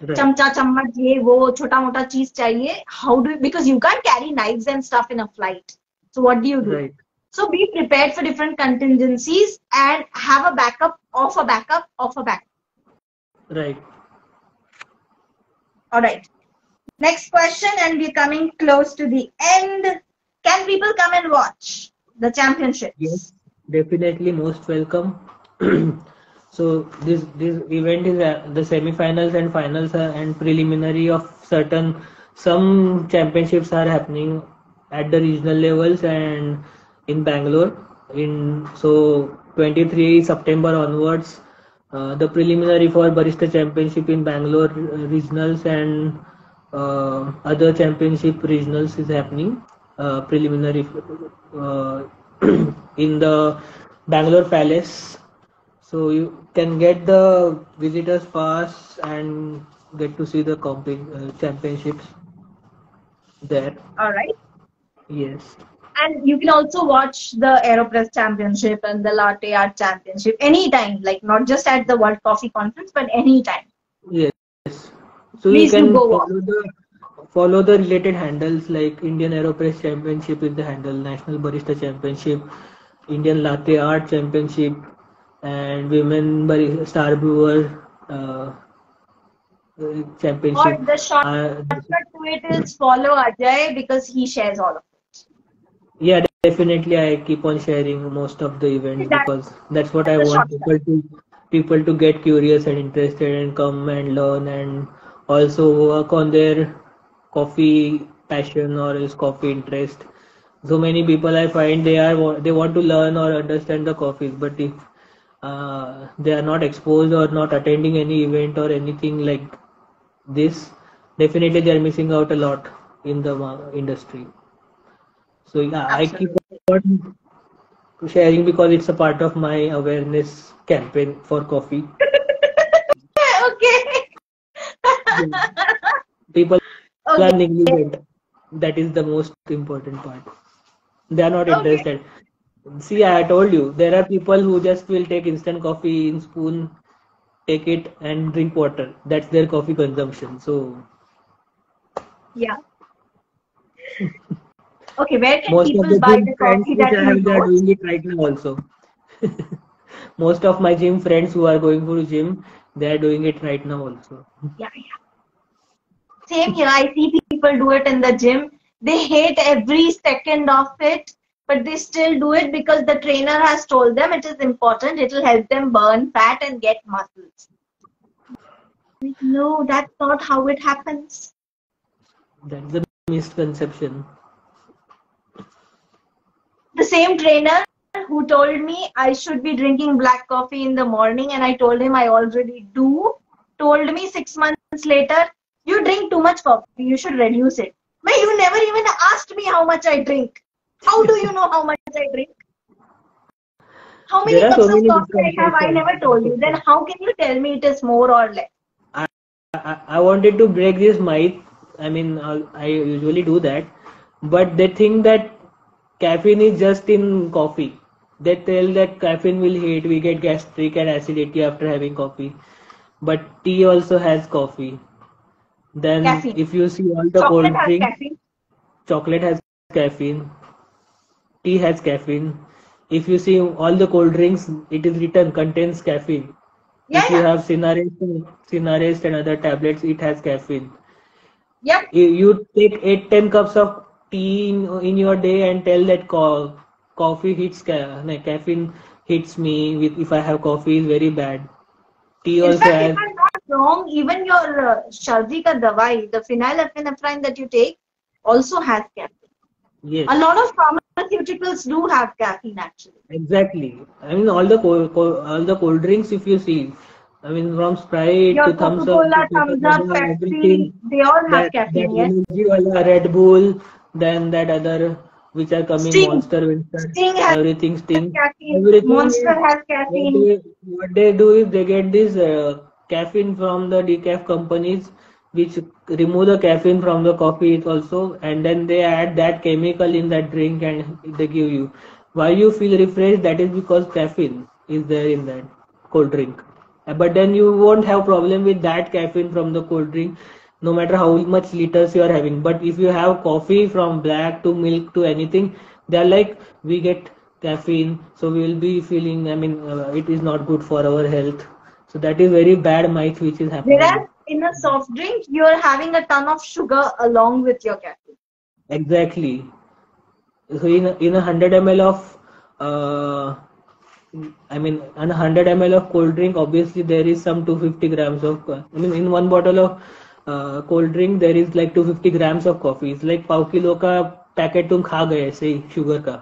right, चमचा चम्मच ये वो छोटा मोटा चीज चाहिए. How do you, because you can't carry knives and stuff in a flight, so what do you do? right. So be prepared for different contingencies and have a backup offer backup, offer backup. Right. All right. Next question, and we're coming close to the end. Can people come and watch the Yes, championships? definitely most welcome. So this event is the semi-finals and finals are, and preliminary of certain some championships are happening at the regional levels and in Bangalore. In so 23 September onwards, the preliminary for Barista Championship in Bangalore regionals and other championship regionals is happening. Preliminary uh, in the Bangalore Palace. So you can get the visitors pass and get to see the championships there. All right. Yes. And you can also watch the Aeropress Championship and the Latte Art Championship anytime, like not just at the World Coffee Conference, but anytime. Yes. So you Please do can go watch. follow the related handles like Indian Aeropress Championship is the handle, National Barista Championship, Indian Latte Art Championship, and Women Star Brewer Or Championship. the Uh, shortcut to it is follow Ajay because he shares all of it. Yeah, definitely. I keep on sharing most of the events That's because that's what I the want shortcut. people to get curious and interested and come and learn and also work on their coffee passion or else coffee interest. So many people I find they want to learn or understand the coffees, but if they are not exposed or not attending any event or anything like this, definitely they are missing out a lot in the industry. So yeah, I keep Absolutely. on sharing because it's a part of my awareness campaign for coffee. Okay. Yeah. People are Okay. negligent. That is the most important part. They are not Okay. interested. See, I told you, there are people who just will take instant coffee in spoon, take it and drink water. That's their coffee consumption. So Yeah. Okay. Where can most of people the buy gym the friends coffee which that I you have, they are roast? doing it right now also. Most of my gym friends who are going for gym, they are doing it right now also. Yeah. Same here. I see people do it in the gym. They hate every second of it, but they still do it because the trainer has told them it is important. It will help them burn fat and get muscles. Like, no, that's not how it happens. That's the misconception. The same trainer who told me I should be drinking black coffee in the morning, and I told him I already do, told me 6 months later, you drink too much coffee, you should reduce it. But you never even asked me how much I drink. How do you know how much I drink? How There many are so cups of many coffee I have? I never told you. Then misconceptions. how can you tell me it is more or less? I wanted to break this myth. I mean, I usually do that, but they think that caffeine is just in coffee. They tell that caffeine will hit, we get gastric and acidity after having coffee. But tea also has coffee. Then, Caffeine. if you see all the Chocolate cold has drinks, caffeine. chocolate has caffeine, tea has caffeine. If you see all the cold drinks, it is written contains caffeine. Yeah, If you yeah. have Cinarest and other tablets, it has caffeine. Yep. You take 8-10 cups of tea in your day and tell that coffee no, caffeine hits me with if I have coffee is very bad. Tea In also fact, if has. I'm not wrong, even your Shaldi ka dawai, the phenylephrine that you take, also has caffeine. A Yes, lot of pharmaceuticals do have caffeine actually. exactly. I mean all the cold drinks if you see, I mean from Sprite Your to Thumbs Up to Coca-Cola, Coca Thumbs Up, Cola, everything Pepsi, they all have that caffeine, yes. energy wala Red Bull, then that other which are coming Sting. Monster, Winter, Sting has everything Sting, caffeine. everything Monster is has what caffeine. they do is they get this caffeine from the decaf companies which remove the caffeine from the coffee also and then they add that chemical in that drink and they give you why you feel refreshed that is because caffeine is there in that cold drink. But then you won't have problem with that caffeine from the cold drink no matter how much liters you are having. But if you have coffee from black to milk to anything, they are like we get caffeine, so we will be feeling, I mean, it is not good for our health. So that is very bad myth which is happening. Whereas in a soft drink, you're having a ton of sugar along with your caffeine. Exactly. So in 100 ml of I mean, on 100 ml of cold drink, obviously there is some 250 grams of. I mean, in one bottle of cold drink, there is like 250 grams of coffee. It's like pav kilo का packet तुम खा गए ऐसे ही sugar का.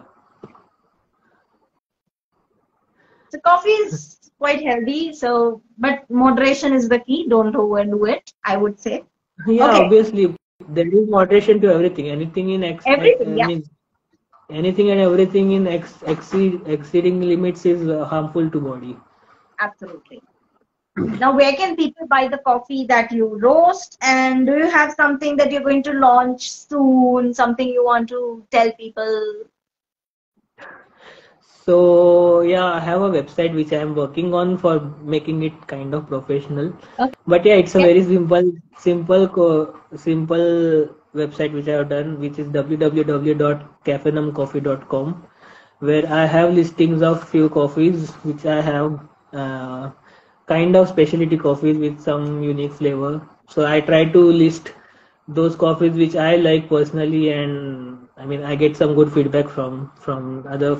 So coffee is quite healthy. So, but moderation is the key. Don't overdo it, I would say. Yeah, Okay, obviously there is moderation to everything. Anything in everything. I Yeah, mean, anything and everything in exceeding limits is harmful to body. absolutely. Now, where can people buy the coffee that you roast? And do you have something that you're going to launch soon? Something you want to tell people? So yeah, I have a website which I am working on for making it kind of professional. Okay. But yeah, it's a very simple website which I have done, which is www.kaffenumcoffee.com, where I have listings of few coffees which I have uh, kind of specialty coffees with some unique flavor. So I try to list those coffees which I like personally, and I mean I get some good feedback from other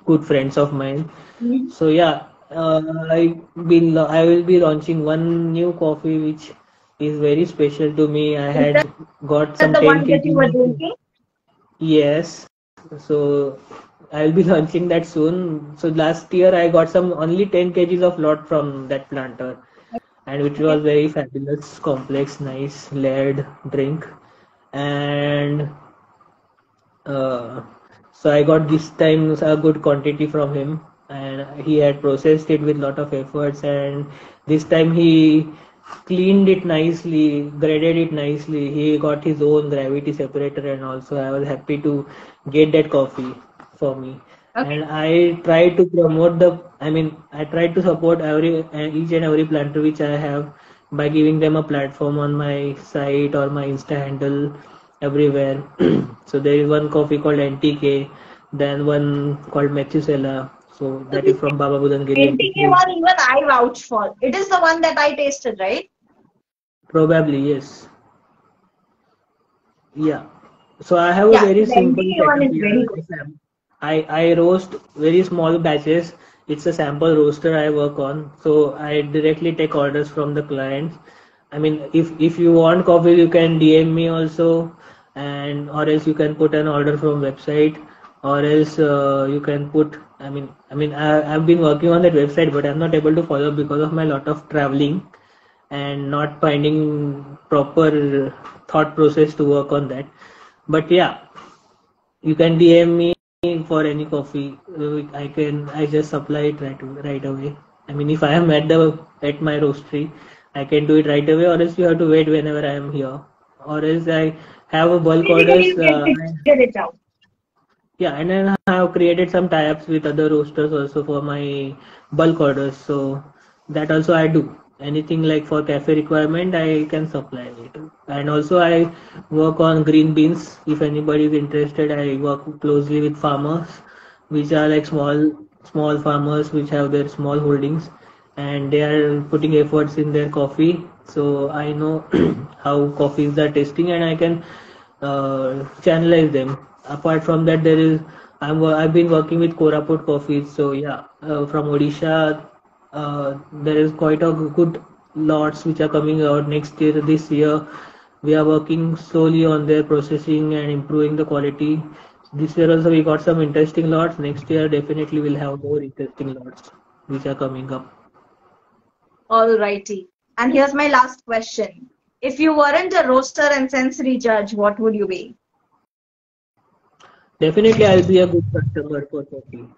good friends of mine. Mhm. So yeah, I will be launching one new coffee which is very special to me. I Is had got that some the 10 one that you were kgs of, drinking? yes. So I'll be launching that soon. So last year I got some only 10 kgs of lot from that planter, and which Okay. was very fabulous, complex, nice layered drink. And uh, so I got this time a good quantity from him, and he had processed it with lot of efforts. And this time he cleaned it nicely, graded it nicely. He got his own gravity separator, and also I was happy to get that coffee for me. Okay. And I try to promote the. I mean, I try to support every each and every planter which I have by giving them a platform on my site or my Insta handle everywhere. So there is one coffee called NTK, then one called Methuselah. So So that the is from Baba Budangiri NTK NTK. one, even I vouch for. It is the one that I tasted, right? Probably yes. Yeah. So I have a Yeah, very the simple NTK one setup is very here. good. I roast very small batches. It's a sample roaster I work on. So I directly take orders from the clients. I mean, if you want coffee, you can DM me also, and or else you can put an order from website, or else you can put. I've been working on that website, but I'm not able to follow because of my lot of traveling and not finding proper thought process to work on that. But yeah, you can DM me for any coffee. I just supply it right away. I mean, if I am at my roastery, I can do it right away, or else you have to wait whenever I am here, or else I have a bulk Basically, orders. you can figure it out. Yeah, and then I have created some tie-ups with other roasters also for my bulk orders. So that also I do. Anything like for cafe requirement, I can supply it. And also I work on green beans. If anybody is interested, I work closely with farmers, which are like small farmers which have their small holdings, and they are putting efforts in their coffee. So I know how coffees are tasting, and I can channelize them. Apart from that, I've been working with Koraput coffees. So yeah, from Odisha, there is quite a good lots which are coming out next year. This year, we are working solely on their processing and improving the quality. This year also we got some interesting lots. Next year definitely we'll have more interesting lots which are coming up. Alrighty. And here's my last question. If you weren't a roaster and sensory judge, what would you be? Definitely, I'll be a good customer for coffee.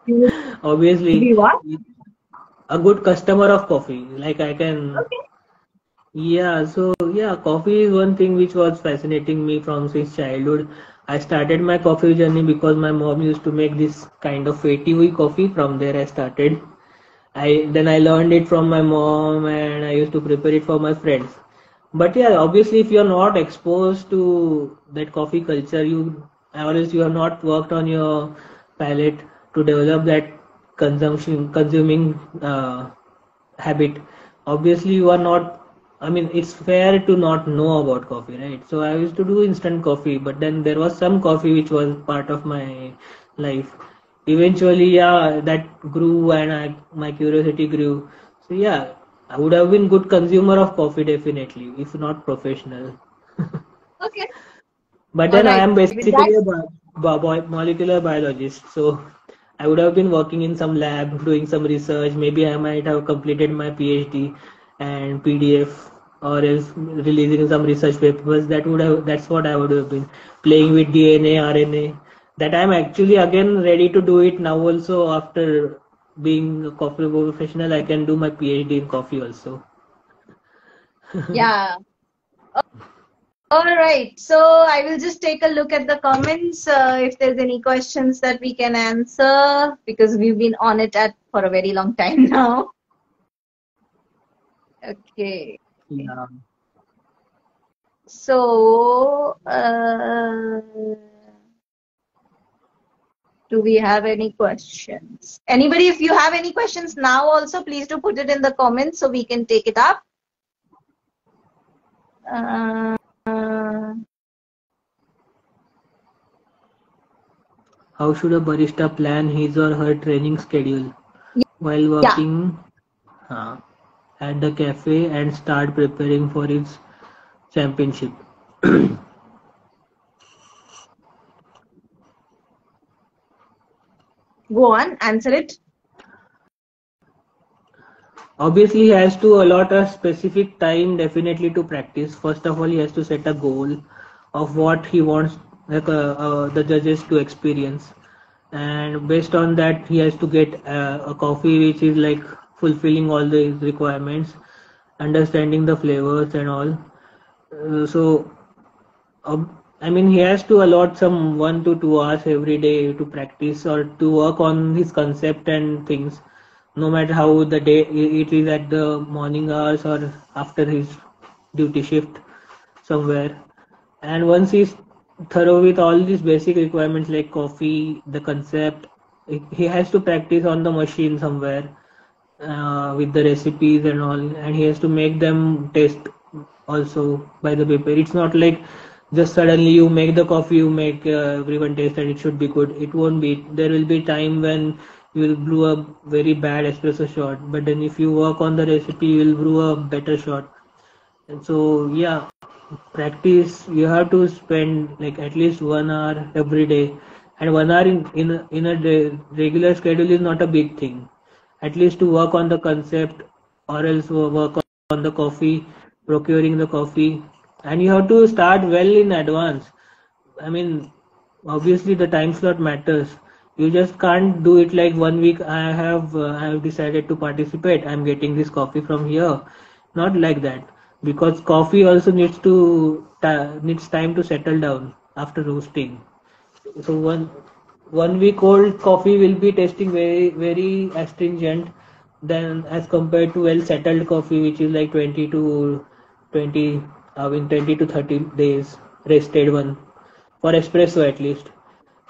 You would Obviously, be what? a good customer of coffee. Like I can, Okay. yeah. So yeah, coffee is one thing which was fascinating me from since childhood. I started my coffee journey because my mom used to make this kind of fatty hui coffee. From there, I started. I learned it from my mom, and I used to prepare it for my friends. But yeah, obviously, if you're not exposed to that coffee culture, you or else you have not worked on your palate to develop that consuming habit. Obviously you are not, I mean, it's fair to not know about coffee, right? So I used to do instant coffee, but then there was some coffee which was part of my life. Eventually, yeah, that grew, and my curiosity grew. So yeah, I would have been good consumer of coffee definitely, if not professional. Okay. But All then I right. am With that, basically a molecular biologist, so I would have been working in some lab doing some research. Maybe I might have completed my PhD and PDF, or else releasing some research papers. That's what I would have been playing with DNA, RNA. That I'm actually again ready to do it now also after being a coffee professional. I can do my PhD in coffee also. yeah. All right. So I will just take a look at the comments if there's any questions that we can answer because we've been on it for a very long time now. Okay. Yeah. So, do we have any questions? Anybody, if you have any questions now also, please do put it in the comments so we can take it up. Uh, How should a barista plan his or her training schedule while yeah, working uh, at the cafe and start preparing for its championship? go on, answer it. Obviously, he has to allot a specific time definitely to practice. First of all, he has to set a goal of what he wants the judges to experience, and based on that, he has to get a coffee which is like fulfilling all the requirements, understanding the flavors and all. So I mean, he has to allot some 1 to 2 hours every day to practice or to work on his concept and things, no matter how the day it is at the morning hours or after his duty shift somewhere. And once he's thorough with all these basic requirements like coffee, the concept, he has to practice on the machine somewhere with the recipes and all, and he has to make them taste also by the paper. It's not like just suddenly you make the coffee, you make everyone taste and it should be good. It won't be. There will be time when you will brew a very bad espresso shot, but then if you work on the recipe, you will brew a better shot. And so yeah, practice, you have to spend like at least 1 hour every day, and 1 hour in a day, regular schedule is not a big thing. At least to work on the concept, or else work on the coffee, procuring the coffee, and you have to start well in advance. I mean, obviously the time slot matters. You just can't do it like 1 week. I have decided to participate. I'm getting this coffee from here. Not like that, because coffee also needs time to settle down after roasting. So one week old coffee will be tasting very astringent than as compared to well settled coffee, which is like 20 I mean 20 to 30 days rested one, for espresso at least.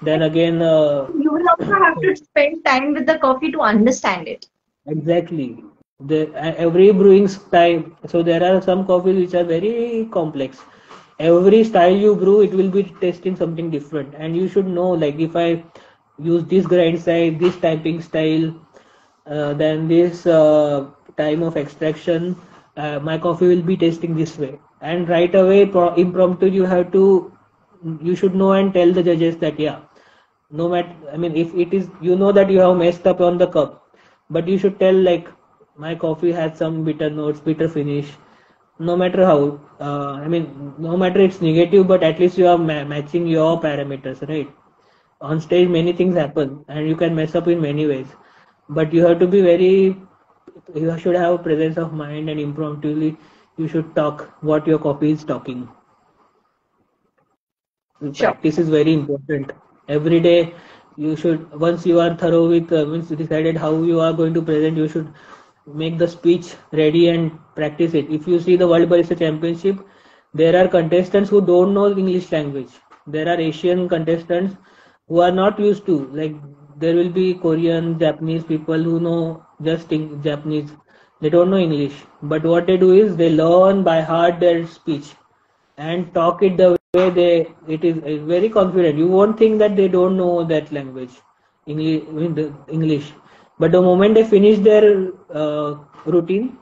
Then again, You will also have to spend time with the coffee to understand it. exactly. Every brewing style. So there are some coffees which are very complex. Every style you brew, it will be tasting something different, and you should know. Like if I use this grind style, this typing style, then this time of extraction, my coffee will be tasting this way. And right away, impromptu, you should know and tell the judges that yeah, no matter, I mean, if it is, you know that you have messed up on the cup, but you should tell like my coffee has some bitter notes, bitter finish. No matter how, I mean, no matter it's negative, but at least you are matching your parameters, right? On stage many things happen and you can mess up in many ways, but you have to be very, you should have a presence of mind, and impromptu you should talk what your coffee is talking. Sure. Practice is very important. Every day you should, once you are thorough with, once you decided how you are going to present, you should make the speech ready and practice it. If you see the World Barista Championship, there are contestants who don't know English language. there are Asian contestants who are not used to, like there will be Korean, Japanese people who know just Japanese. They don't know English, but what they do is they learn by heart their speech and talk it the way they it is very confident. You won't think that they don't know that language, English. But the moment they finish their routine,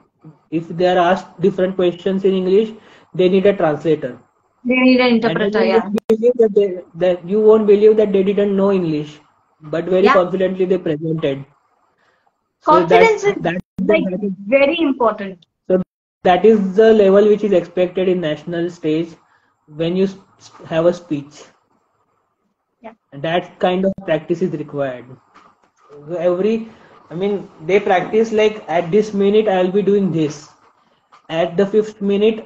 if they are asked different questions in English, they need a translator. They need an And then interpreter, you yeah. won't believe that you won't believe that they didn't know English, but very Yeah. confidently they presented. So Confidence is like very important. so that is the level which is expected in national stage when you have a speech. Yeah. And that kind of practice is required. So I mean, they practice like at this minute I'll be doing this. At the fifth minute,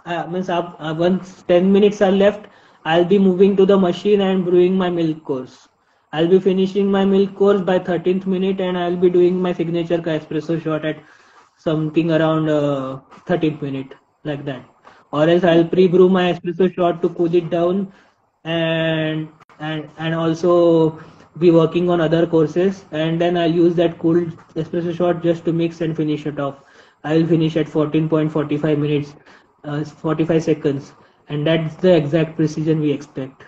once 10 minutes are left, I'll be moving to the machine and brewing my milk course. I'll be finishing my milk course by 13th minute and I'll be doing my signature espresso shot at something around 13th minute, like that. Or else I'll pre-brew my espresso shot to cool it down and and also be working on other courses, and then I'll use that cooled espresso shot just to mix and finish it off. I'll finish at 14.45 minutes, 45 seconds, and that's the exact precision we expect.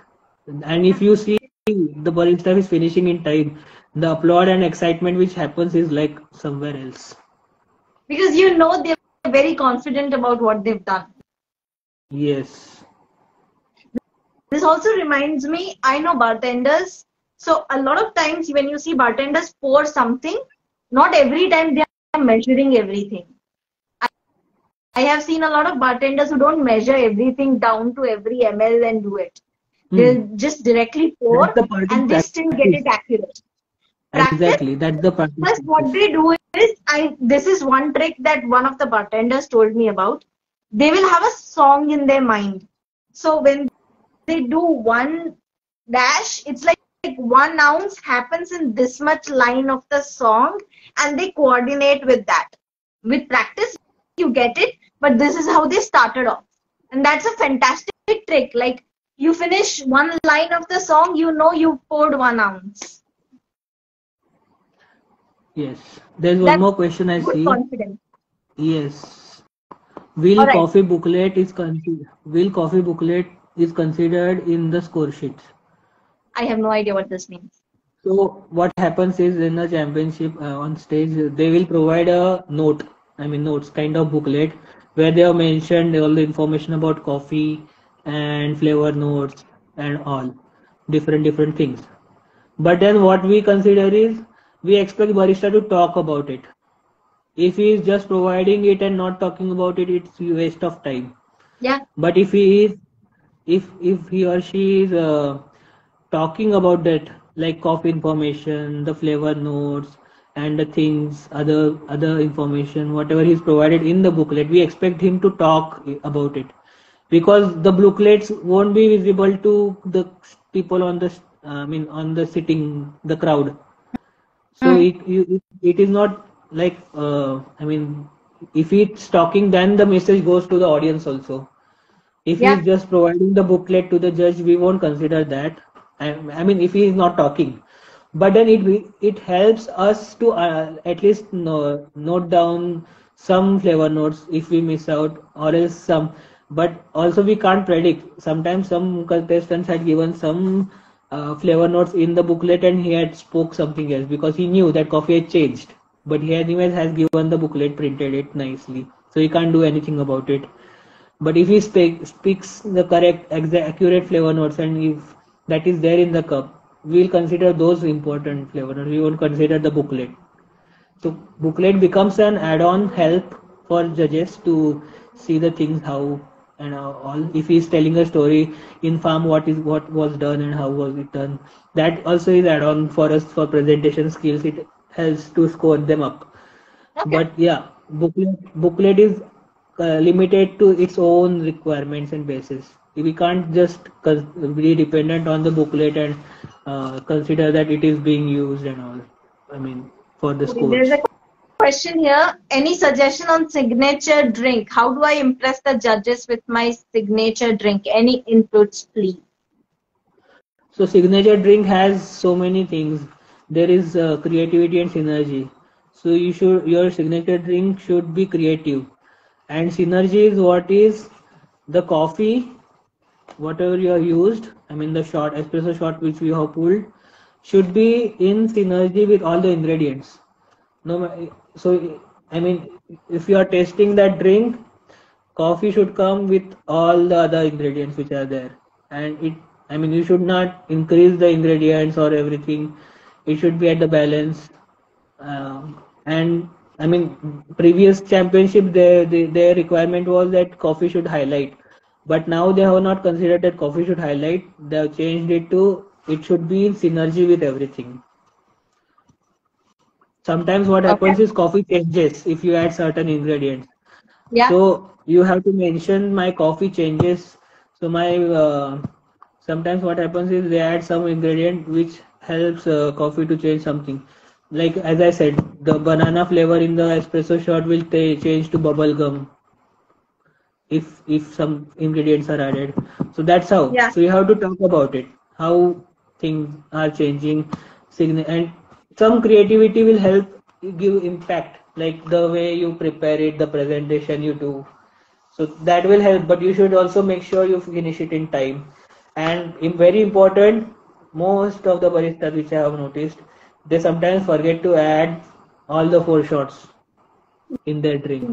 And if you see the barista is finishing in time, the applaud and excitement which happens is like somewhere else. Because you know they're very confident about what they've done. Yes. This also reminds me, I know bartenders. So a lot of times when you see bartenders pour something, not every time they are measuring everything. I have seen a lot of bartenders who don't measure everything down to every ml and do it. They'll just directly That's pour the part of and they still get practice. it accurate. Practice. Exactly. That's the part of Plus, what practice. they do is, this is one trick that one of the bartenders told me about. They will have a song in their mind. So when they do one dash, it's like 1 ounce happens in this much line of the song, and they coordinate with that. With practice, you get it, but this is how they started off. And that's a fantastic trick. Like, you finish one line of the song, you know you poured 1 ounce. Yes. There's one That's more question I good see. confidence. Yes. All right. Will coffee booklet is considered in the score sheets? I have no idea what this means. So what happens is in a championship on stage, they will provide a note, I mean notes, kind of booklet where they have mentioned all the information about coffee and flavor notes and all different things. But then what we consider is we expect barista to talk about it. If he is just providing it and not talking about it, it's a waste of time. Yeah. But if he is, if he or she is talking about that, like coffee information, the flavor notes, and the things, other information, whatever he's provided in the booklet, we expect him to talk about it, because the booklets won't be visible to the people on the, I mean, on the sitting, the crowd. So Hmm. it is not like, I mean, if it's talking, then the message goes to the audience also. If he Yeah. is just providing the booklet to the judge, we won't consider that. I mean, if he is not talking, but then it helps us to at least note down some flavor notes if we miss out, or else some. But also we can't predict. Sometimes some contestants had given some flavor notes in the booklet and he had spoke something else because he knew that coffee had changed. But he anyways has given the booklet, printed it nicely, so he can't do anything about it. But if he speaks the correct, exact, accurate flavor notes, and if that is there in the cup, we'll consider those important flavor notes. We won't consider the booklet. So booklet becomes an add-on help for judges to see the things how and all. If he's telling a story, inform what was done and how was it done. That also is add-on for us for presentation skills. It helps to score them up. Okay. But yeah, booklet is limited to its own requirements and basis. We can't just be dependent on the booklet and consider that it is being used and all. I mean, for the Okay, there's scores. a question here. Any suggestion on signature drink? How do I impress the judges with my signature drink? Any inputs, please? So signature drink has so many things. There is creativity and synergy. So your signature drink should be creative. And synergy is what is the coffee, whatever you have used. I mean the shot, espresso shot which we have pulled, should be in synergy with all the ingredients. No, so I mean if you are tasting that drink, coffee should come with all the other ingredients which are there, and it, I mean, you should not increase the ingredients or everything. It should be at the balance. And I mean, previous championship, their requirement was that coffee should highlight, but now they have not considered that coffee should highlight. They have changed it to it should be in synergy with everything. Sometimes what Okay. happens is coffee changes if you add certain ingredients. Yeah. So you have to mention my coffee changes. So my sometimes what happens is they add some ingredient which helps coffee to change something. Like as I said, the banana flavor in the espresso shot will change to bubble gum if some ingredients are added. So that's how. Yeah. So you have to talk about it, how things are changing, and some creativity will help give impact, like the way you prepare it, the presentation you do. So that will help, but you should also make sure you finish it in time. And very important, most of the baristas which I have noticed, they sometimes forget to add all the four shots in their drink.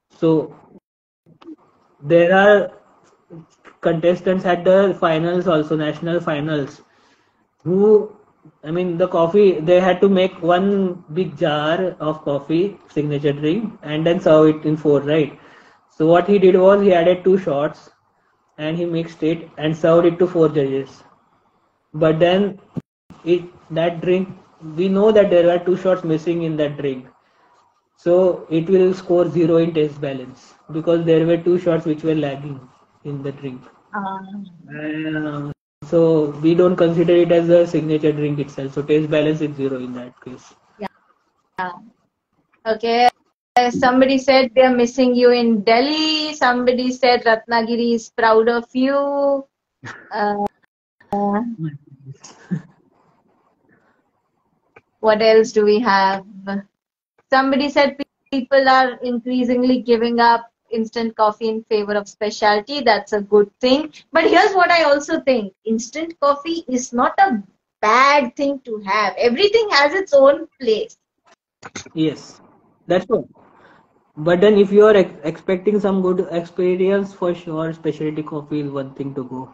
So there are contestants at the finals, also national finals, who, I mean, the coffee, they had to make one big jar of coffee, signature drink, and then serve it in four, right? So what he did was he added two shots and he mixed it and served it to four judges. But then it that drink, we know that there were two shots missing in that drink. So it will score zero in taste balance because there were two shots which were lagging in the drink. Uh, so we don't consider it as a signature drink itself. So taste balance is zero in that case. Yeah. Okay. Somebody said they're missing you in Delhi. Somebody said Ratnagiri is proud of you. Uh, what else do we have? Somebody said people are increasingly giving up instant coffee in favor of specialty. That's a good thing. But here's what I also think. Instant coffee is not a bad thing to have. Everything has its own place. Yes, that's what. But then if you are expecting some good experience, for sure, specialty coffee is one thing to go.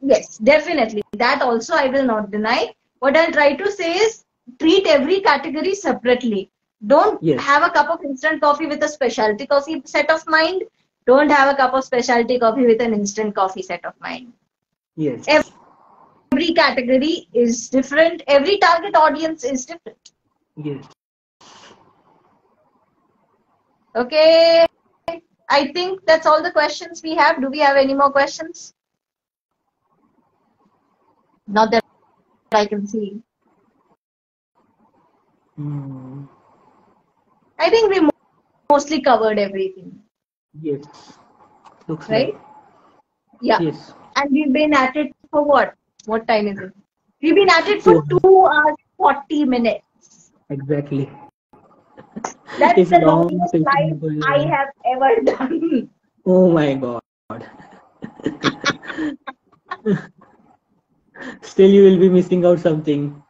Yes, definitely. That also I will not deny. What I'll try to say is treat every category separately. Don't Yes, have a cup of instant coffee with a specialty coffee set of mind. Don't have a cup of specialty coffee with an instant coffee set of mind. yes, Every category is different. Every target audience is different. yes. Okay. I think that's all the questions we have. Do we have any more questions? Not that I can see. Hmm. I think we mostly covered everything, Yes, looks like. right? Yeah. Yes. And we've been at it for what? What time is it? We've been at it for So 2 hours, 40 minutes. exactly. That's It's the long longest session live going I on. have ever done. Oh my God. Still, you will be missing out something.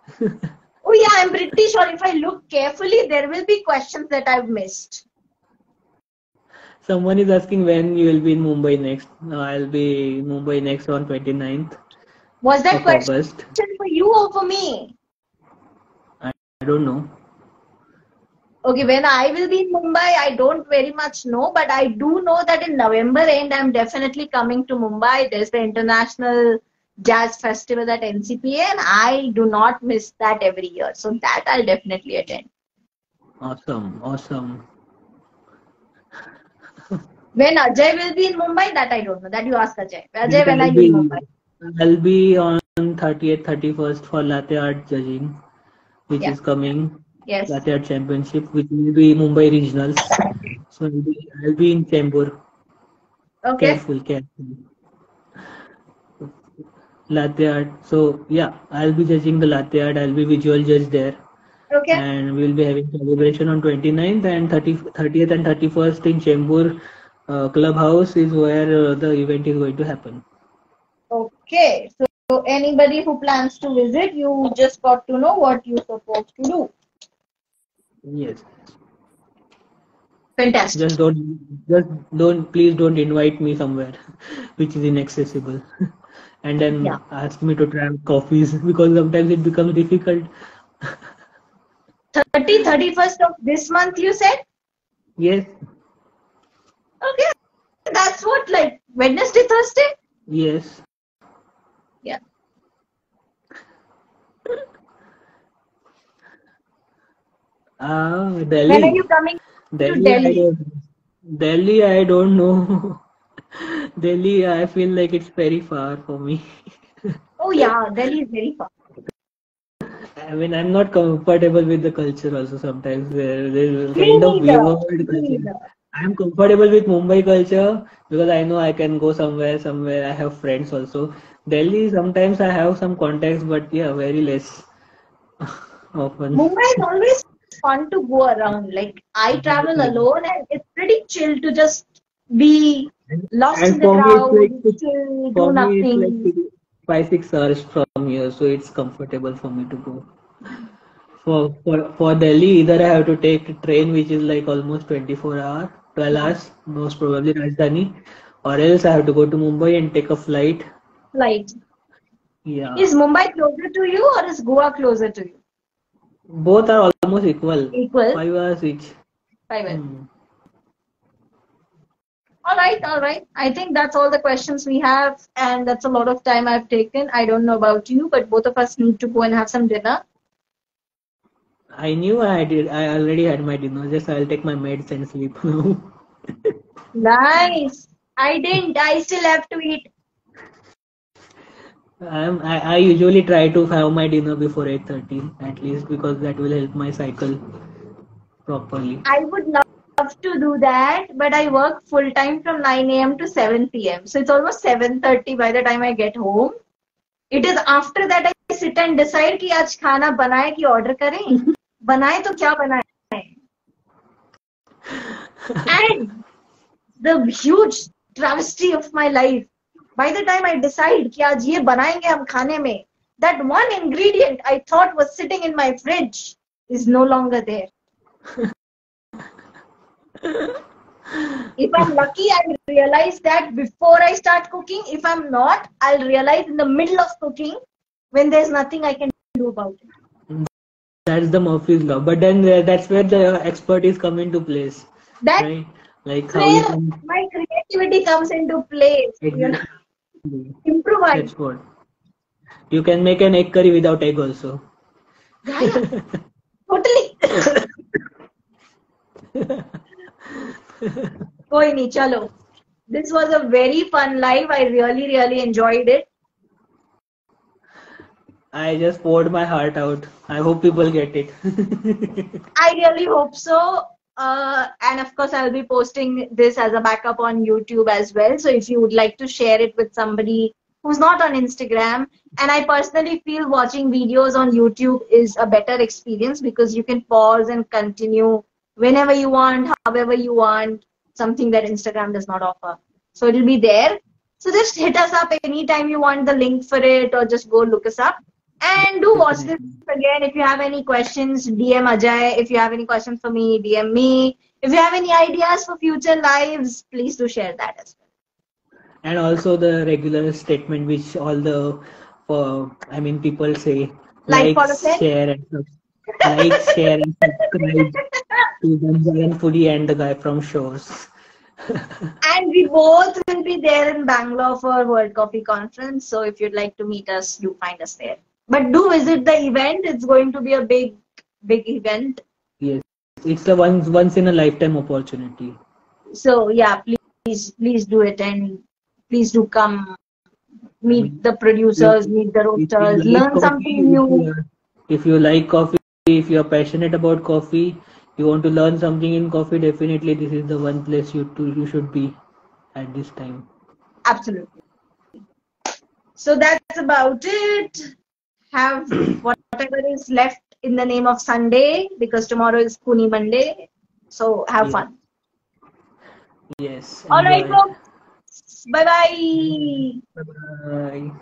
Oh yeah, I'm pretty sure if I look carefully, there will be questions that I've missed. Someone is asking when you will be in Mumbai next. I'll be in Mumbai next on 29th Was that of question August. for you or for me? I don't know. Okay, when I will be in Mumbai, I don't very much know, but I do know that in November end, I'm definitely coming to Mumbai. There's the International Jazz Festival at NCPA, and I do not miss that every year. So that I'll definitely attend. Awesome, awesome. When Ajay will be in Mumbai, that I don't know. That you ask Ajay. Ajay, That when are you in Mumbai? I'll be on 30th, 31st for latte art judging, which Yeah. is coming. Yes. Latte art championship, which will be Mumbai regionals. So I'll be in Chembur. Okay. Careful, careful. latte art. So yeah, I'll be judging the latte art. I'll be visual judge there, Okay. and we'll be having celebration on 29th and 30th and 31st in Chembur clubhouse is where the event is going to happen. Okay. So anybody who plans to visit, you just got to know what you're supposed to do. Yes. Fantastic. Just don't please don't invite me somewhere which is inaccessible and Yeah. then ask me to try coffees because sometimes it becomes difficult. 31st of this month, you said? Yes, Okay. That's what, like Wednesday, Thursday? yes. Yeah. When are Delhi. you coming to Delhi, I Delhi? don't. Delhi, I don't know. Delhi, I feel like it's very far for me. Oh, yeah. Delhi is very far. I mean, I'm not comfortable with the culture also sometimes. There's a Me kind of neither. weird Me culture. neither. I'm comfortable with Mumbai culture because I know I can go somewhere. I have friends also. Delhi, sometimes I have some contacts, but yeah, very less often. Mumbai is always fun to go around. Like I travel Exactly. alone and it's pretty chill to just be lost in And the for me, crowd, chill, do it's like nothing. 5-6 hours from here, so it's comfortable for me to go. For Delhi, either I have to take a train, which is like almost 24 hours, 12 Yeah. hours, most probably Rajdhani, or else I have to go to Mumbai and take a flight. Flight. Yeah, Is Mumbai closer to you or is Goa closer to you? both are almost equal, Equal. 5 hours each. 5 hours. Hmm. All right, all right. I think that's all the questions we have, and that's a lot of time I've taken. I don't know about you, but both of us need to go and have some dinner. I knew I did. I already had my dinner. Just I'll take my meds and sleep now. Nice. I didn't. I still have to eat. I usually try to have my dinner before 8:30 at least because that will help my cycle properly. I would love to do that, but I work full time from 9 a.m. to 7 p.m. So it's almost 7:30 by the time I get home. It is after that I sit and decide कि आज खाना बनाए कि order करें. बनाए तो क्या बनाए? And the huge travesty of my life. By the time I decide कि आज ये बनाएंगे हम खाने में, that one ingredient I thought was sitting in my fridge is no longer there. If I'm lucky, I'll realize that before I start cooking. If I'm not, I'll realize in the middle of cooking when there's nothing I can do about it. That's the Murphy's law. But then that's where the expertise come into place, That's right? Like how you where can my creativity comes into place. exactly. Improvise. That's what you can make an egg curry without egg also. Yeah, yeah, totally. कोई नहीं चलो. This was a very fun live. I really, really enjoyed it. I just poured my heart out. I hope people get it. I really hope so. And of course, I'll be posting this as a backup on YouTube as well. So if you would like to share it with somebody who's not on Instagram, and I personally feel watching videos on YouTube is a better experience because you can pause and continue whenever you want, however you want, something that Instagram does not offer. So it'll be there. So just hit us up anytime you want the link for it or just go look us up. And do watch this Definitely. again. If you have any questions, DM Ajay. If you have any questions for me, DM me. If you have any ideas for future lives, please do share that as well. And also the regular statement which all the I mean people say Like for a friend. share and subscribe to the Jagan Foodie and the guy from Shores. And we both will be there in Bangalore for World Coffee Conference. So if you'd like to meet us, do find us there. But do visit the event. It's going to be a big, big event. Yes, it's a once in a lifetime opportunity. So yeah, please do it and please do come I meet mean, the if, producers, meet the if you roasters, like learn coffee, something new. if you like coffee, if you are passionate about coffee, you want to learn something in coffee, definitely this is the one place you should be at this time. Absolutely. So that's about it. Have whatever is left in the name of Sunday because tomorrow is Kuni Monday. So have Yes. fun. Yes. All right, Enjoy. folks. Bye bye. Bye bye.